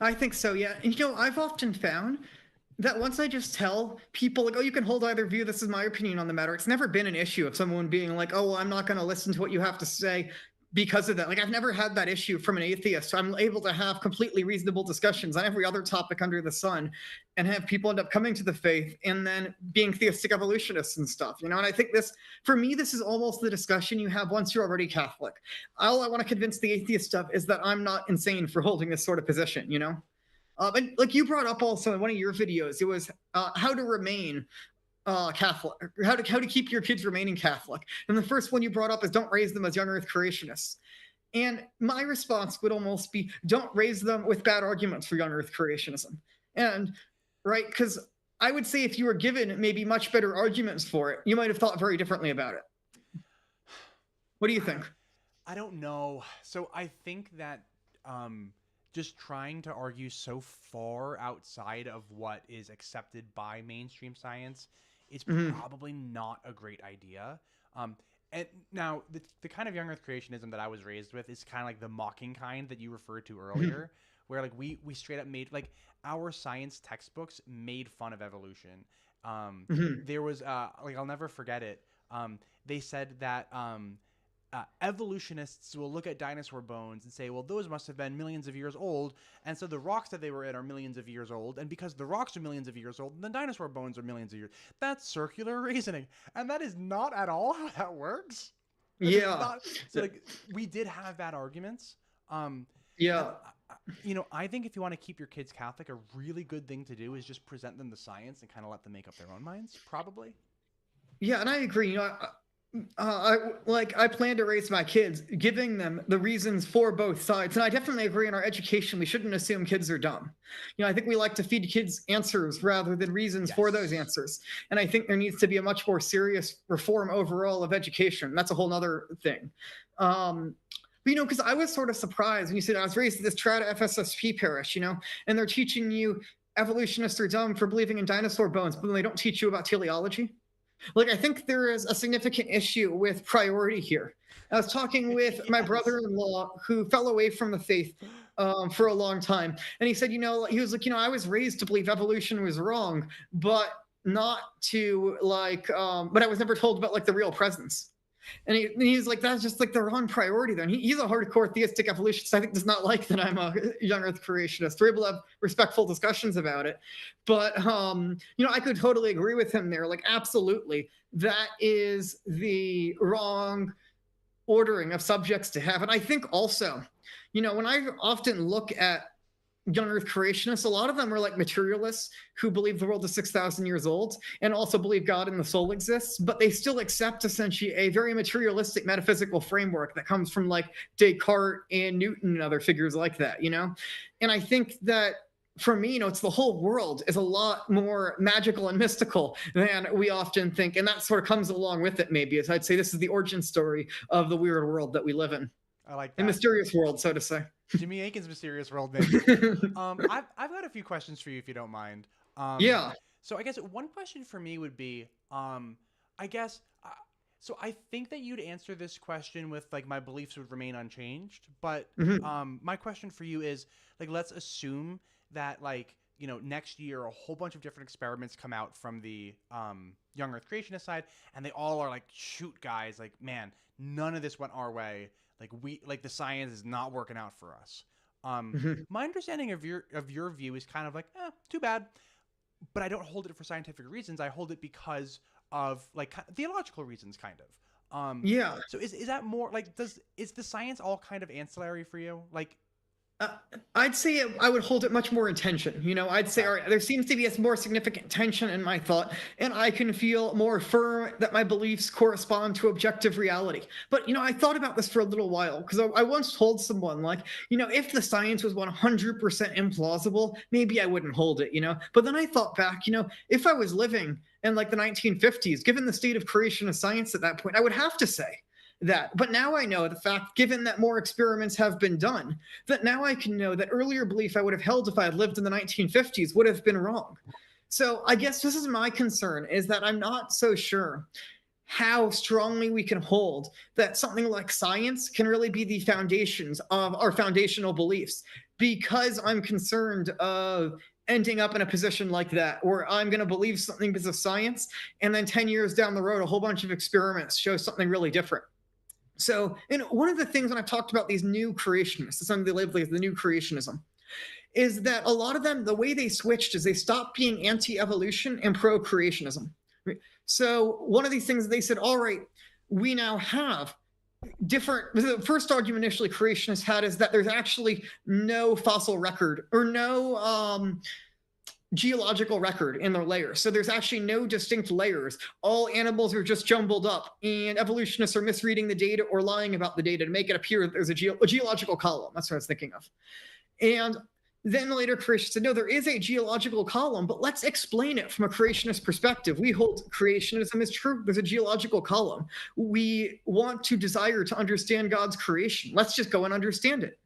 I think so, yeah. And, you know, I've often found that once I just tell people, like, oh, you can hold either view, this is my opinion on the matter, it's never been an issue of someone being like, oh, well, I'm not going to listen to what you have to say because of that. Like, I've never had that issue from an atheist. So I'm able to have completely reasonable discussions on every other topic under the sun and have people end up coming to the faith and then being theistic evolutionists and stuff, you know? And I think this, for me, this is almost the discussion you have once you're already Catholic. All I want to convince the atheist stuff is that I'm not insane for holding this sort of position, you know? And like you brought up also in one of your videos, it was how to remain Catholic, how to keep your kids remaining Catholic. And the first one you brought up is don't raise them as young Earth creationists. And my response would almost be don't raise them with bad arguments for young Earth creationism. And right, because I would say if you were given maybe much better arguments for it, you might have thought very differently about it. What do you think? I don't know. So I think that just trying to argue so far outside of what is accepted by mainstream science is probably not a great idea. And now the kind of young Earth creationism that I was raised with is kind of like the mocking kind that you referred to earlier, where like we straight up made, like, our science textbooks made fun of evolution. There was like, I'll never forget it. They said that evolutionists will look at dinosaur bones and say, well, those must have been millions of years old, and so the rocks that they were in are millions of years old, and because the rocks are millions of years old, then dinosaur bones are millions of years. That's circular reasoning, and that is not at all how that works. So like, we did have bad arguments. You know, I think if you want to keep your kids Catholic, a really good thing to do is just present them the science and kind of let them make up their own minds, probably. Yeah, and I agree. You know, I plan to raise my kids, giving them the reasons for both sides. And I definitely agree in our education, we shouldn't assume kids are dumb. You know, I think we like to feed kids answers rather than reasons for those answers. And I think there needs to be a much more serious reform overall of education. That's a whole nother thing. But, you know, because I was sort of surprised when you said I was raised at this Trad FSSP parish, you know, and they're teaching you evolutionists are dumb for believing in dinosaur bones, but they don't teach you about teleology. Like, I think there is a significant issue with priority here. I was talking with my brother-in-law who fell away from the faith for a long time. And he said, you know, he was like, you know, I was raised to believe evolution was wrong, but not to like, but I was never told about like the real presence. And he's like, that's just like the wrong priority then. He's a hardcore theistic evolutionist. I think does not like that I'm a young Earth creationist. We're able to have respectful discussions about it. But, you know, I could totally agree with him there. Like, absolutely. That is the wrong ordering of subjects to have. And I think also, you know, when I often look at young Earth creationists, a lot of them are like materialists who believe the world is 6,000 years old and also believe God and the soul exists, but they still accept essentially a very materialistic metaphysical framework that comes from like Descartes and Newton and other figures like that, you know? And I think that for me, you know, it's the whole world is a lot more magical and mystical than we often think. And that sort of comes along with it, maybe, as I'd say this is the origin story of the weird world that we live in. I like that. A mysterious world, so to say. Jimmy Akin's mysterious world, maybe. I've got a few questions for you, if you don't mind. Yeah. So I guess one question for me would be, I guess, so I think that you'd answer this question with like, my beliefs would remain unchanged. But my question for you is, like, let's assume that, like, you know, next year a whole bunch of different experiments come out from the young Earth creationist side, and they all are like, shoot, guys, like, man, none of this went our way. Like the science is not working out for us. My understanding of your view is kind of like, too bad. But I don't hold it for scientific reasons. I hold it because of like theological reasons, kind of. Yeah. So is that more like, is the science all kind of ancillary for you? Like, I'd say I would hold it much more in tension. You know, I'd say, all right, there seems to be a more significant tension in my thought, and I can feel more firm that my beliefs correspond to objective reality. But, you know, I thought about this for a little while because I once told someone, like, you know, if the science was 100% implausible, maybe I wouldn't hold it, you know. But then I thought back, you know, if I was living in like the 1950s, given the state of creationist science at that point, I would have to say that. But now I know the fact, given that more experiments have been done, that now I can know that earlier belief I would have held if I had lived in the 1950s would have been wrong. So I guess this is my concern, is that I'm not so sure how strongly we can hold that something like science can really be the foundations of our foundational beliefs, because I'm concerned of ending up in a position like that where I'm going to believe something because of science, and then 10 years down the road a whole bunch of experiments show something really different. So, and one of the things when I've talked about these new creationists, something they label as the new creationism, is that a lot of them, the way they switched is they stopped being anti-evolution and pro-creationism. So one of these things they said, all right, we now have different. The first argument initially creationists had is that there's actually no fossil record or no geological record in their layers. So there's actually no distinct layers. All animals are just jumbled up, and evolutionists are misreading the data or lying about the data to make it appear that there's a geological column. That's what I was thinking of. And then later creationists said, no, there is a geological column, but let's explain it from a creationist perspective. We hold creationism is true. There's a geological column. We want to desire to understand God's creation. Let's just go and understand it.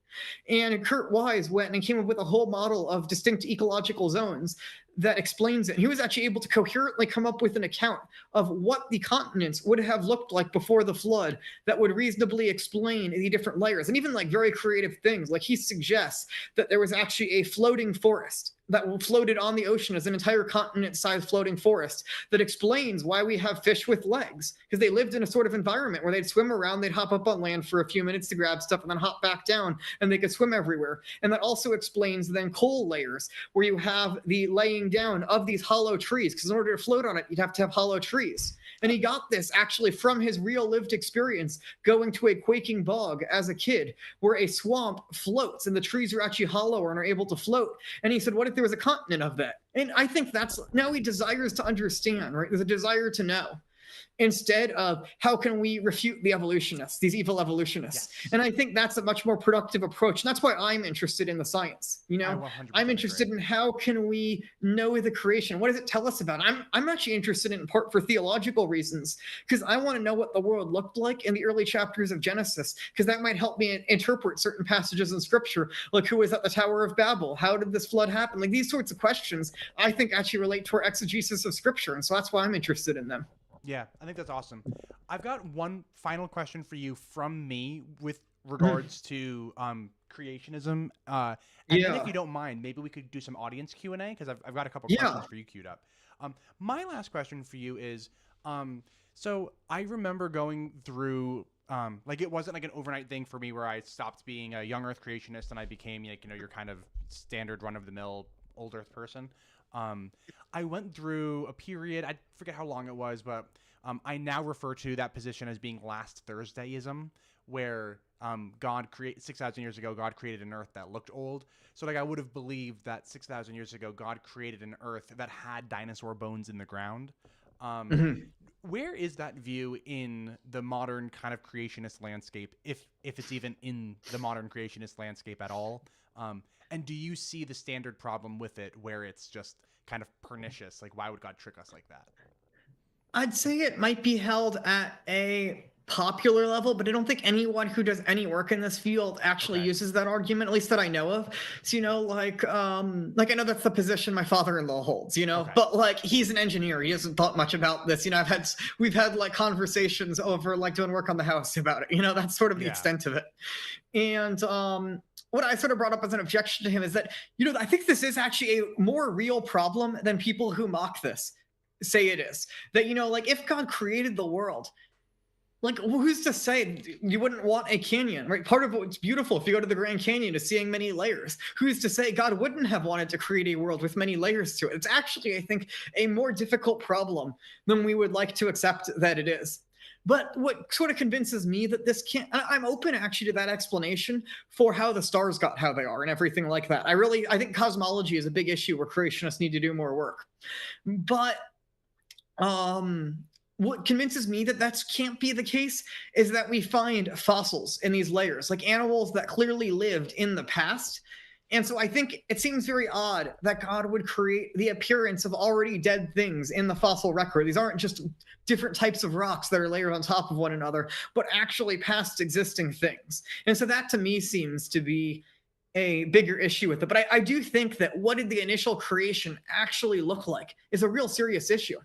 And Kurt Wise went and came up with a whole model of distinct ecological zones that explains it. He was actually able to coherently come up with an account of what the continents would have looked like before the flood that would reasonably explain the different layers, and even like very creative things. Like he suggests that there was actually a floating forest that floated on the ocean as an entire continent-sized floating forest that explains why we have fish with legs, because they lived in a sort of environment where they'd swim around, they'd hop up on land for a few minutes to grab stuff and then hop back down, and they could swim everywhere. And that also explains then coal layers, where you have the laying down of these hollow trees, because in order to float on it, you'd have to have hollow trees. And he got this actually from his real lived experience going to a quaking bog as a kid, where a swamp floats and the trees are actually hollow and are able to float. And he said, what if there was a continent of that? And I think that's, now he desires to understand, right? There's a desire to know, instead of how can we refute the evolutionists, these evil evolutionists. Yes. And I think that's a much more productive approach. And that's why I'm interested in the science. You know, I'm interested in how can we know the creation? What does it tell us about? I'm actually interested in part for theological reasons, because I want to know what the world looked like in the early chapters of Genesis, because that might help me interpret certain passages in scripture, like who was at the Tower of Babel? How did this flood happen? Like these sorts of questions, I think actually relate to our exegesis of scripture. And so that's why I'm interested in them. Yeah, I think that's awesome. I've got one final question for you from me with regards to creationism. And then if you don't mind, maybe we could do some audience Q&A, because I've got a couple questions for you queued up. My last question for you is, so I remember going through, like it wasn't like an overnight thing for me where I stopped being a young earth creationist and I became like, you know, your kind of standard run-of-the-mill old earth person. I went through a period, I forget how long it was, but I now refer to that position as being last Thursdayism, where God created 6,000 years ago, God created an earth that looked old. So like I would have believed that 6,000 years ago, God created an earth that had dinosaur bones in the ground. Where is that view in the modern kind of creationist landscape, if it's even in the modern creationist landscape at all? And do you see the standard problem with it where it's just kind of pernicious? Like, why would God trick us like that? I'd say it might be held at a popular level, but I don't think anyone who does any work in this field actually uses that argument, at least that I know of. So, you know, like I know that's the position my father-in-law holds, you know, but like he's an engineer. He hasn't thought much about this. You know, we've had like conversations over like doing work on the house about it. You know, that's sort of the extent of it. And what I sort of brought up as an objection to him is that, you know, I think this is actually a more real problem than people who mock this say it is. That, you know, like if God created the world, like who's to say you wouldn't want a canyon, right? Part of what's beautiful if you go to the Grand Canyon is seeing many layers. Who's to say God wouldn't have wanted to create a world with many layers to it? It's actually, I think, a more difficult problem than we would like to accept that it is. But what sort of convinces me that this can't, I'm open actually to that explanation for how the stars got how they are and everything like that. I think cosmology is a big issue where creationists need to do more work. But what convinces me that that can't be the case is that we find fossils in these layers, like animals that clearly lived in the past. And so I think it seems very odd that God would create the appearance of already dead things in the fossil record. These aren't just different types of rocks that are layered on top of one another, but actually past existing things. And so that to me seems to be a bigger issue with it. But I do think that what did the initial creation actually look like is a real serious issue.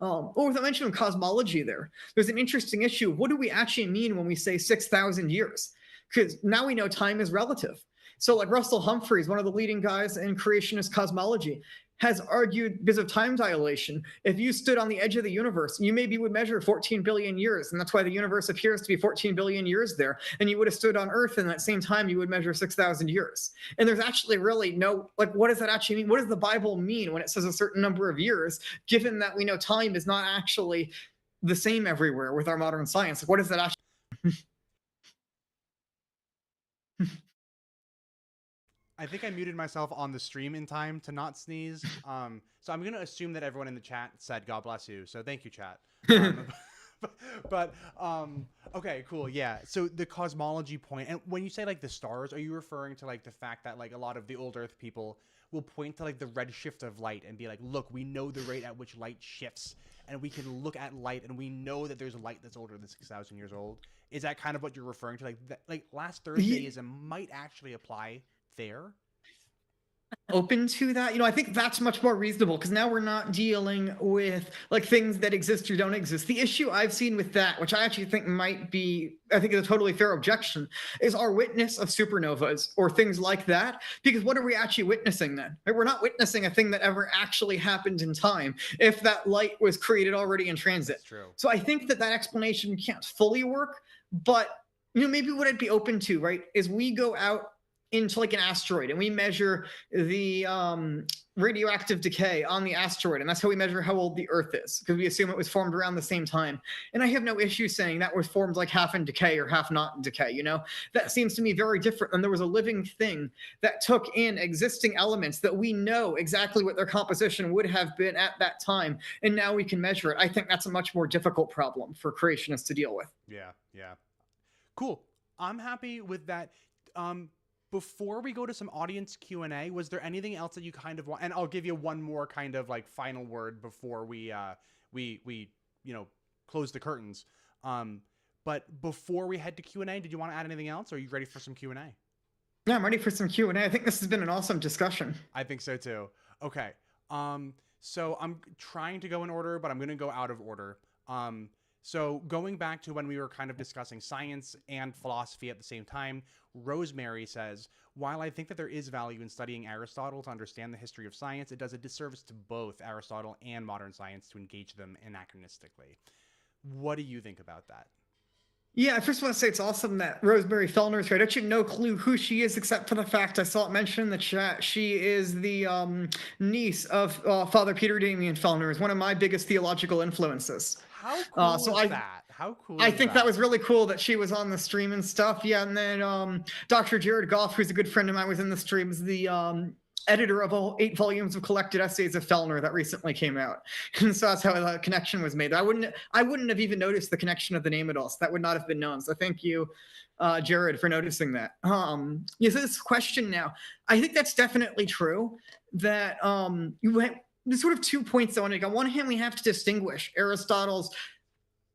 With the mention of cosmology there's an interesting issue. What do we actually mean when we say 6,000 years? Because now we know time is relative. So like Russell Humphreys, one of the leading guys in creationist cosmology, has argued because of time dilation, if you stood on the edge of the universe, you maybe would measure 14 billion years. And that's why the universe appears to be 14 billion years there. And you would have stood on Earth, and at that same time, you would measure 6,000 years. And there's actually really no, like, what does that actually mean? What does the Bible mean when it says a certain number of years, given that we know time is not actually the same everywhere with our modern science? What does that actually I think I muted myself on the stream in time to not sneeze. So I'm going to assume that everyone in the chat said God bless you. So thank you, chat. Okay, cool. Yeah. So the cosmology point, and when you say like the stars, are you referring to like the fact that like a lot of the old Earth people will point to like the redshift of light and be like, look, we know the rate at which light shifts, and we can look at light and we know that there's light that's older than 6,000 years old? Is that kind of what you're referring to? Like that, like last Thursdayism might actually apply there? Open to that? I think that's much more reasonable, because now we're not dealing with like things that exist or don't exist. The issue I've seen with that, which I actually think might be, I think is a totally fair objection, is our witness of supernovas or things like that. Because what are we actually witnessing then? Right? We're not witnessing a thing that ever actually happened in time if that light was created already in transit. That's true. So I think that explanation can't fully work, but maybe what I'd be open to, right, is we go out into like an asteroid and we measure the radioactive decay on the asteroid, and that's how we measure how old the Earth is, because we assume it was formed around the same time. And I have no issue saying that was formed like half in decay or half not in decay. That seems to me very different than there was a living thing that took in existing elements that we know exactly what their composition would have been at that time, and now we can measure it. I think that's a much more difficult problem for creationists to deal with. Yeah. Cool. I'm happy with that. Before we go to some audience Q&A, was there anything else that you kind of want? And I'll give you one more kind of like final word before we close the curtains. But before we head to Q&A, did you want to add anything else? Or are you ready for some Q&A? Yeah, I'm ready for some Q&A. I think this has been an awesome discussion. I think so too. Okay. So I'm trying to go in order, but I'm going to go out of order. So going back to when we were kind of discussing science and philosophy at the same time, Rosemary says, while I think that there is value in studying Aristotle to understand the history of science, it does a disservice to both Aristotle and modern science to engage them anachronistically. What do you think about that? Yeah, I first want to say it's awesome that Rosemary Fellner is here. I actually have no clue who she is, except for the fact I saw it mentioned in the chat. She is the niece of Father Peter Damian Fellner, is one of my biggest theological influences. How cool is that? How cool I think that was really cool that she was on the stream and stuff. Yeah, and then Dr. Jared Goff, who's a good friend of mine, was in the stream, is the editor of all 8 volumes of collected essays of Fellner that recently came out. And so that's how the connection was made. I wouldn't have even noticed the connection of the name at all. So that would not have been known. So thank you, Jared, for noticing that. So this question now, I think that's definitely true that there's sort of 2 points I want to make. On one hand, we have to distinguish Aristotle's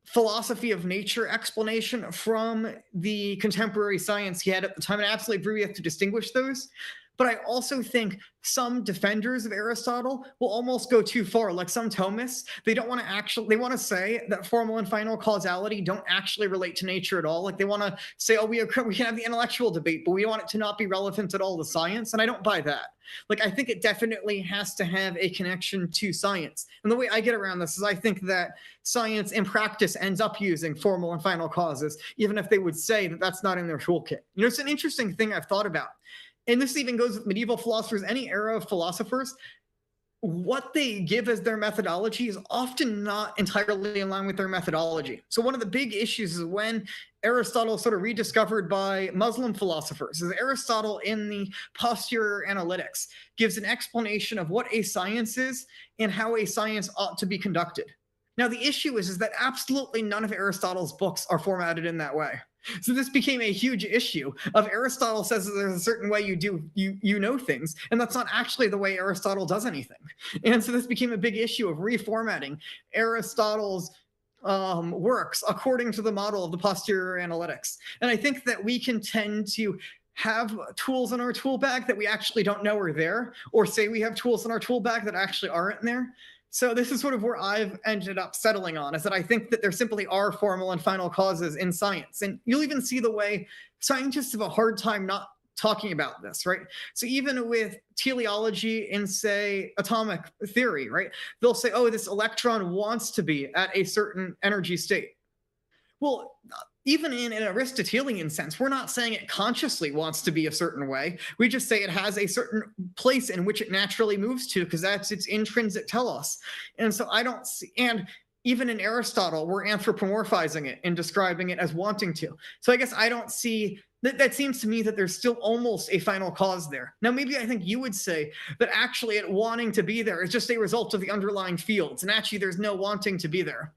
philosophy of nature explanation from the contemporary science he had at the time. And I absolutely agree we have to distinguish those. But I also think some defenders of Aristotle will almost go too far. Like some Thomists, they want to say that formal and final causality don't actually relate to nature at all. Like they want to say, oh, we can have the intellectual debate, but we want it to not be relevant at all to science. And I don't buy that. Like, I think it definitely has to have a connection to science. And the way I get around this is I think that science in practice ends up using formal and final causes, even if they would say that that's not in their toolkit. It's an interesting thing I've thought about. And this even goes with medieval philosophers, any era of philosophers. What they give as their methodology is often not entirely in line with their methodology. So one of the big issues is when Aristotle is sort of rediscovered by Muslim philosophers, is Aristotle in the Posterior Analytics gives an explanation of what a science is and how a science ought to be conducted. Now, the issue is that absolutely none of Aristotle's books are formatted in that way. So this became a huge issue of Aristotle says that there's a certain way you know things, and that's not actually the way Aristotle does anything. And so this became a big issue of reformatting Aristotle's works according to the model of the Posterior Analytics. And I think that we can tend to have tools in our tool bag that we actually don't know are there, or say we have tools in our tool bag that actually aren't there. So this is sort of where I've ended up settling on, is that I think that there simply are formal and final causes in science. And you'll even see the way scientists have a hard time not talking about this, right? So even with teleology in, say, atomic theory, right? They'll say, oh, this electron wants to be at a certain energy state. Well, even in an Aristotelian sense, we're not saying it consciously wants to be a certain way. We just say it has a certain place in which it naturally moves to, because that's its intrinsic telos. And so I don't see, and even in Aristotle, we're anthropomorphizing it and describing it as wanting to. So I guess I don't see that. That seems to me that there's still almost a final cause there. Now, maybe I think you would say that actually it wanting to be there is just a result of the underlying fields, and actually there's no wanting to be there.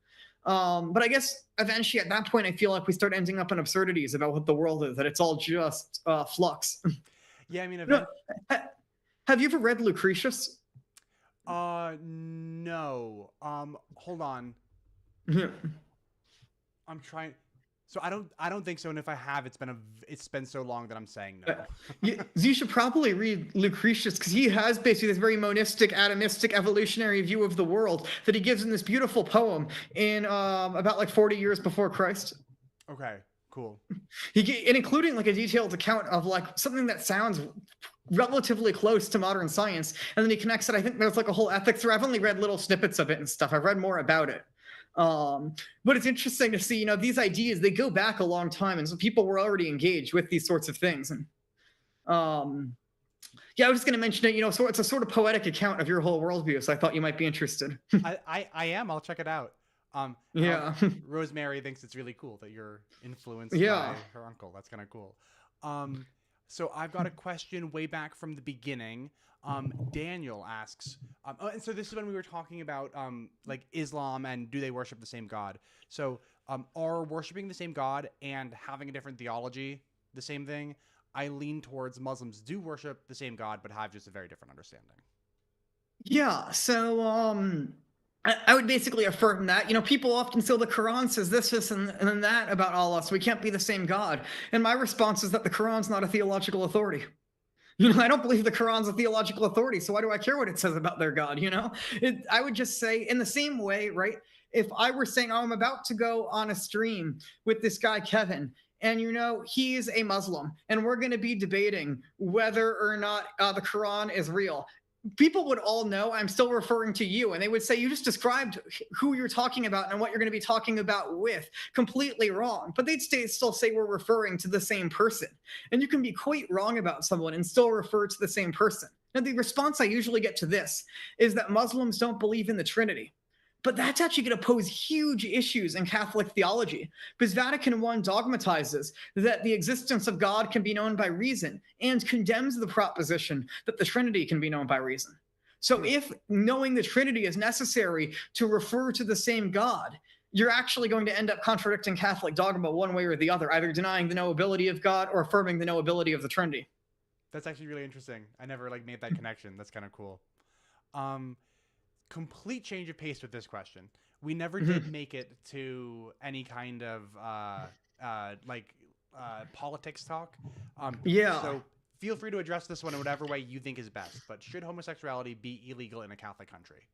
But I guess eventually at that point, I feel like we start ending up in absurdities about what the world is, that it's all just flux. Yeah, I mean, have you ever read Lucretius? No. Hold on. Yeah. I'm trying. So I don't think so. And if I have, it's been so long that I'm saying no. You should probably read Lucretius, because he has basically this very monistic, atomistic, evolutionary view of the world that he gives in this beautiful poem in about like 40 years before Christ. Okay, cool. And including like a detailed account of like something that sounds relatively close to modern science, and then he connects it. I think there's like a whole ethics, or I've only read little snippets of it and stuff. I've read more about it. But it's interesting to see, these ideas, they go back a long time, and so people were already engaged with these sorts of things. And yeah, I was just going to mention it, so it's a sort of poetic account of your whole worldview, so I thought you might be interested. I am. I'll check it out. Yeah. Rosemary thinks it's really cool that you're influenced Yeah. by her uncle. That's kind of cool. So I've got a question way back from the beginning. Daniel asks, and so this is when we were talking about like Islam and do they worship the same God? So are worshiping the same God and having a different theology the same thing? I lean towards Muslims do worship the same God, but have just a very different understanding. Yeah, so I would basically affirm that. People often say the Quran says this, and then that about Allah, so we can't be the same God. And my response is that the Quran's not a theological authority. I don't believe the Quran's a theological authority, so why do I care what it says about their God? I would just say, in the same way, right? If I were saying, oh, I'm about to go on a stream with this guy, Kevin, and he's a Muslim, and we're going to be debating whether or not the Quran is real, people would all know I'm still referring to you, and they would say, you just described who you're talking about and what you're going to be talking about with completely wrong. But they'd still say we're referring to the same person. And you can be quite wrong about someone and still refer to the same person. Now, the response I usually get to this is that Muslims don't believe in the Trinity. But that's actually going to pose huge issues in Catholic theology, because Vatican I dogmatizes that the existence of God can be known by reason and condemns the proposition that the Trinity can be known by reason. So if knowing the Trinity is necessary to refer to the same God, you're actually going to end up contradicting Catholic dogma one way or the other, either denying the knowability of God or affirming the knowability of the Trinity. That's actually really interesting. I never made that connection. That's kind of cool. Complete change of pace with this question. We never did make it to any kind of politics talk. Yeah. So feel free to address this one in whatever way you think is best. But should homosexuality be illegal in a Catholic country?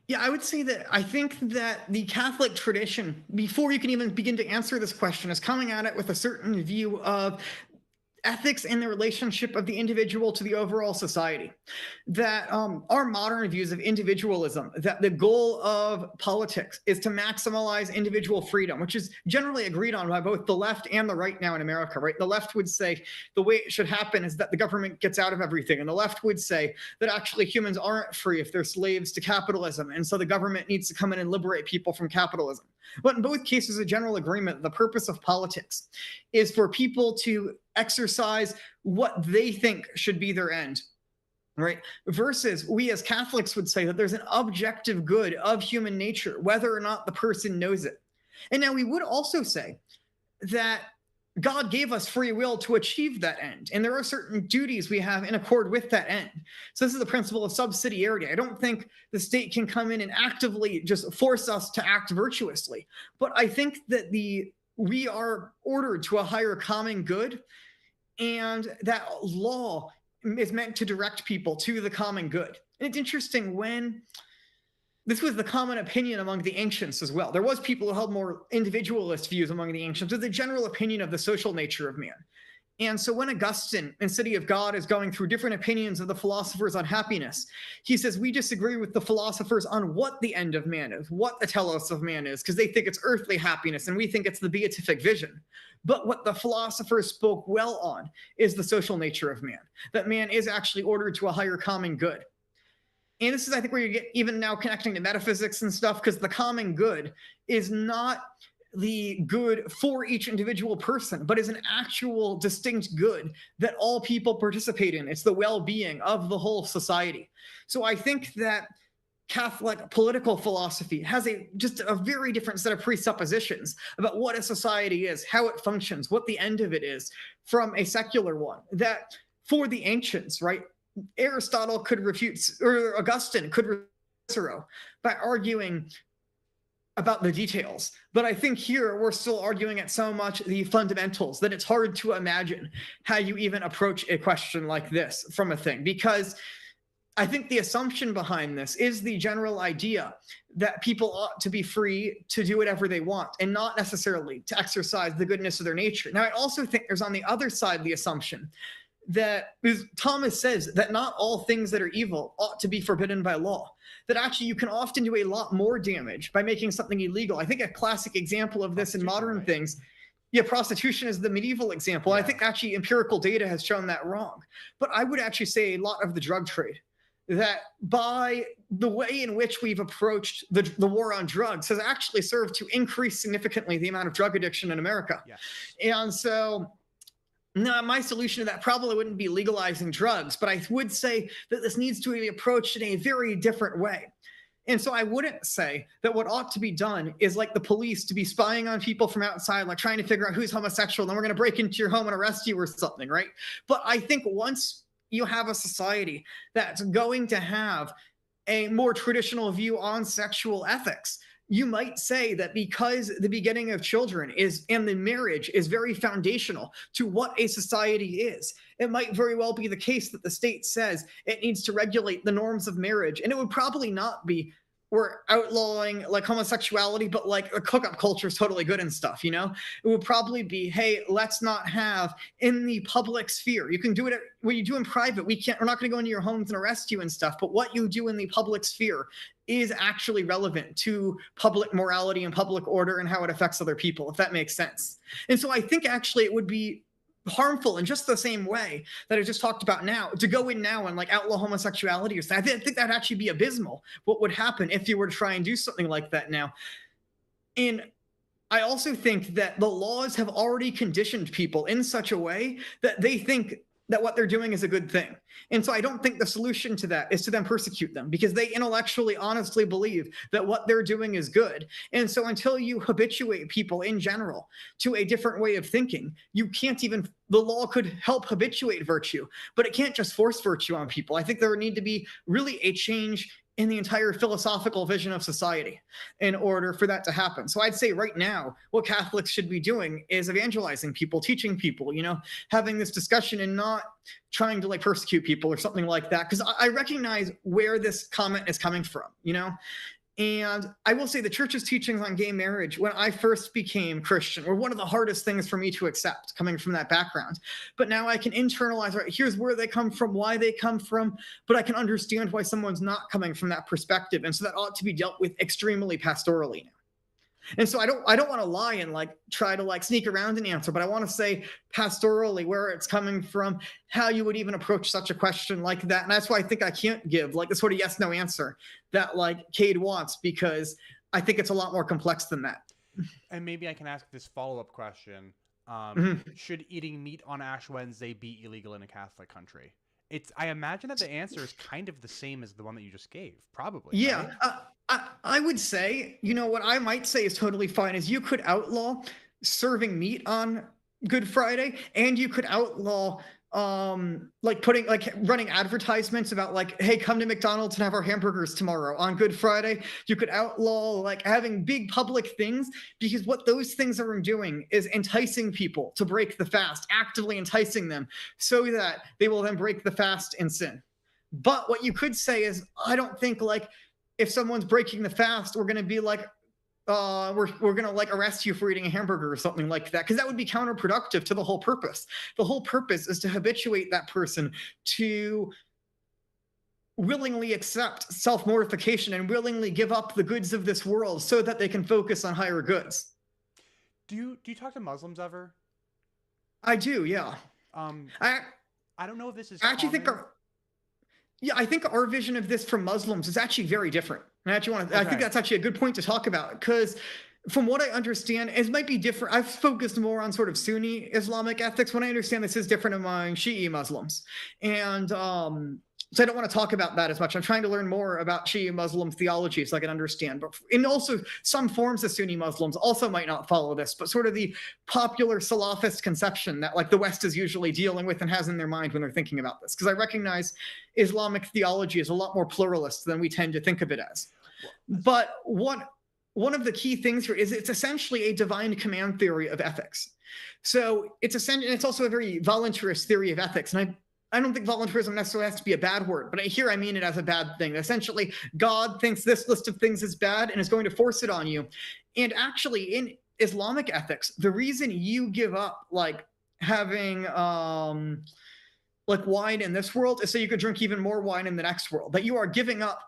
Yeah, I would say that I think that the Catholic tradition, before you can even begin to answer this question, is coming at it with a certain view of ethics and the relationship of the individual to the overall society. That our modern views of individualism, that the goal of politics is to maximize individual freedom, which is generally agreed on by both the left and the right now in America, right? The left would say the way it should happen is that the government gets out of everything. And the left would say that actually humans aren't free if they're slaves to capitalism. And so the government needs to come in and liberate people from capitalism. But in both cases, a general agreement, the purpose of politics is for people to exercise what they think should be their end, right? Versus we as Catholics would say that there's an objective good of human nature, whether or not the person knows it. And now we would also say that God gave us free will to achieve that end. And there are certain duties we have in accord with that end. So this is the principle of subsidiarity. I don't think the state can come in and actively just force us to act virtuously. But I think that we are ordered to a higher common good. and that law is meant to direct people to the common good. And it's interesting when this was the common opinion among the ancients as well. There was people who held more individualist views among the ancients, but the general opinion of the social nature of man. And so when Augustine in City of God is going through different opinions of the philosophers on happiness, he says, we disagree with the philosophers on what the end of man is, what the telos of man is, because they think it's earthly happiness and we think it's the beatific vision. But what the philosophers spoke well on is the social nature of man, that man is actually ordered to a higher common good. And this is, I think, where you get even now connecting to metaphysics and stuff, because the common good is not the good for each individual person, but is an actual distinct good that all people participate in. It's the well-being of the whole society. So I think that Catholic political philosophy has just a very different set of presuppositions about what a society is, how it functions, what the end of it is, from a secular one. That for the ancients, right, Aristotle could refute, or Augustine could refute Cicero by arguing about the details. But I think here we're still arguing at so much the fundamentals that it's hard to imagine how you even approach a question like this from a thing, because I think the assumption behind this is the general idea that people ought to be free to do whatever they want and not necessarily to exercise the goodness of their nature. Now, I also think there's on the other side the assumption that, as Thomas says, that not all things that are evil ought to be forbidden by law. That actually you can often do a lot more damage by making something illegal. I think a classic example of this in modern things, prostitution is the medieval example. Yeah. I think actually empirical data has shown that wrong. But I would actually say a lot of the drug trade, that by the way in which we've approached the war on drugs has actually served to increase significantly the amount of drug addiction in America. Yeah. And so no, my solution to that probably wouldn't be legalizing drugs, but I would say that this needs to be approached in a very different way. And so I wouldn't say that what ought to be done is like the police to be spying on people from outside, like trying to figure out who's homosexual, and then we're going to break into your home and arrest you or something, right? But I think once you have a society that's going to have a more traditional view on sexual ethics, you might say that because the beginning of children is, and the marriage is very foundational to what a society is, it might very well be the case that the state says it needs to regulate the norms of marriage. And it would probably not be, we're outlawing like homosexuality, but like a hookup culture is totally good and stuff, you know? It would probably be, hey, let's not have in the public sphere. You can do it what you do in private. We're not going to go into your homes and arrest you and stuff, but what you do in the public sphere is actually relevant to public morality and public order and how it affects other people, if that makes sense. And so I think actually it would be harmful in just the same way that I just talked about now, to go in now and like outlaw homosexuality or something. I think that'd actually be abysmal, what would happen if you were to try and do something like that now. And I also think that the laws have already conditioned people in such a way that they think that what they're doing is a good thing. And so I don't think the solution to that is to then persecute them, because they intellectually honestly believe that what they're doing is good. And so until you habituate people in general to a different way of thinking, you can't even, the law could help habituate virtue, but it can't just force virtue on people. I think there would need to be really a change in the entire philosophical vision of society in order for that to happen. So I'd say right now, what Catholics should be doing is evangelizing people, teaching people, you know, having this discussion and not trying to like persecute people or something like that. Because I recognize where this comment is coming from, you know. And I will say the church's teachings on gay marriage, when I first became Christian, were one of the hardest things for me to accept, coming from that background. But now I can internalize, right, here's where they come from, why they come from, but I can understand why someone's not coming from that perspective. And so that ought to be dealt with extremely pastorally now. And so I don't want to lie and like try to like sneak around an answer, but I want to say pastorally where it's coming from, how you would even approach such a question like that. And that's why I think I can't give like the sort of yes, no answer that like Cade wants, because I think it's a lot more complex than that. And maybe I can ask this follow-up question. Should eating meat on Ash Wednesday be illegal in a Catholic country? I imagine that the answer is kind of the same as the one that you just gave, probably. Yeah. Right? I would say, you know, what I might say is totally fine is you could outlaw serving meat on Good Friday, and you could outlaw like running advertisements about like, hey, come to McDonald's and have our hamburgers tomorrow on Good Friday. You could outlaw like having big public things, because what those things are doing is enticing people to break the fast, actively enticing them so that they will then break the fast and sin. But what you could say is, I don't think like if someone's breaking the fast, we're going to be like, we're gonna like arrest you for eating a hamburger or something like that, because that would be counterproductive to the whole purpose. The whole purpose is to habituate that person to willingly accept self-mortification and willingly give up the goods of this world so that they can focus on higher goods. Do you talk to Muslims ever? I do, yeah. I don't know if this is I actually common. I think our vision of this from Muslims is actually very different. I think that's actually a good point to talk about, because from what I understand, it might be different. I've focused more on sort of Sunni Islamic ethics. When I understand this is different among Shi'i Muslims. And so I don't want to talk about that as much. I'm trying to learn more about Shi'i Muslim theology so I can understand. But and also some forms of Sunni Muslims also might not follow this, but sort of the popular Salafist conception that like the West is usually dealing with and has in their mind when they're thinking about this. Because I recognize Islamic theology is a lot more pluralist than we tend to think of it as. But one of the key things here is it's essentially a divine command theory of ethics. So it's also a very voluntarist theory of ethics. And I don't think voluntarism necessarily has to be a bad word, but here I mean it as a bad thing. Essentially, God thinks this list of things is bad and is going to force it on you. And actually, in Islamic ethics, the reason you give up like having like wine in this world is so you can drink even more wine in the next world. That you are giving up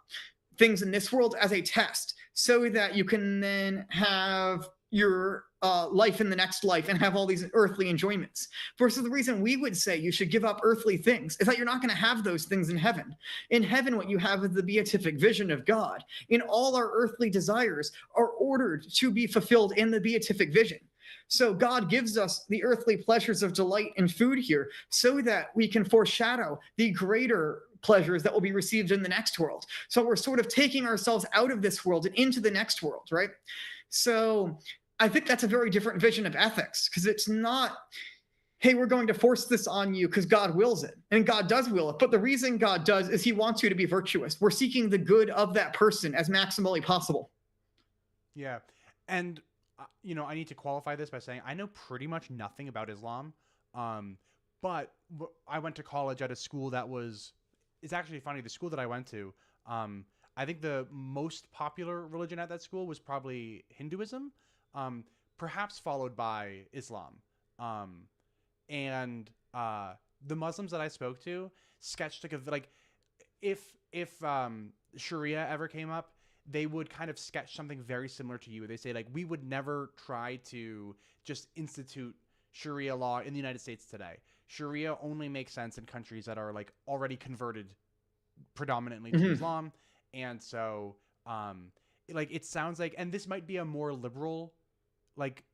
things in this world as a test so that you can then have your life in the next life and have all these earthly enjoyments. Versus the reason we would say you should give up earthly things is that you're not going to have those things in heaven. In heaven, what you have is the beatific vision of God. And all our earthly desires are ordered to be fulfilled in the beatific vision. So God gives us the earthly pleasures of delight and food here so that we can foreshadow the greater pleasures that will be received in the next world. So we're sort of taking ourselves out of this world and into the next world, right? So I think that's a very different vision of ethics, because it's not, hey, we're going to force this on you because God wills it. And God does will it. But the reason God does is he wants you to be virtuous. We're seeking the good of that person as maximally possible. Yeah. And, I need to qualify this by saying I know pretty much nothing about Islam. But I went to college at a school that it's actually funny. The school that I went to, I think the most popular religion at that school was probably Hinduism. Perhaps followed by Islam. And the Muslims that I spoke to sketched like if Sharia ever came up, they would kind of sketch something very similar to you. They say like, we would never try to just institute Sharia law in the United States today. Sharia only makes sense in countries that are like already converted predominantly to Islam. And so like it sounds like, and this might be a more liberal like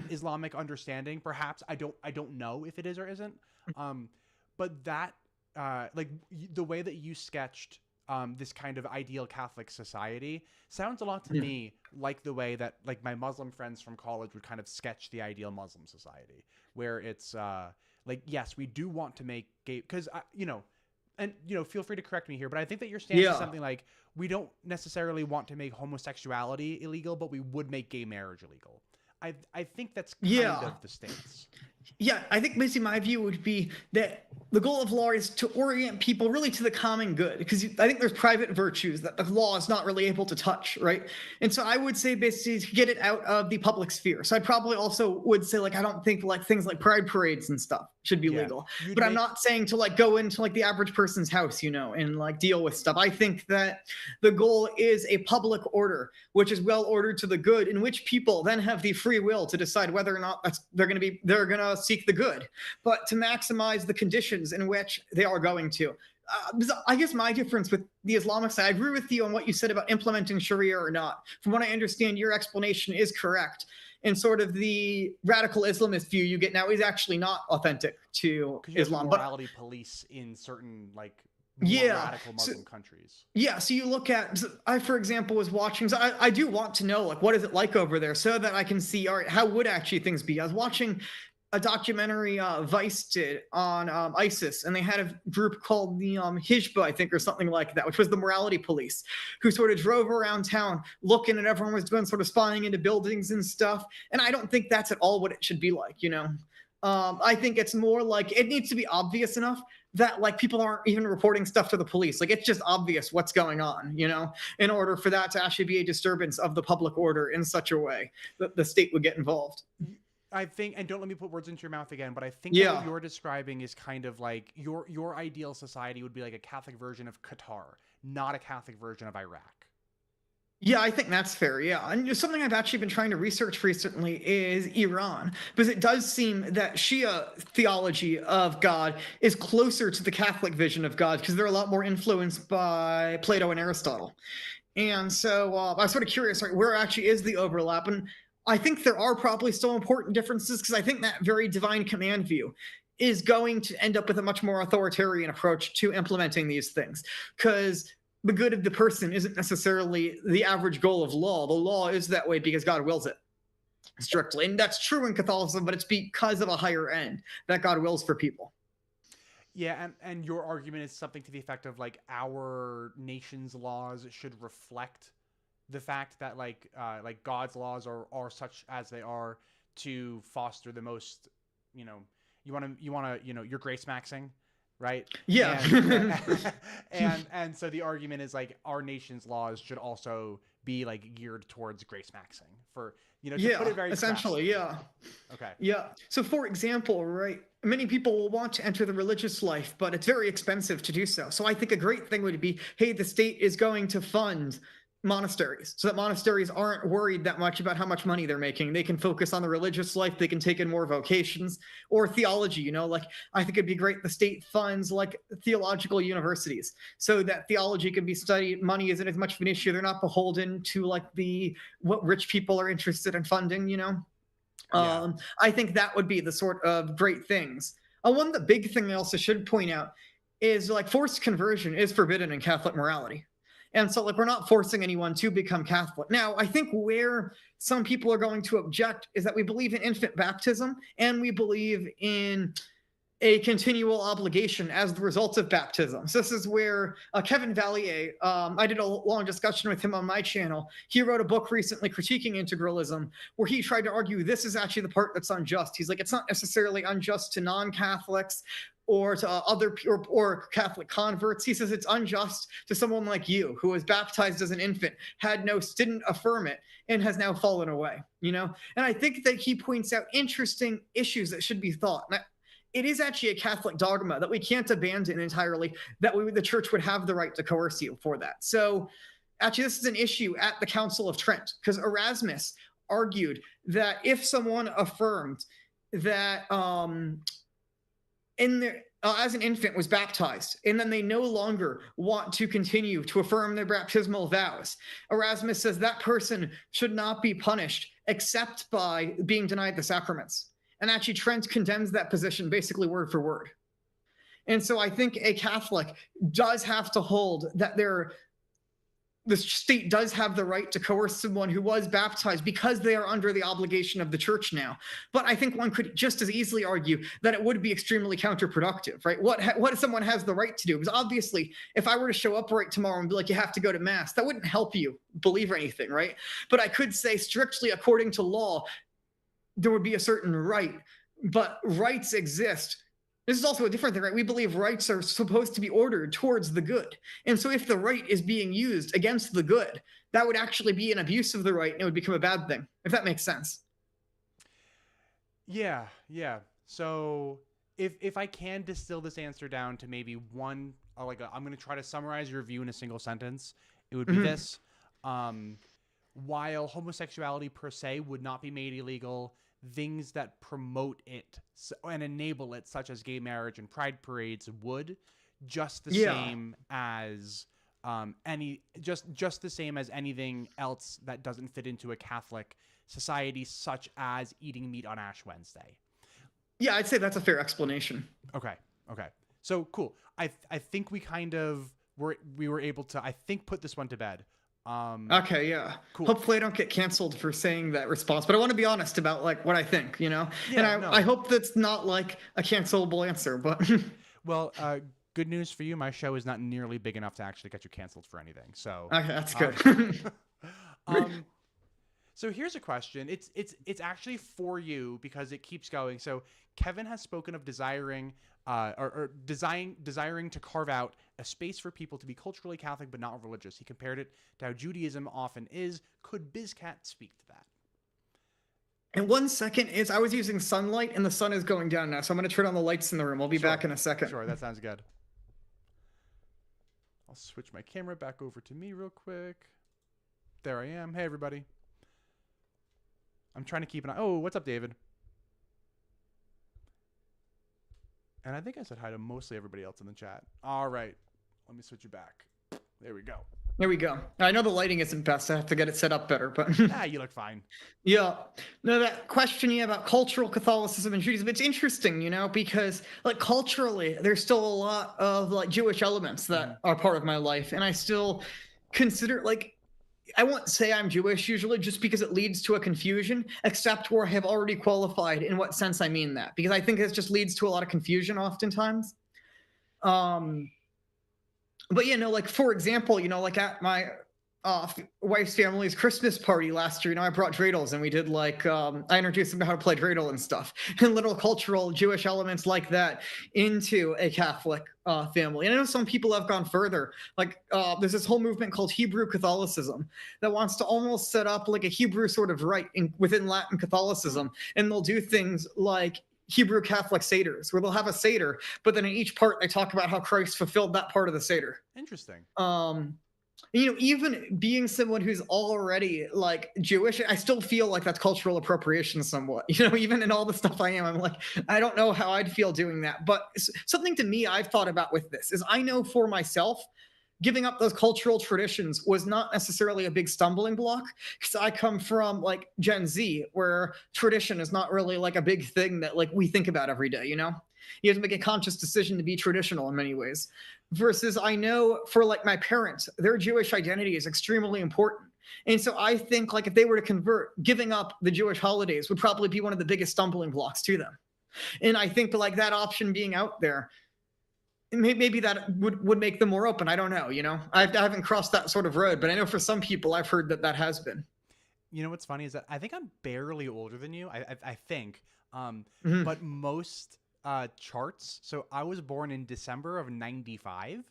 Islamic understanding, perhaps. I don't know if it is or isn't. But that like the way that you sketched this kind of ideal Catholic society sounds a lot to me like the way that like my Muslim friends from college would kind of sketch the ideal Muslim society, where it's like, yes, we do want to make gay, because and feel free to correct me here, but I think that your stance is something like, we don't necessarily want to make homosexuality illegal, but we would make gay marriage illegal. I think that's kind of the stance. Yeah, I think basically my view would be that the goal of law is to orient people really to the common good, because I think there's private virtues that the law is not really able to touch, right? And so I would say basically to get it out of the public sphere. So I probably also would say like, I don't think like things like pride parades and stuff should be legal. But I'm not saying to like go into like the average person's house, and like deal with stuff. I think that the goal is a public order, which is well ordered to the good, in which people then have the free will to decide whether or not they're going to seek the good, but to maximize the conditions in which they are going to. I guess my difference with the Islamic side, I agree with you on what you said about implementing Sharia or not. From what I understand, your explanation is correct. And sort of the radical Islamist view you get now is actually not authentic to Islam. Morality police in certain like radical Muslim countries. Yeah. So you look at, I, for example, was watching, so I do want to know like, what is it like over there so that I can see, all right, how would actually things be? I was watching a documentary Vice did on ISIS, and they had a group called the Hizbah, I think, or something like that, which was the morality police, who sort of drove around town looking at everyone was doing, sort of spying into buildings and stuff. And I don't think that's at all what it should be like, you know. I think it's more like it needs to be obvious enough that like people aren't even reporting stuff to the police. Like it's just obvious what's going on, you know, in order for that to actually be a disturbance of the public order in such a way that the state would get involved. I think, and don't let me put words into your mouth again, but I think Yeah. that what you're describing is kind of like your ideal society would be like a Catholic version of Qatar, not a Catholic version of Iraq. Yeah, I think that's fair. Yeah. And something I've actually been trying to research recently is Iran, because it does seem that Shia theology of God is closer to the Catholic vision of God because they're a lot more influenced by Plato and Aristotle. And so I was sort of curious, right, where actually is the overlap? And I think there are probably still important differences because I think that very divine command view is going to end up with a much more authoritarian approach to implementing these things, because the good of the person isn't necessarily the average goal of law. The law is that way because God wills it strictly. And that's true in Catholicism, but it's because of a higher end that God wills for people. Yeah, and your argument is something to the effect of like our nation's laws should reflect the fact that like God's laws are such as they are to foster the most, you know, you want to you know, you're grace maxing, right? Yeah. And so the argument is like our nation's laws should also be like geared towards grace maxing for, you know, to put it very essentially, crassly. yeah. Okay. Yeah. So for example, right, many people will want to enter the religious life, but it's very expensive to do so. So I think a great thing would be, hey, the state is going to fund monasteries so that monasteries aren't worried that much about how much money they're making. They can focus on the religious life. They can take in more vocations or theology, you know, like I think it'd be great the state funds like theological universities so that theology can be studied. Money isn't as much of an issue. They're not beholden to like what rich people are interested in funding, you know. Yeah. I think that would be the sort of great things. One the big thing I also should point out is like forced conversion is forbidden in Catholic morality. And so, like, we're not forcing anyone to become Catholic. Now, I think where some people are going to object is that we believe in infant baptism and we believe in a continual obligation as the result of baptism. So this is where Kevin Vallier, I did a long discussion with him on my channel. He wrote a book recently critiquing integralism, where he tried to argue this is actually the part that's unjust. He's like, it's not necessarily unjust to non-Catholics or to other or Catholic converts. He says it's unjust to someone like you who was baptized as an infant, didn't affirm it, and has now fallen away, you know? And I think that he points out interesting issues that should be thought. It is actually a Catholic dogma that we can't abandon entirely, that the church would have the right to coerce you for that. So actually, this is an issue at the Council of Trent, because Erasmus argued that if someone affirmed that as an infant was baptized, and then they no longer want to continue to affirm their baptismal vows, Erasmus says that person should not be punished except by being denied the sacraments. And actually, Trent condemns that position basically word for word. And so I think a Catholic does have to hold that the state does have the right to coerce someone who was baptized because they are under the obligation of the church now. But I think one could just as easily argue that it would be extremely counterproductive, right? What someone has the right to do? Because obviously, if I were to show up right tomorrow and be like, you have to go to mass, that wouldn't help you believe anything, right? But I could say strictly according to law, there would be a certain right, but rights exist. This is also a different thing, right? We believe rights are supposed to be ordered towards the good. And so if the right is being used against the good, that would actually be an abuse of the right and it would become a bad thing, if that makes sense. Yeah. So if I can distill this answer down to maybe one, I'm going to try to summarize your view in a single sentence. It would be this. While homosexuality per se would not be made illegal, things that promote it and enable it, such as gay marriage and pride parades, would, just the same as just the same as anything else that doesn't fit into a Catholic society, such as eating meat on Ash Wednesday. Yeah, I'd say that's a fair explanation. Okay. So cool. I think we kind of we were able to, I think, put this one to bed. Okay, yeah. Cool. Hopefully I don't get canceled for saying that response, but I want to be honest about like what I think, you know? Yeah, And no. I hope that's not like a cancelable answer, but Well, good news for you. My show is not nearly big enough to actually get you canceled for anything. So, okay, that's good. um, so here's a question. It's actually for you because it keeps going. So Kevin has spoken of desiring desiring to carve out a space for people to be culturally Catholic but not religious. He compared it to how Judaism often is. Could BizCat speak to that? And 1 second is I was using sunlight and the sun is going down now, so I'm going to turn on the lights in the room. I'll be back in a second. Sure, that sounds good. I'll switch my camera back over to me real quick. There I am. Hey, everybody. I'm trying to keep an eye. Oh, what's up, David? And I think I said hi to mostly everybody else in the chat. All right. Let me switch you back. There we go. There we go. I know the lighting isn't best. I have to get it set up better, but You look fine. yeah. No, that question about cultural Catholicism and Judaism, it's interesting, you know, because like culturally, there's still a lot of like Jewish elements that are part of my life. And I still consider like, I won't say I'm Jewish usually just because it leads to a confusion, except where I have already qualified in what sense I mean that, because I think it just leads to a lot of confusion oftentimes. But you know, like for example, you know, like at my wife's family's Christmas party last year, you know, I brought dreidels and we did like I introduced them to how to play dreidel and stuff, and little cultural Jewish elements like that into a Catholic family. And I know some people have gone further. Like there's this whole movement called Hebrew Catholicism that wants to almost set up like a Hebrew sort of rite within Latin Catholicism, and they'll do things like Hebrew Catholic Seders, where they'll have a Seder, but then in each part they talk about how Christ fulfilled that part of the Seder. Interesting. You know, even being someone who's already like Jewish, I still feel like that's cultural appropriation somewhat. You know, even in all the stuff I am, I'm like, I don't know how I'd feel doing that. But something to me I've thought about with this is I know for myself, giving up those cultural traditions was not necessarily a big stumbling block, because I come from like Gen Z, where tradition is not really like a big thing that like we think about every day, you know? You have to make a conscious decision to be traditional in many ways. Versus I know for like my parents, their Jewish identity is extremely important. And so I think like if they were to convert, giving up the Jewish holidays would probably be one of the biggest stumbling blocks to them. And I think like that option being out there, maybe that would make them more open. I don't know, you know, I haven't crossed that sort of road, but I know for some people I've heard that has been. You know what's funny is that I think I'm barely older than you. I think, but most charts. So I was born in December of '95,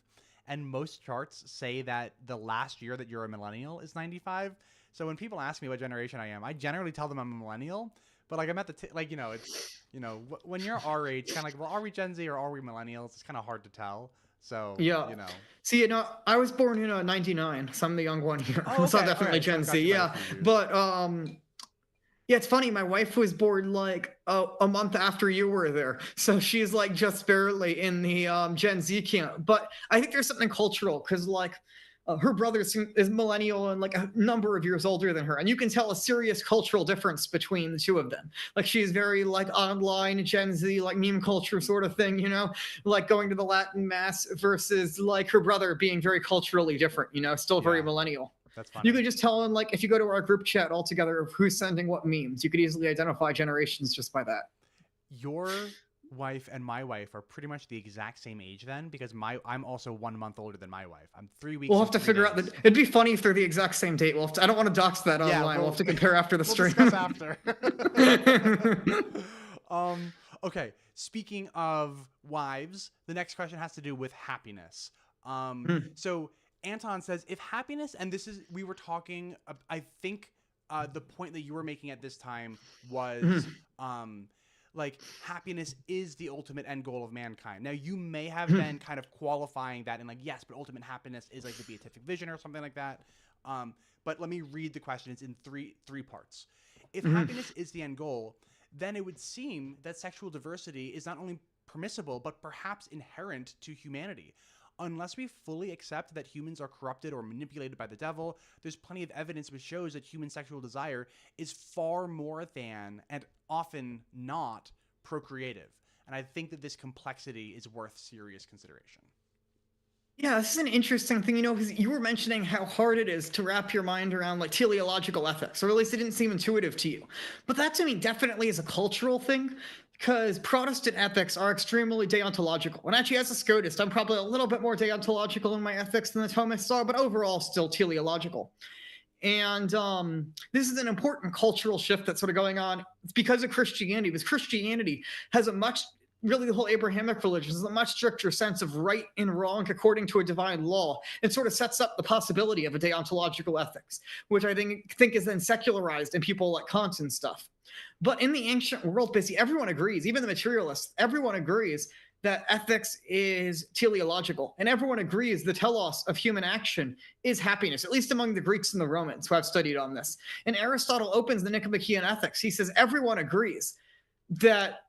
and most charts say that the last year that you're a millennial is '95. So when people ask me what generation I am, I generally tell them I'm a millennial. But like I'm at the like, you know, it's, you know, when you're our age, kind of like, well, are we Gen Z or are we millennials? It's kind of hard to tell. So yeah, you know. See, you know, I was born in '99, so I'm the young one here. Oh, okay. So definitely Gen Z. Yeah, but yeah, it's funny. My wife was born like a month after you were there, so she's like just barely in the Gen Z camp. But I think there's something cultural because like her brother is millennial and like a number of years older than her, and you can tell a serious cultural difference between the two of them. Like she's very like online Gen Z, like meme culture sort of thing, you know, like going to the Latin mass versus like her brother being very culturally different, you know, still very millennial. That's funny. You could just tell in like if you go to our group chat all together of who's sending what memes, you could easily identify generations just by that. Your wife and my wife are pretty much the exact same age then, because I'm also 1 month older than my wife. I'm 3 weeks. We'll have to figure out that. It'd be funny if they're the exact same date. I don't want to dox that online. We'll have to compare after the stream. Discuss after. Okay. Speaking of wives, the next question has to do with happiness. So Anton says, if happiness, and this is, we were talking, I think the point that you were making at this time was, like happiness is the ultimate end goal of mankind. Now you may have been kind of qualifying that in like, yes, but ultimate happiness is like the beatific vision or something like that. But let me read the question. It's in three parts. If happiness is the end goal, then it would seem that sexual diversity is not only permissible, but perhaps inherent to humanity. Unless we fully accept that humans are corrupted or manipulated by the devil, there's plenty of evidence which shows that human sexual desire is far more than, and often not, procreative. And I think that this complexity is worth serious consideration. Yeah, this is an interesting thing, because you were mentioning how hard it is to wrap your mind around like teleological ethics, or at least it didn't seem intuitive to you. But that to me definitely is a cultural thing, because Protestant ethics are extremely deontological. And actually, as a Scotist, I'm probably a little bit more deontological in my ethics than the Thomists are, but overall still teleological. And this is an important cultural shift that's sort of going on. It's because of Christianity, because Christianity has a much, really the whole Abrahamic religion has a much stricter sense of right and wrong according to a divine law. It sort of sets up the possibility of a deontological ethics, which I think is then secularized in people like Kant and stuff. But in the ancient world, basically everyone agrees, even the materialists, everyone agrees that ethics is teleological, and everyone agrees the telos of human action is happiness, at least among the Greeks and the Romans who have studied on this. And Aristotle opens the Nicomachean Ethics. He says everyone agrees that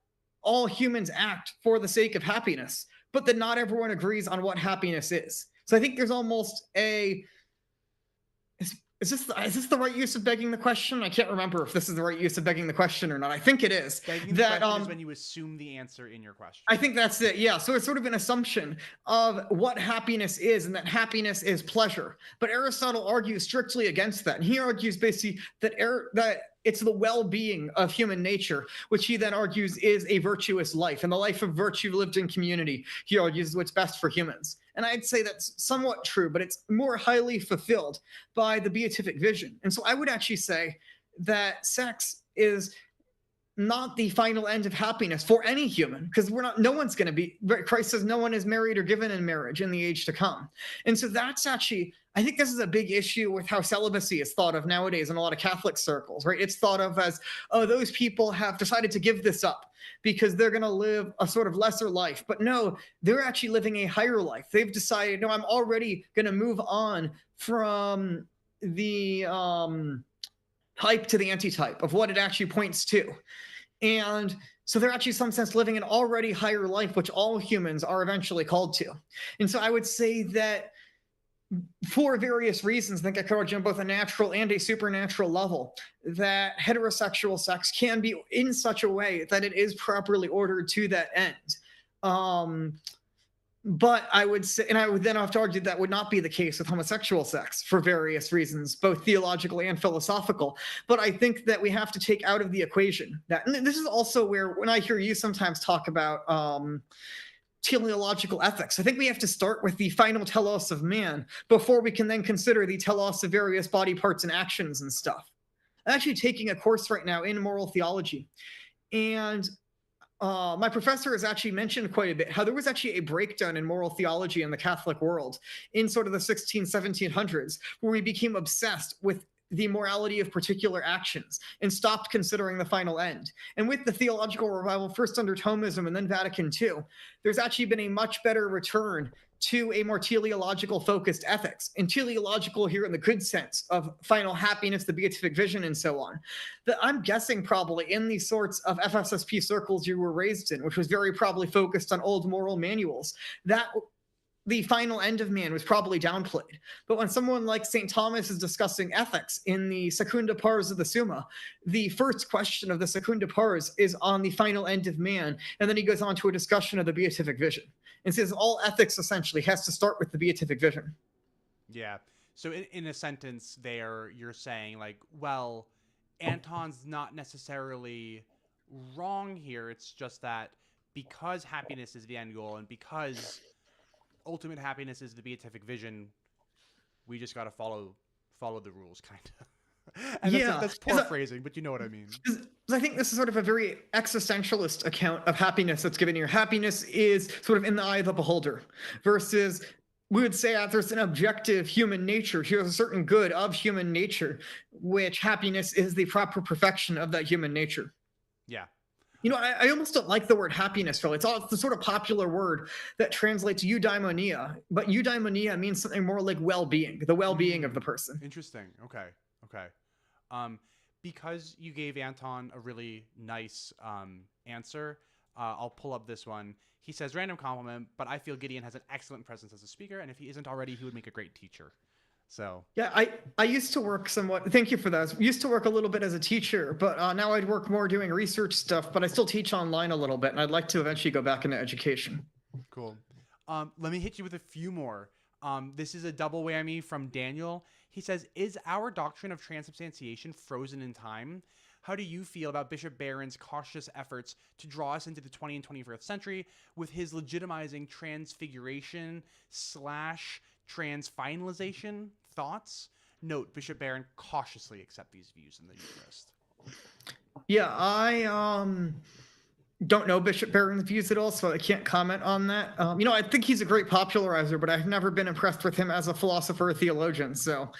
all humans act for the sake of happiness, but that not everyone agrees on what happiness is. So I think there's almost a is this the right use of begging the question? I can't remember if this is the right use of begging the question or not. I think it is. Begging the question is when you assume the answer in your question. I think that's it. Yeah. So it's sort of an assumption of what happiness is, and that happiness is pleasure. But Aristotle argues strictly against that. And he argues basically that it's the well-being of human nature, which he then argues is a virtuous life. And the life of virtue lived in community, he argues, is what's best for humans. And I'd say that's somewhat true, but it's more highly fulfilled by the beatific vision. And so I would actually say that sex is not the final end of happiness for any human, because no one's going to be, Christ says no one is married or given in marriage in the age to come. And so that's actually, I think this is a big issue with how celibacy is thought of nowadays in a lot of Catholic circles, right? It's thought of as, oh, those people have decided to give this up because they're going to live a sort of lesser life. But no, they're actually living a higher life. They've decided, no, I'm already going to move on from the type to the antitype of what it actually points to. And so they're actually, in some sense, living an already higher life, which all humans are eventually called to. And so I would say that for various reasons, I think I could argue on both a natural and a supernatural level, that heterosexual sex can be in such a way that it is properly ordered to that end. But I would say, and I would then have to argue that would not be the case with homosexual sex for various reasons, both theological and philosophical. But I think that we have to take out of the equation that, and this is also where, when I hear you sometimes talk about teleological ethics, I think we have to start with the final telos of man before we can then consider the telos of various body parts and actions and stuff. I'm actually taking a course right now in moral theology, and my professor has actually mentioned quite a bit how there was actually a breakdown in moral theology in the Catholic world in sort of the 1700s, where we became obsessed with the morality of particular actions and stopped considering the final end. And with the theological revival, first under Thomism and then Vatican II, there's actually been a much better return to a more teleological focused ethics, and teleological here in the good sense of final happiness, the beatific vision, and so on. That I'm guessing probably in these sorts of FSSP circles you were raised in, which was very probably focused on old moral manuals, that the final end of man was probably downplayed. But when someone like St. Thomas is discussing ethics in the Secunda Pars of the Summa, the first question of the Secunda Pars is on the final end of man, and then he goes on to a discussion of the beatific vision. And says all ethics essentially has to start with the beatific vision. Yeah. So in a sentence there, you're saying like, well, Anton's not necessarily wrong here. It's just that because happiness is the end goal and because ultimate happiness is the beatific vision, we just got to follow the rules, kind of. And yeah, that's poor phrasing, but you know what I mean. I think this is sort of a very existentialist account of happiness that's given here. Happiness is sort of in the eye of the beholder, versus we would say that there's an objective human nature. Here's a certain good of human nature, which happiness is the proper perfection of that human nature. Yeah. I almost don't like the word happiness, really. It's the sort of popular word that translates eudaimonia, but eudaimonia means something more like well-being, the well-being of the person. Interesting. Okay. Because you gave Anton a really nice answer, I'll pull up this one. He says, random compliment, but I feel Gideon has an excellent presence as a speaker, and if he isn't already, he would make a great teacher. So yeah, I used to work somewhat. Thank you for that. I used to work a little bit as a teacher, but now I'd work more doing research stuff. But I still teach online a little bit, and I'd like to eventually go back into education. Cool. Let me hit you with a few more. This is a double whammy from Daniel. He says, is our doctrine of transubstantiation frozen in time? How do you feel about Bishop Barron's cautious efforts to draw us into the 20th and 21st century with his legitimizing transfiguration / transfinalization thoughts? Note, Bishop Barron cautiously accept these views in the Eucharist. Yeah, I don't know Bishop Barron's views at all, so I can't comment on that. I think he's a great popularizer, but I've never been impressed with him as a philosopher or theologian. So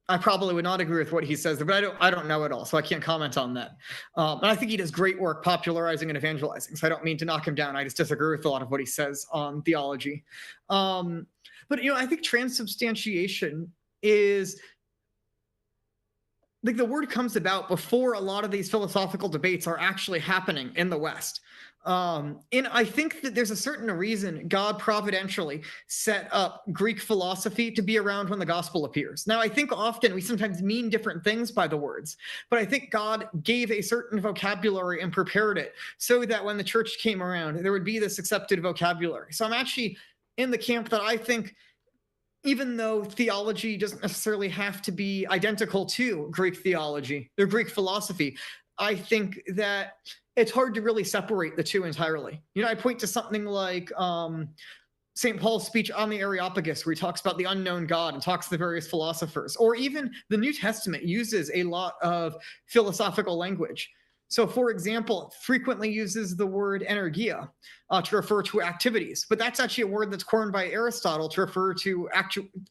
I probably would not agree with what he says, but I don't know it all, so I can't comment on that. And I think he does great work popularizing and evangelizing, so I don't mean to knock him down. I just disagree with a lot of what he says on theology. But I think transubstantiation is, like, the word comes about before a lot of these philosophical debates are actually happening in the West. And I think that there's a certain reason God providentially set up Greek philosophy to be around when the gospel appears. Now, I think often we sometimes mean different things by the words, but I think God gave a certain vocabulary and prepared it so that when the church came around, there would be this accepted vocabulary. So I'm actually in the camp that I think, even though theology doesn't necessarily have to be identical to Greek theology or Greek philosophy, I think that it's hard to really separate the two entirely. I point to something like St. Paul's speech on the Areopagus, where he talks about the unknown God and talks to the various philosophers, or even the New Testament uses a lot of philosophical language. So, for example, it frequently uses the word energia to refer to activities, but that's actually a word that's coined by Aristotle to refer to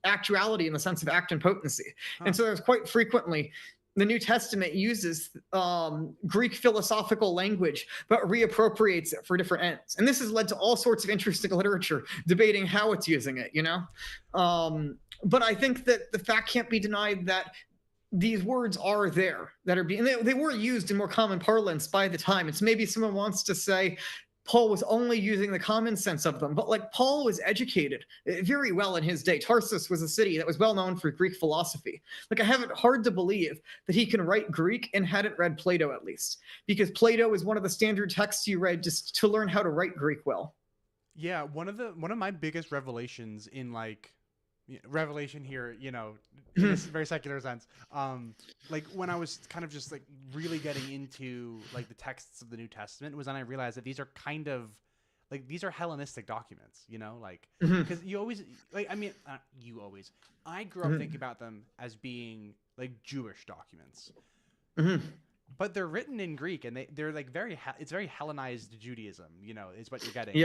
actuality in the sense of act and potency. And so there's quite frequently the New Testament uses Greek philosophical language, but reappropriates it for different ends. And this has led to all sorts of interesting literature debating how it's using it, But I think that the fact can't be denied that these words are there, that are being, they were used in more common parlance by the time. It's maybe someone wants to say Paul was only using the common sense of them, but like Paul was educated very well in his day. Tarsus was a city that was well known for Greek philosophy. Like, I have it hard to believe that he can write Greek and hadn't read Plato, at least, because Plato is one of the standard texts you read just to learn how to write Greek well. Yeah, one of my biggest revelations in revelation here, in this very secular sense, like when I was kind of just like really getting into like the texts of the New Testament, was when I realized that these are kind of like, these are Hellenistic documents, because you always I grew up thinking about them as being like Jewish documents. But they're written in Greek, and they're like it's very Hellenized Judaism, is what you're getting in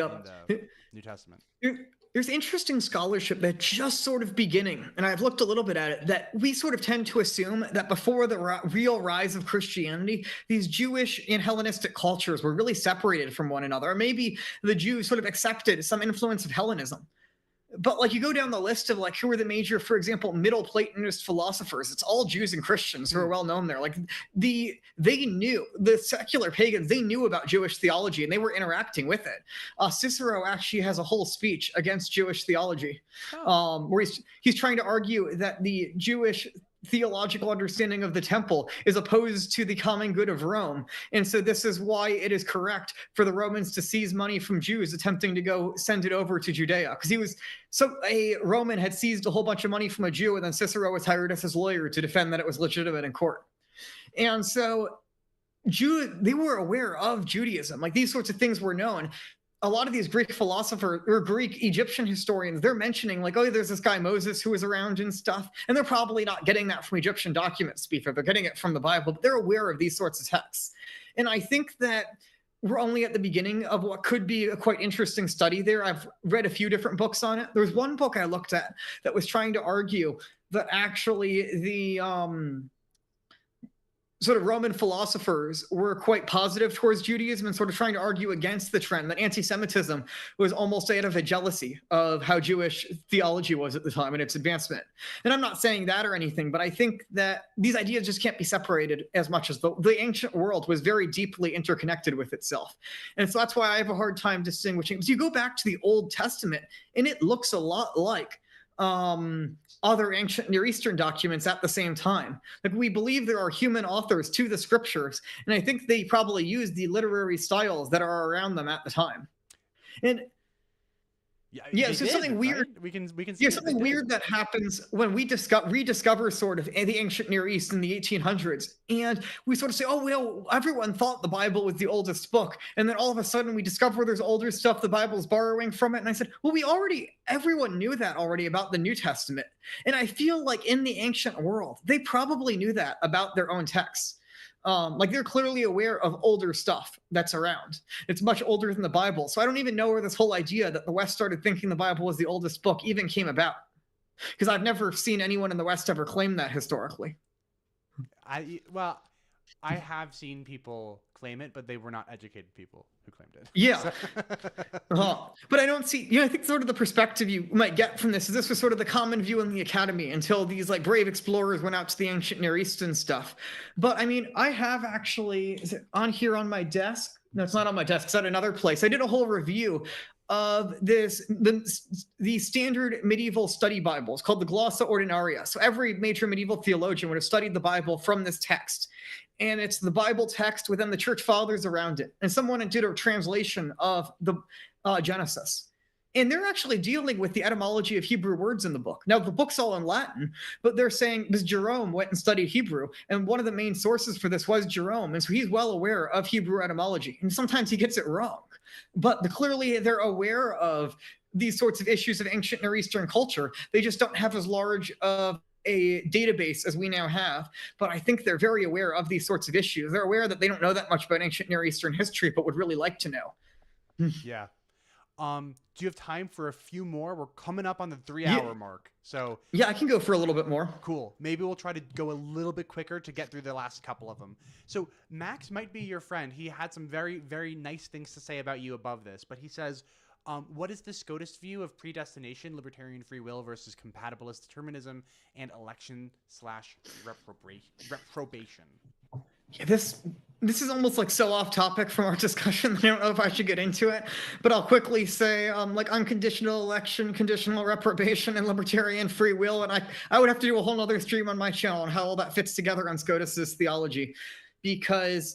the New Testament. There's interesting scholarship that's just sort of beginning, and I've looked a little bit at it, that we sort of tend to assume that before the real rise of Christianity, these Jewish and Hellenistic cultures were really separated from one another. Or maybe the Jews sort of accepted some influence of Hellenism. But like, you go down the list of like who are the major, for example, Middle Platonist philosophers, it's all Jews and Christians who are well known there. Like the secular pagans, they knew about Jewish theology and they were interacting with it. Cicero actually has a whole speech against Jewish theology, where he's trying to argue that the Jewish theological understanding of the temple is opposed to the common good of Rome. And so this is why it is correct for the Romans to seize money from Jews attempting to go send it over to Judea. Because a Roman had seized a whole bunch of money from a Jew, and then Cicero was hired as his lawyer to defend that it was legitimate in court. And so they were aware of Judaism. Like, these sorts of things were known. A lot of these Greek philosophers or Greek Egyptian historians, they're mentioning like, oh, there's this guy Moses who was around and stuff. And they're probably not getting that from Egyptian documents, they're getting it from the Bible, but they're aware of these sorts of texts. And I think that we're only at the beginning of what could be a quite interesting study there. I've read a few different books on it. There was one book I looked at that was trying to argue that actually the sort of Roman philosophers were quite positive towards Judaism and sort of trying to argue against the trend that anti-Semitism was almost out of a jealousy of how Jewish theology was at the time and its advancement. And I'm not saying that or anything, but I think that these ideas just can't be separated as much as the ancient world was very deeply interconnected with itself. And so that's why I have a hard time distinguishing. Because you go back to the Old Testament and it looks a lot like other ancient Near Eastern documents at the same time. Like, we believe there are human authors to the scriptures, and I think they probably use the literary styles that are around them at the time. And Yeah, so something weird. Right? We can see. Yeah, something weird that happens when we rediscover sort of the ancient Near East in the 1800s, and we sort of say, "Oh well, everyone thought the Bible was the oldest book," and then all of a sudden we discover there's older stuff the Bible's borrowing from it. And I said, "Well, everyone knew that already about the New Testament," and I feel like in the ancient world they probably knew that about their own texts. Like they're clearly aware of older stuff that's around. It's much older than the Bible. So I don't even know where this whole idea that the West started thinking the Bible was the oldest book even came about. Because I've never seen anyone in the West ever claim that historically. I have seen people claim it, but they were not educated people who claimed it. Yeah. But I don't see, I think sort of the perspective you might get from this is this was sort of the common view in the academy until these like brave explorers went out to the ancient Near East and stuff. But I mean, I have actually, is it on here on my desk? No, it's not on my desk. It's at another place. I did a whole review of the standard medieval study Bible. It's called the Glossa Ordinaria. So every major medieval theologian would have studied the Bible from this text. And it's the Bible text within the church fathers around it. And someone did a translation of the Genesis. And they're actually dealing with the etymology of Hebrew words in the book. Now, the book's all in Latin, but they're saying this Jerome went and studied Hebrew. And one of the main sources for this was Jerome. And so he's well aware of Hebrew etymology. And sometimes he gets it wrong. But clearly they're aware of these sorts of issues of ancient Near Eastern culture. They just don't have as large of a database as we now have, but I think they're very aware of these sorts of issues. They're aware that they don't know that much about ancient Near Eastern history, but would really like to know. Yeah. Do you have time for a few more? We're coming up on the 3-hour mark. So yeah, I can go for a little bit more. Cool. Maybe we'll try to go a little bit quicker to get through the last couple of them. So Max might be your friend. He had some very, very nice things to say about you above this, but he says, what is the Scotus view of predestination, libertarian free will versus compatibilist determinism, and election/reprobation? Yeah, this is almost like so off topic from our discussion that I don't know if I should get into it, but I'll quickly say like unconditional election, conditional reprobation, and libertarian free will. And I would have to do a whole nother stream on my channel on how all that fits together on Scotus's theology, because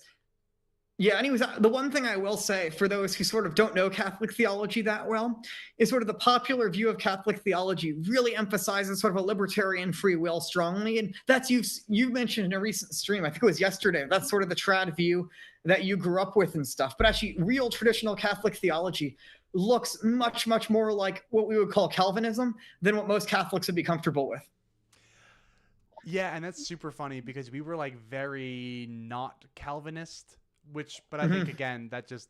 yeah, anyways, the one thing I will say for those who sort of don't know Catholic theology that well is sort of the popular view of Catholic theology really emphasizes sort of a libertarian free will strongly. And that's you mentioned in a recent stream, I think it was yesterday, that's sort of the trad view that you grew up with and stuff. But actually, real traditional Catholic theology looks much, much more like what we would call Calvinism than what most Catholics would be comfortable with. Yeah, and that's super funny because we were like very not Calvinist. But I think, again, that just,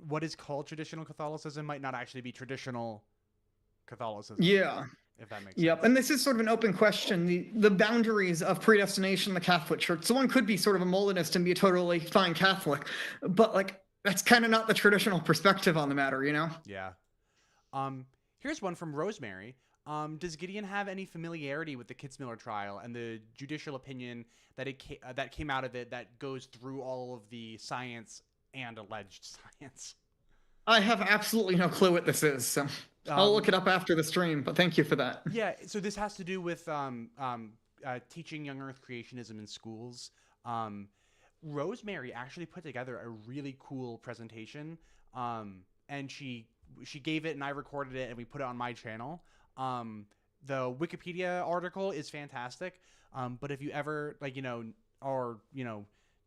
what is called traditional Catholicism might not actually be traditional Catholicism. Yeah. If that makes sense. Yep. And this is sort of an open question. The boundaries of predestination in the Catholic Church. So one could be sort of a Molinist and be a totally fine Catholic. But, like, that's kind of not the traditional perspective on the matter, Yeah. Here's one from Rosemary. Does Gideon have any familiarity with the Kitzmiller trial and the judicial opinion that came out of it that goes through all of the science and alleged science? I have absolutely no clue what this is, so I'll look it up after the stream, but thank you for that. Yeah, so this has to do with teaching young Earth creationism in schools. Rosemary actually put together a really cool presentation, and she gave it and I recorded it and we put it on my channel. The Wikipedia article is fantastic. But if you ever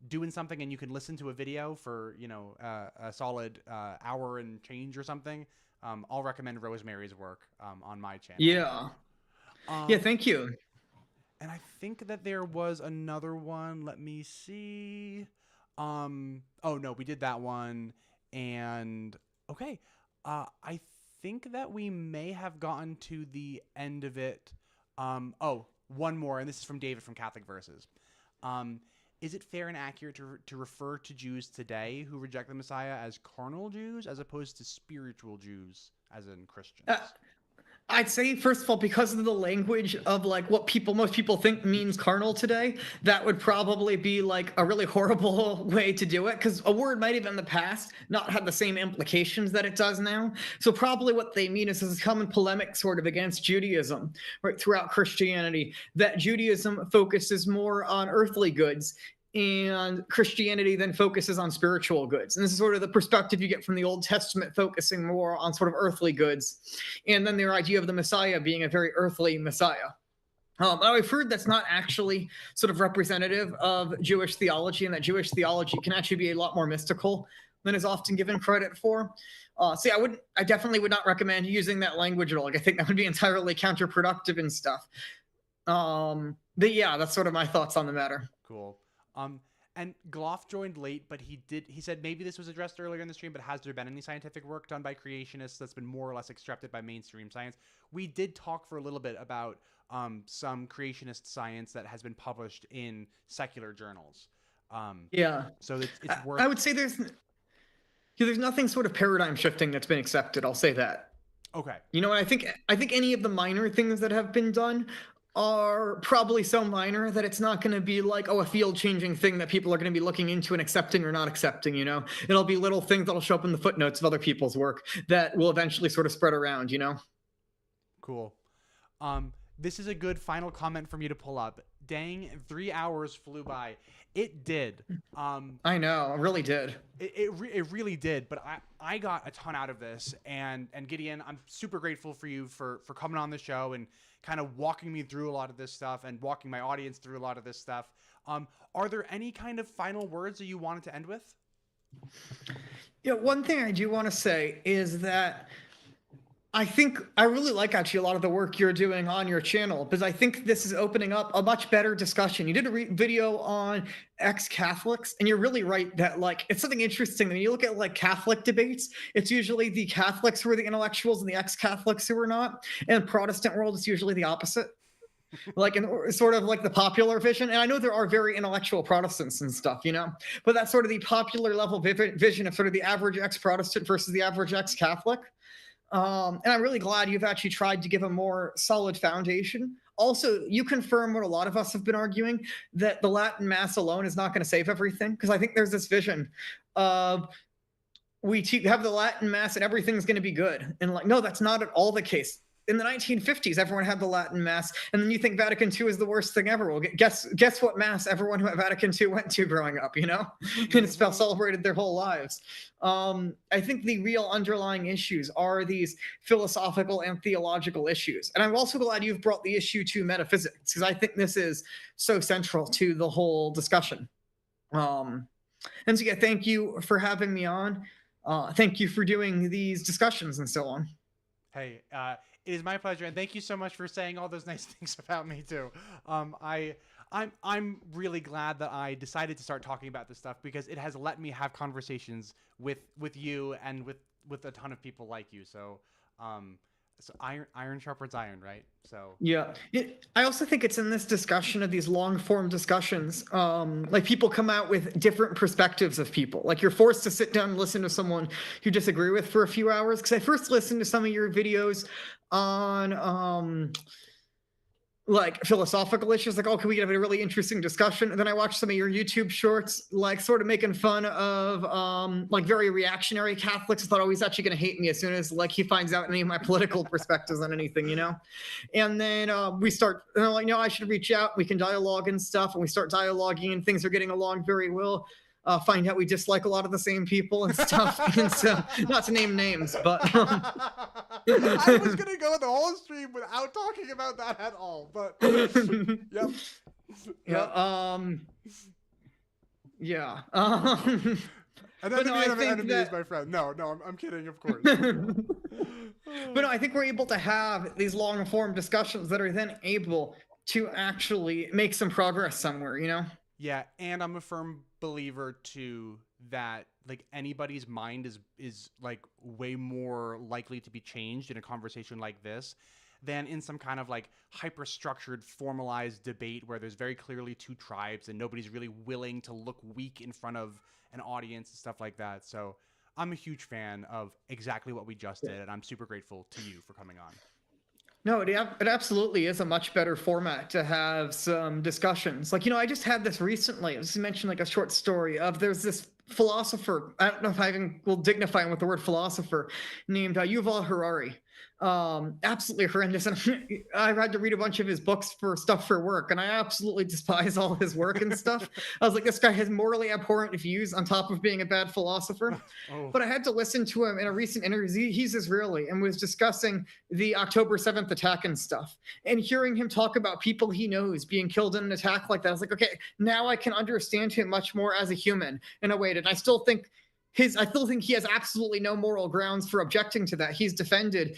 doing something and you can listen to a video for, a solid hour and change or something, I'll recommend Rosemary's work on my channel. Yeah. Yeah, thank you. And I think that there was another one. Let me see. Oh no, we did that one. And okay. I think that we may have gotten to the end of it. One more, and this is from David from Catholic Verses. Is it fair and accurate to refer to Jews today who reject the Messiah as carnal Jews as opposed to spiritual Jews, as in Christians? I'd say, first of all, because of the language of like what most people think means carnal today, that would probably be like a really horrible way to do it, because a word might have in the past not had the same implications that it does now. So probably what they mean is this common polemic sort of against Judaism, right, throughout Christianity, that Judaism focuses more on earthly goods and Christianity then focuses on spiritual goods. And this is sort of the perspective you get from the Old Testament, focusing more on sort of earthly goods. And then their idea of the Messiah being a very earthly Messiah. I've heard that's not actually sort of representative of Jewish theology, and that Jewish theology can actually be a lot more mystical than is often given credit for. So yeah, I definitely would not recommend using that language at all. Like, I think that would be entirely counterproductive and stuff. But yeah, that's sort of my thoughts on the matter. Cool. And Gloff joined late, but he said maybe this was addressed earlier in the stream, but has there been any scientific work done by creationists that's been more or less accepted by mainstream science? We did talk for a little bit about some creationist science that has been published in secular journals. Yeah. So it's worth... I would say there's nothing sort of paradigm shifting that's been accepted. I'll say that. Okay. You know, I think any of the minor things that have been done are probably so minor that it's not going to be like, a field-changing thing that people are going to be looking into and accepting or not accepting, you know? It'll be little things that'll show up in the footnotes of other people's work that will eventually sort of spread around, you know? Cool. This is a good final comment from you to pull up. Dang, 3 hours flew by. It did. I know, it really did. It really did, but I got a ton out of this, and Gideon, I'm super grateful for you for coming on the show and kind of walking me through a lot of this stuff and walking my audience through a lot of this stuff. Are there any kind of final words that you wanted to end with? Yeah, one thing I do want to say is that I think I really like actually a lot of the work you're doing on your channel, because I think this is opening up a much better discussion. You did a video on ex-Catholics, and you're really right that like it's something interesting. When you look at like Catholic debates, it's usually the Catholics who are the intellectuals and the ex-Catholics who are not. And Protestant world is usually the opposite. Like in sort of like the popular vision. And I know there are very intellectual Protestants and stuff, you know, but that's sort of the popular level vision of sort of the average ex-Protestant versus the average ex-Catholic. And I'm really glad you've actually tried to give a more solid foundation. Also, you confirm what a lot of us have been arguing, that the Latin Mass alone is not going to save everything. Because I think there's this vision of we have the Latin Mass and everything's going to be good. And like, no, that's not at all the case. In the 1950s, everyone had the Latin Mass, and then you think Vatican II is the worst thing ever. Well, guess what Mass everyone who at Vatican II went to growing up, you know? And it's celebrated their whole lives. I think the real underlying issues are these philosophical and theological issues. And I'm also glad you've brought the issue to metaphysics, because I think this is so central to the whole discussion. And so, yeah, thank you for having me on. Thank you for doing these discussions and so on. Hey, it is my pleasure, and thank you so much for saying all those nice things about me too. I'm really glad that I decided to start talking about this stuff, because it has let me have conversations with you and with a ton of people like you. So iron sharpens iron, right? So yeah, I also think it's in this discussion of these long form discussions, like people come out with different perspectives of people. Like you're forced to sit down and listen to someone you disagree with for a few hours. Because I first listened to some of your videos on like philosophical issues, like, oh, can we have a really interesting discussion? And then I watched some of your YouTube shorts, like sort of making fun of like very reactionary Catholics. I thought, oh, he's actually going to hate me as soon as like he finds out any of my political perspectives on anything, you know? And then we start, and I'm like, no, I should reach out. We can dialogue and stuff. And we start dialoguing and things are getting along very well. Find out we dislike a lot of the same people and stuff. And so, not to name names, but I was gonna go the whole stream without talking about that at all. But yep. Yeah. And then the enemy is my friend. No, I'm kidding, of course. But no, I think we're able to have these long form discussions that are then able to actually make some progress somewhere, you know? Yeah, and I'm a firm believer too that like anybody's mind is like way more likely to be changed in a conversation like this than in some kind of like hyper structured formalized debate where there's very clearly two tribes and nobody's really willing to look weak in front of an audience and stuff like that. So I'm a huge fan of exactly what we just did, and I'm super grateful to you for coming on. No, it absolutely is a much better format to have some discussions. Like, you know, I just had this recently. I just mentioned like a short story of there's this philosopher. I don't know if I even will dignify him with the word philosopher, named Yuval Harari. Absolutely horrendous. And I've had to read a bunch of his books for stuff for work, and I absolutely despise all his work and stuff. I was like, this guy has morally abhorrent views on top of being a bad philosopher. Oh. But I had to listen to him in a recent interview. He's Israeli and was discussing the October 7th attack and stuff. And hearing him talk about people he knows being killed in an attack like that, I was like, okay, now I can understand him much more as a human in a way. And I still think he has absolutely no moral grounds for objecting to that. He's defended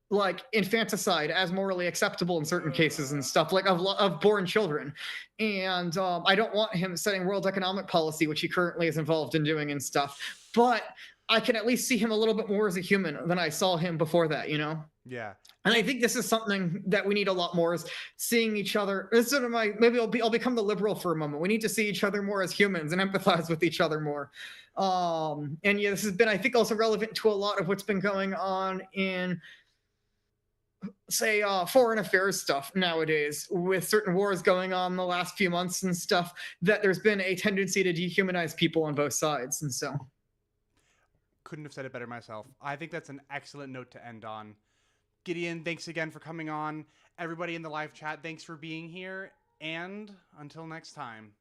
like infanticide as morally acceptable in certain cases and stuff, like of born children. And I don't want him setting world economic policy, which he currently is involved in doing and stuff. But I can at least see him a little bit more as a human than I saw him before that, you know? Yeah. And I think this is something that we need a lot more, is seeing each other. This is sort of maybe I'll become the liberal for a moment. We need to see each other more as humans and empathize with each other more. And yeah, this has been, I think, also relevant to a lot of what's been going on in, say, foreign affairs stuff nowadays, with certain wars going on the last few months and stuff, that there's been a tendency to dehumanize people on both sides. And so couldn't have said it better myself. I think that's an excellent note to end on. Gideon, thanks again for coming on. Everybody in the live chat, thanks for being here. And until next time.